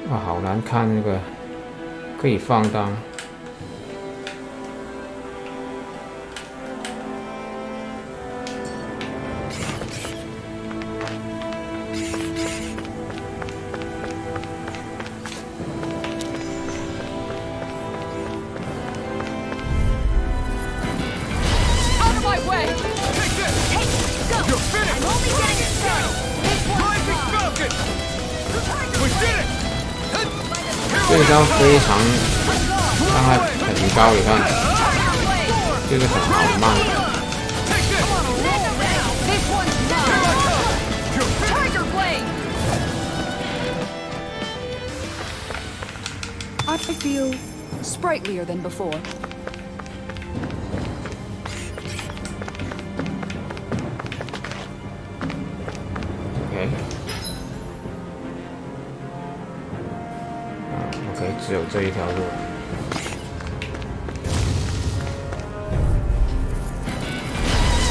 好难看那个，可以放大。这一招非常伤害很高，你看，就是很慢。feel sprightlier than before. OK， OK， 只有这一条路。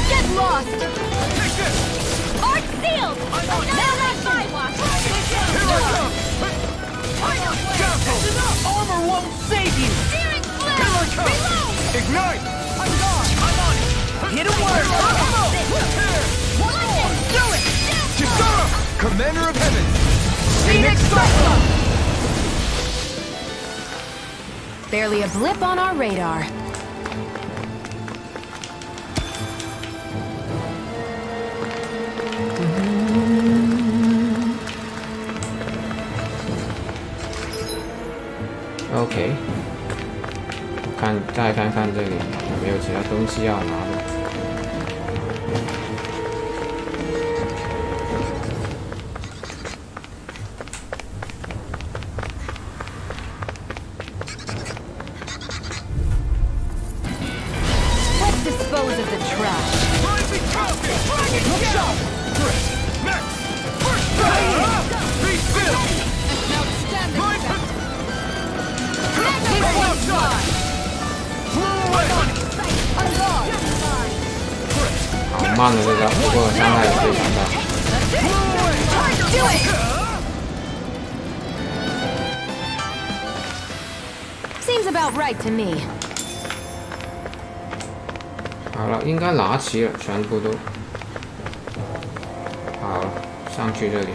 Get lost! Arc sealed! Now that's my watch! Here I come! Careful! Armor won't save you! Steering flare! Here I come! Reload! Ignite! I'm on it! Hit him where it hurts! Do it! Kisara! Commander of Heaven! Phoenix Cyclone! Barely a blip on our radar. OK， 再看看这里有没有其他东西要拿的。Let's dispose of the trash. Look shot! Next! First strike! Be still! Outside. 好慢的这个，不过伤害也非常大。Seems about right to me. 好了，应该拿齐了，全部都好了，上去这里。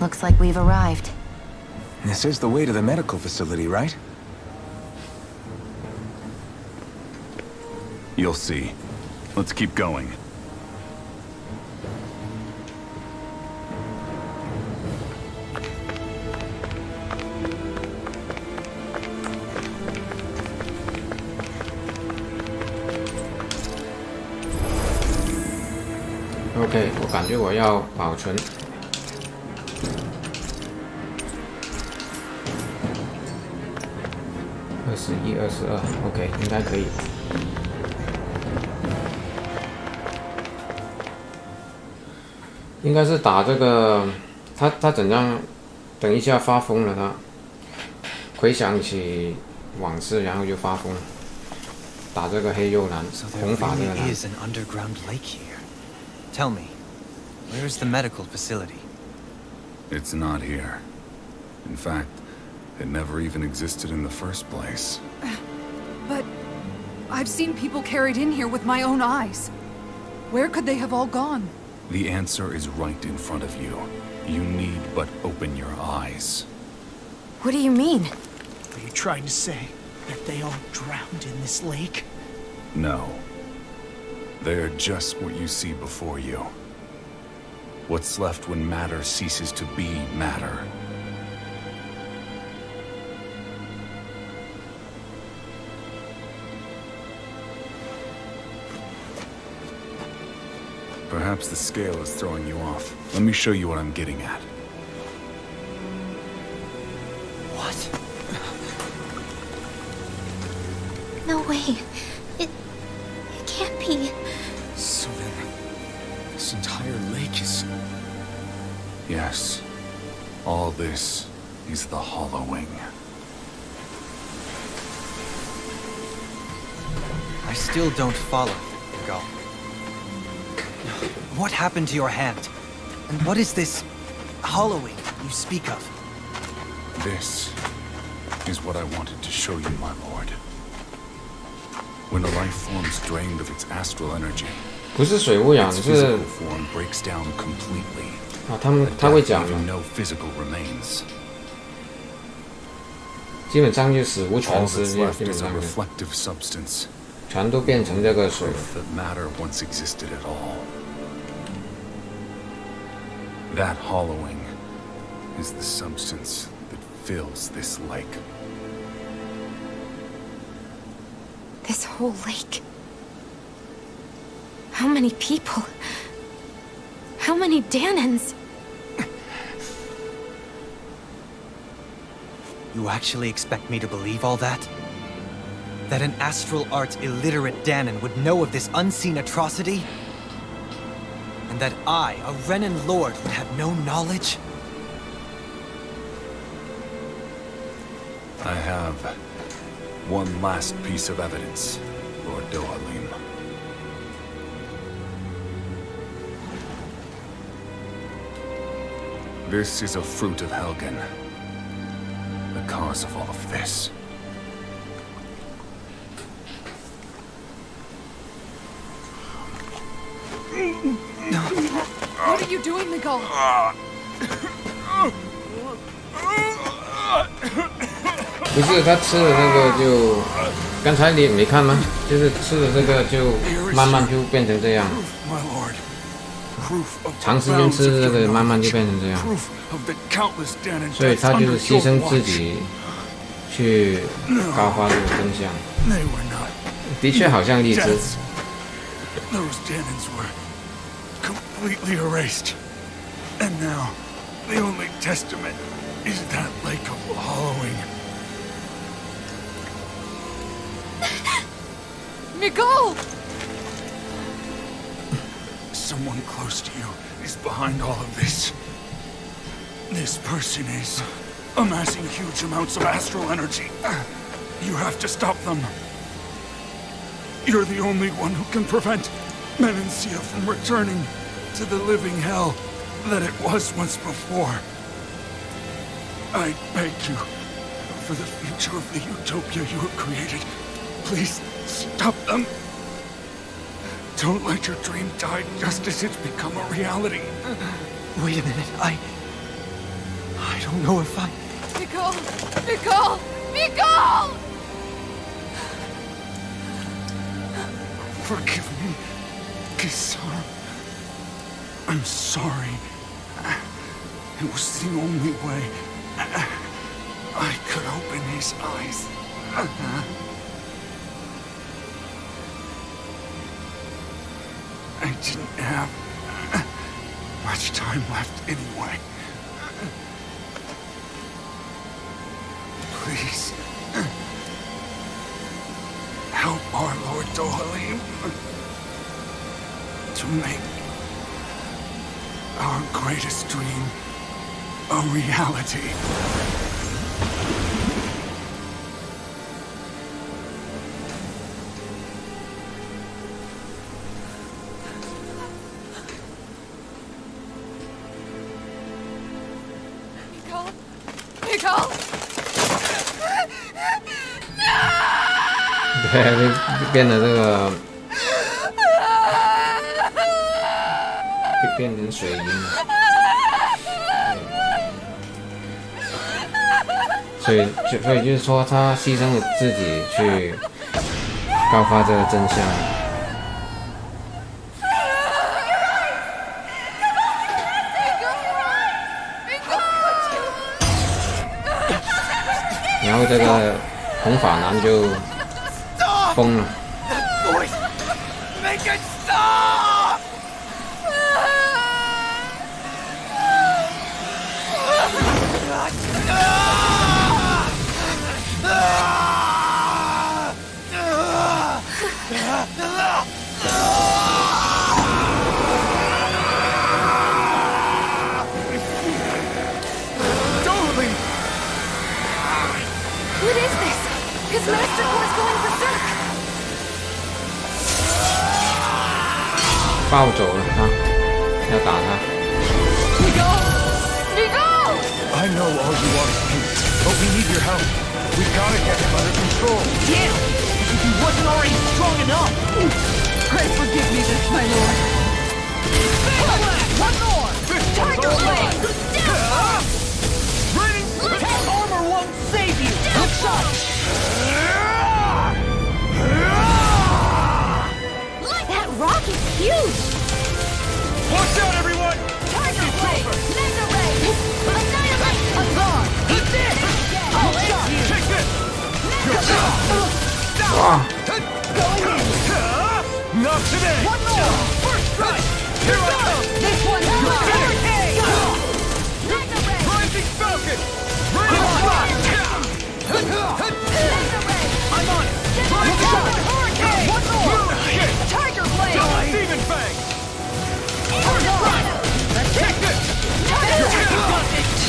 Looks like we've arrived. This is the way to the medical facility, right? You'll see. Let's keep going. OK， 我感觉我要保存。21、22 ，OK， 应该可以。应该是打这个，他怎样？等一下发疯了，他回想起往事，然后就发疯，打这个黑幼男，红发这个男。 is an underground lake here. Tell me, where is the medical facility? It's not here. In fact, it never even existed in the first place. But I've seen people carried in here with my own eyes. Where could they have all gone? The answer is right in front of you. You need but open your eyes. What do you mean? Are you trying to say that they all drowned in this lake? No. They are just what you see before you. What's left when matter ceases to be matter. Perhaps the scale is throwing you off. Let me show you what I'm getting at. What? No way. It can't be. So then, this entire lake is... Yes. All this is the hollowing. I still don't follow. Go. What happened to your hand? And what is this hollowing you speak of? This is what I wanted to show you, my lord. When a life form is drained of its astral energy, 不是水污染， its 是 physical form breaks down completely. 啊，他会讲的， Leaving no physical remains. 基本上就死无 All 全尸， that's 基 left 本 is a 上是 reflective substance. 全都变成这个水。 Proof that matter once existed at all. That hollowing is the substance that fills this lake. This whole lake. How many people? How many Danans? You actually expect me to believe all that? That an astral arts illiterate Danan would know of this unseen atrocity? And that I, a Renan lord, would have no knowledge? I have one last piece of evidence, Lord Dohalim. This is a fruit of Helgen. The cause of all of this. What are you doing, Miguel? 不是他吃的那个就，刚才你没看吗？就是吃的这个就慢慢就变成这样，长时间吃这个慢慢就变成这样，所以他就是牺牲自己去告发这个真相。的确好像荔枝。Those Danans were completely erased. And now, the only testament is that lake of hollowing. Miguel! Someone close to you is behind all of this. This person is amassing huge amounts of astral energy. You have to stop them. You're the only one who can prevent Menancia from returning to the living hell that it was once before. I beg you, for the future of the utopia you have created, please stop them. Don't let your dream die just as it's become a reality. Wait a minute, I don't know if I... Miguel! Miguel! Miguel! Forgive me, Kisar. I'm sorry. It was the only way I could open his eyes. I didn't have much time left anyway. Please, help our Lord Dohalim to make our greatest dream a reality. Miguel! Miguel! 对，就变得这个变成水银了。所以就是说，他牺牲了自己去告发这个真相。然后这个红发男就疯了。Make it stop! What is this? His master core is going berserk. 暴走了他，要打他。Miguel! Miguel! I know all you want is peace, but we need your help. We've gotta get him under control. Damn! If he wasn't already strong enough! Pray forgive me this, my lord. One more! Tiger Blade! That armor won't save you! Good shot! That rock is huge! Watch out, everyone! Tiger Blade! Mega Ray! Annihilate! Azar! That's it! Oh, Take this! Mega Ray! 哇！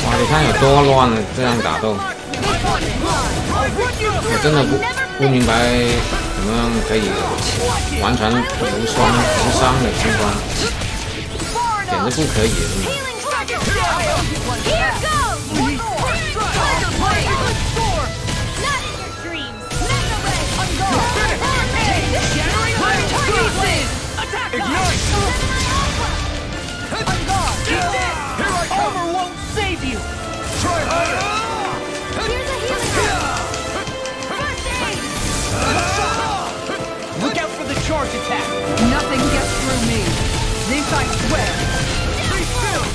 哇，你看有多乱了，这样打斗，我真的不明白怎么样可以完全无伤的通关，简直不可以的。Armor won't save you! Try harder! Here's a healing Look out for the charge attack! Nothing gets through me. This I swear. Stay still!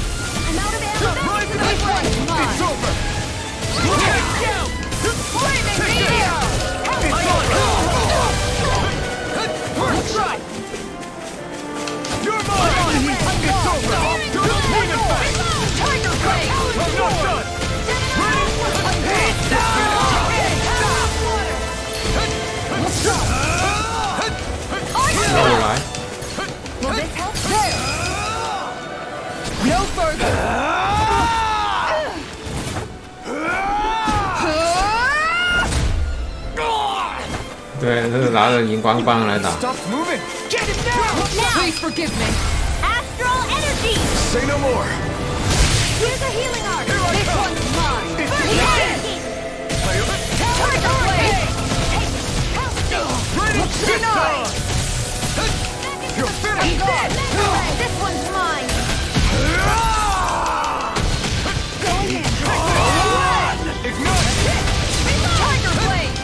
I'm out of ammo. This one's mine! It's over! Take down! Flaming meteor! It's on! First try! You're mine! It's over! Win it back! Tiger Blade! I'm not done! Ready? Stop! 又来。 Will this help? There. No further. 对，这是拿着荧光棒来打。 Stop moving! Get it now! Please forgive me. Astral energy. Say no more! Here's a healing arc. Here I This come! one's mine. Tiger blade. Ready? Deny! You're finished! This one's mine. Ignite! Tiger blade.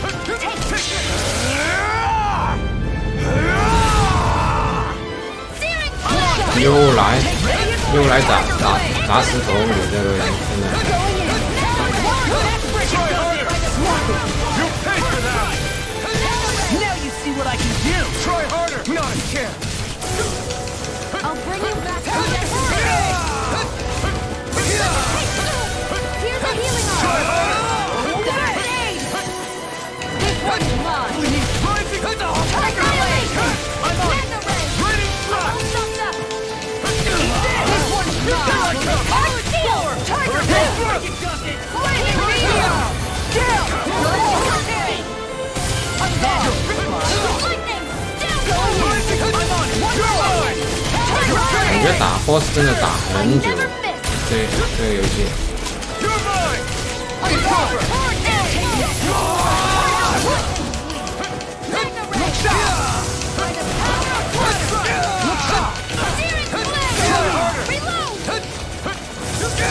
又来砸石头，你这个人真的。 Try harder! You paid for that! Now you see what I can do! Try harder! Not a chance! I'll bring you back to yesterday. Here's a healing arc. Try harder! This one's mine. Please! Rising! Tiger Blade! I'm on it! Ready? Rock! This one's Here I mine. come! Tiger Blade! Flaming meteor. Down! Rising! I'm on it! You're mine! 感觉打 boss 真的打很久，这个游戏。 You're mine! It's over! Look shot!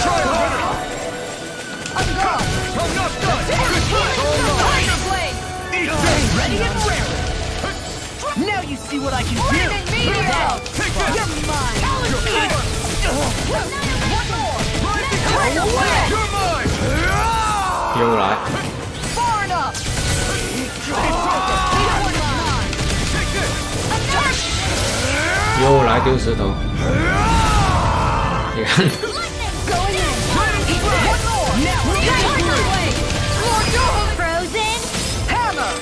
Try harder! I'm not done! Tiger blade. Eat ready and rare! Now you see what I can do! Flaming meteor. Take this! You're mine. You're mine! You're mine! 又来， Far enough. It's over! Take this! 又来丢石头。你看， One more. Now. Tiger blade. Frozen. Hammer.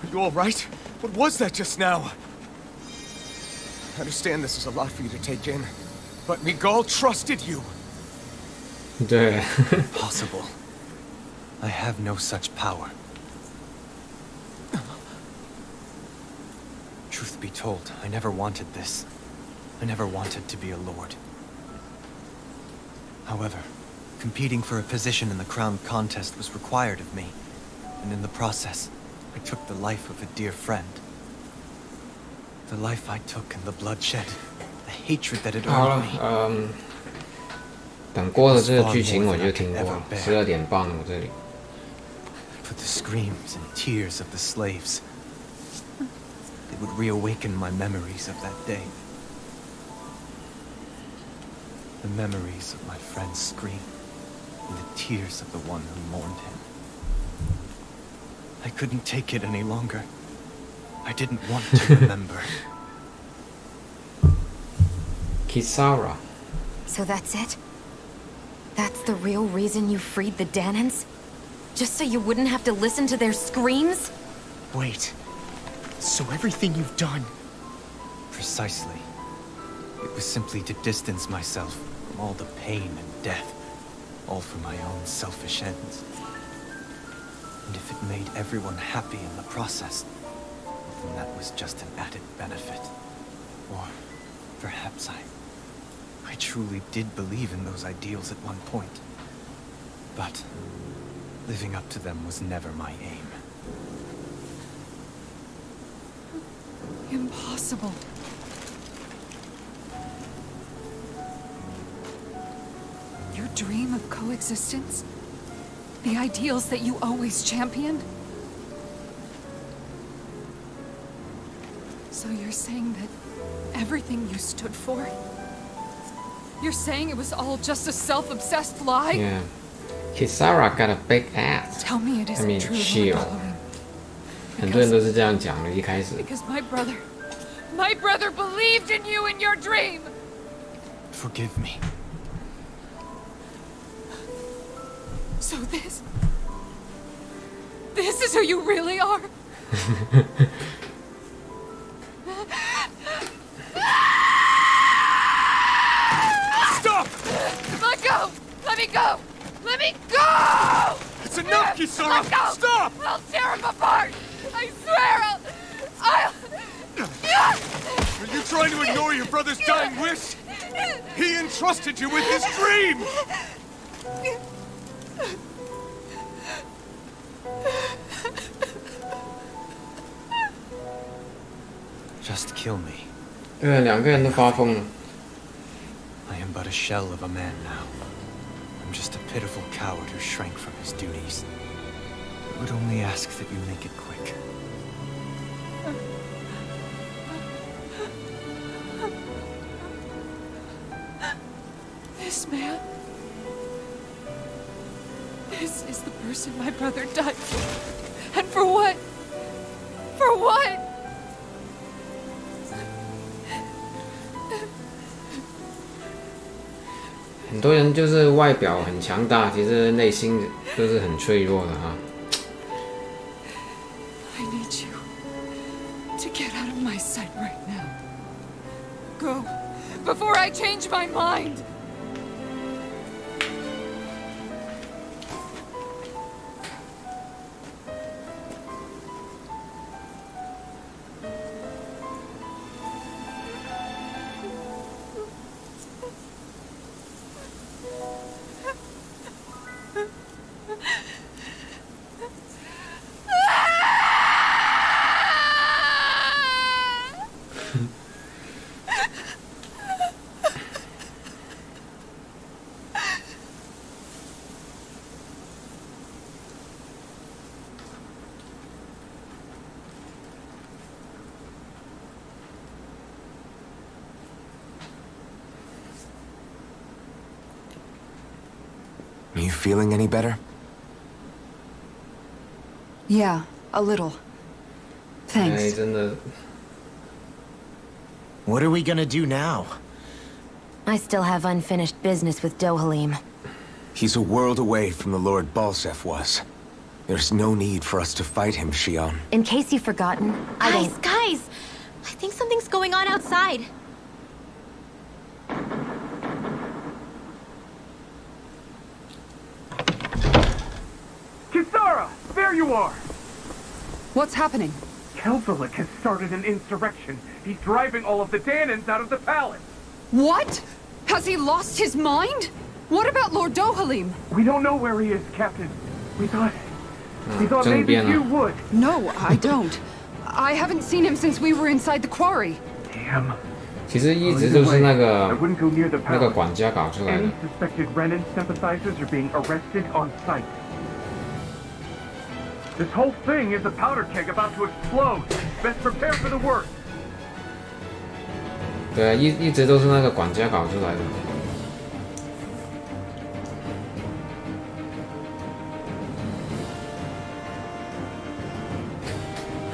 Are you all right? What was that just now? I understand this is a lot for you to take in, but Miguel trusted you. 对， Impossible. I have no such power. Truth be told, I never wanted this. I never wanted to be a lord. However, competing for a position in the crown contest was required of me, and in the process, I took the life of a dear friend. The life I took and the bloodshed, the hatred that it 好 earned 了 me.，等过了这个剧情我就停过，12点半我这里。 But the screams and tears of the slaves, they would reawaken my memories of that day. The memories of my friend's scream, and the tears of the one who mourned him. I couldn't take it any longer. I didn't want to remember. Kisara. So that's it? That's the real reason you freed the Danans? Just so you wouldn't have to listen to their screams? Wait. So everything you've done... Precisely. It was simply to distance myself from all the pain and death. All for my own selfish ends. And if it made everyone happy in the process, then that was just an added benefit. Or perhaps I truly did believe in those ideals at one point. But living up to them was never my aim. Impossible. Your dream of coexistence? The ideals that you always championed? So you're saying that everything you stood for? You're saying it was all just a self-obsessed lie? Yeah. Kisara got a big ass. Tell me it isn't true, shield. Lord Dohalim. 很多人都是这样讲的，一开始。 Because my brother believed in you in your dream! Forgive me. So this is who you really are? Stop! Let go! Let me go! Let me go! It's enough, Kisara! Let go! Stop! I'll tear him apart! I swear I'll... Are you trying to ignore your brother's dying wish? He entrusted you with his dream! Just kill me. 对，两个人都发疯了。 I am but a shell of a man now. I'm just a pitiful coward who shrank from his duties. I would only ask that you make it quick. This man... This is the person my brother died for. And for what? For what? "很多人就是外表很强大，其实内心都是很脆弱的哈。 I need you to get out of my sight right now. Go, before I change my mind! Are you feeling any better? Yeah, a little. 哎， Thanks. 真的。 What are we gonna do now? I still have unfinished business with Dohalim. He's a world away from the Lord Balsef was. There's no need for us to fight him, Shion. In case you've forgotten, Guys! I think something's going on outside. Kisara! There you are! What's happening? Kelzelik has started an insurrection. He's driving all of the Danans out of the palace. What? Has he lost his mind? What about Lord Dohalim? We don't know where he is, Captain. We thought maybe you would. No, I don't. I haven't seen him since we were inside the quarry. Damn. 其实一直都是那 I 个 wouldn't go near the 那个 palace. 管家搞出来的 Any。suspected Renan sympathizers are being arrested on sight. This whole thing is a powder keg about to explode. Best prepare for the worst. 对啊，一直都是那个管家搞出来的。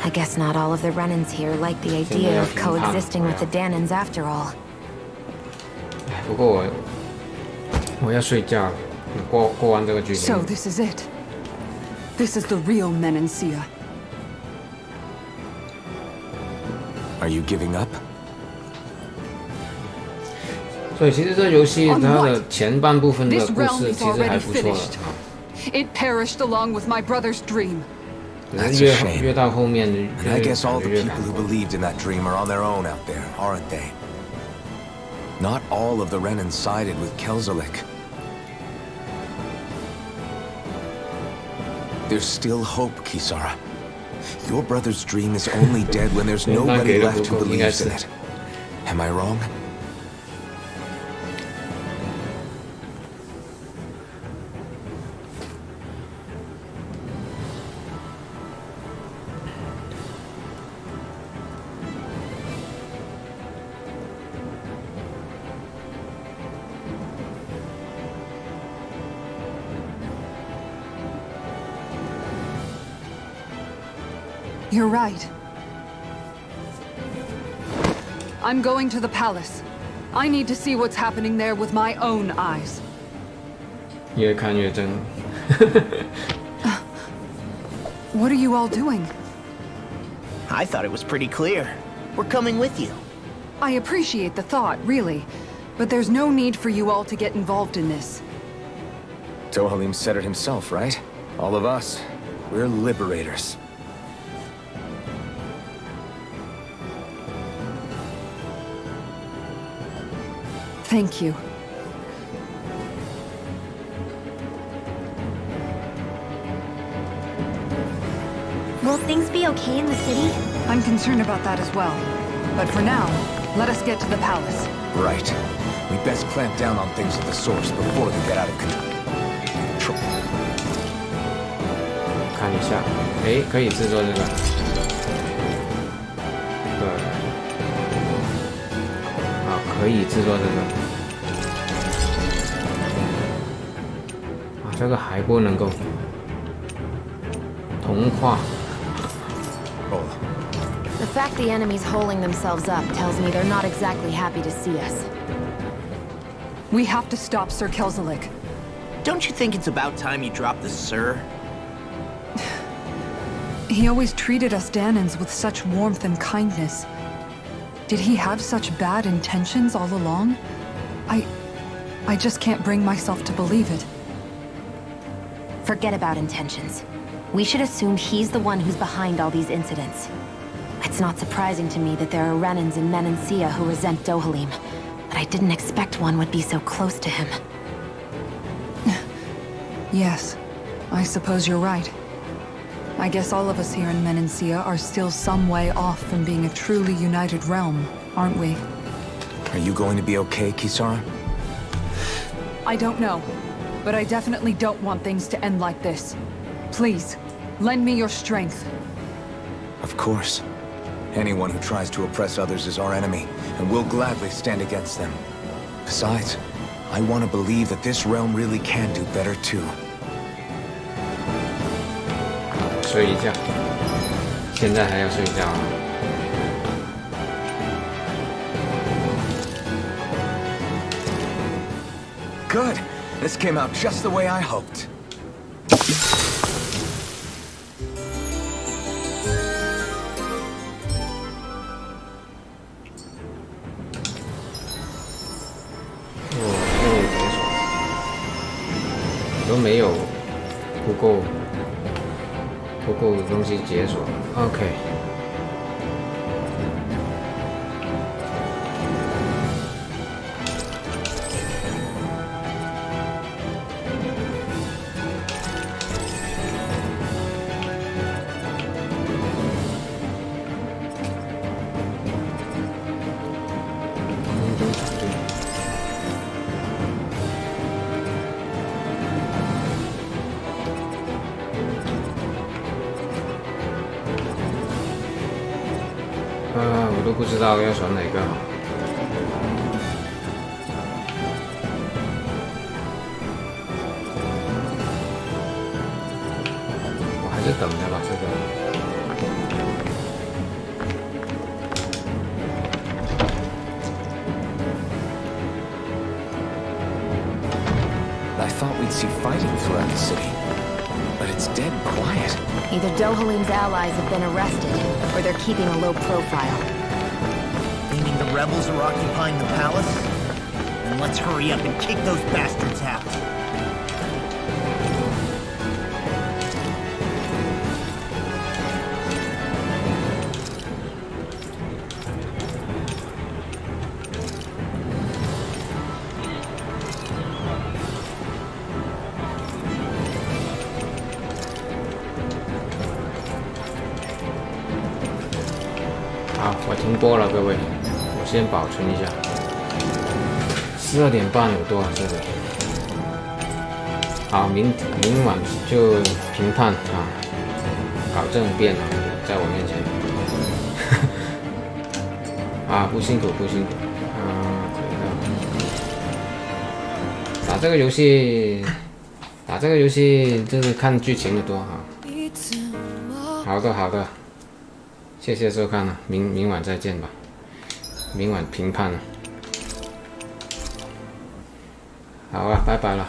I guess not all of the Renans here like the idea of coexisting with the Danans after all. 哎，不过我要睡觉了，过完这个剧情。So this is it. This is the real Menancia. Are you giving up? 所以其实这游戏它的前半部分的故事其实还不错的啊。It perished along with my brother's dream. That's a shame. 越到后面， And I guess all the people who believed in that dream are on their own out there, aren't they? Not all of the Renans sided with Kelzelik. There's still hope, Kisara. Your brother's dream is only dead when there's nobody left who believes in it. Am I wrong? You're right. I'm going to the palace. I need to see what's happening there with my own eyes. 越看越真。What are you all doing? I thought it was pretty clear. We're coming with you. I appreciate the thought, really. But there's no need for you all to get involved in this. Dohalim said it himself, right? All of us. We're liberators. Thank you. Will things be okay in the city? I'm concerned about that as well. But for now, let us get to the palace. Right. We best clamp down on things at the source before they get out of control. 看一下，哎，可以制作这个。对。啊，可以制作这个。啊，这个还不能够同化。The fact the enemy's holding themselves up tells me they're not exactly happy to see us. We have to stop Sir Kelzelik. Don't you think it's about time you drop the Sir? He always treated us Danans with such warmth and kindness. Did he have such bad intentions all along? I just can't bring myself to believe it. Forget about intentions. We should assume he's the one who's behind all these incidents. It's not surprising to me that there are Renans in Menancia who resent Dohalim, but I didn't expect one would be so close to him. Yes, I suppose you're right. I guess all of us here in Menancia are still some way off from being a truly united realm, aren't we? Are you going to be okay, Kisara? I don't know, but I definitely don't want things to end like this. Please, lend me your strength. Of course. Anyone who tries to oppress others is our enemy, and we'll gladly stand against them. Besides, I want to believe that this realm really can do better too. 睡一觉，现在还要睡觉啊。Good. This came out just the way I hoped.都没有不够的东西解锁 ，OK。我都不知道要选哪个好。我还是等着吧，这个。I thought we'd see fighting throughout the city. But it's dead quiet. Either Dohalim's allies have been arrested, or they're keeping a low profile. Meaning the rebels are occupying the palace? Then let's hurry up and kick those bastards out.好，我停播了，各位，我先保存一下。12点半有多少这个？好，明晚就评判啊，搞政变了，在我面前。啊，不辛苦不辛苦。打这个游戏就是看剧情的多哈。好的好的。谢谢收看了，明晚再见吧。明晚评判了，好啊，拜拜了。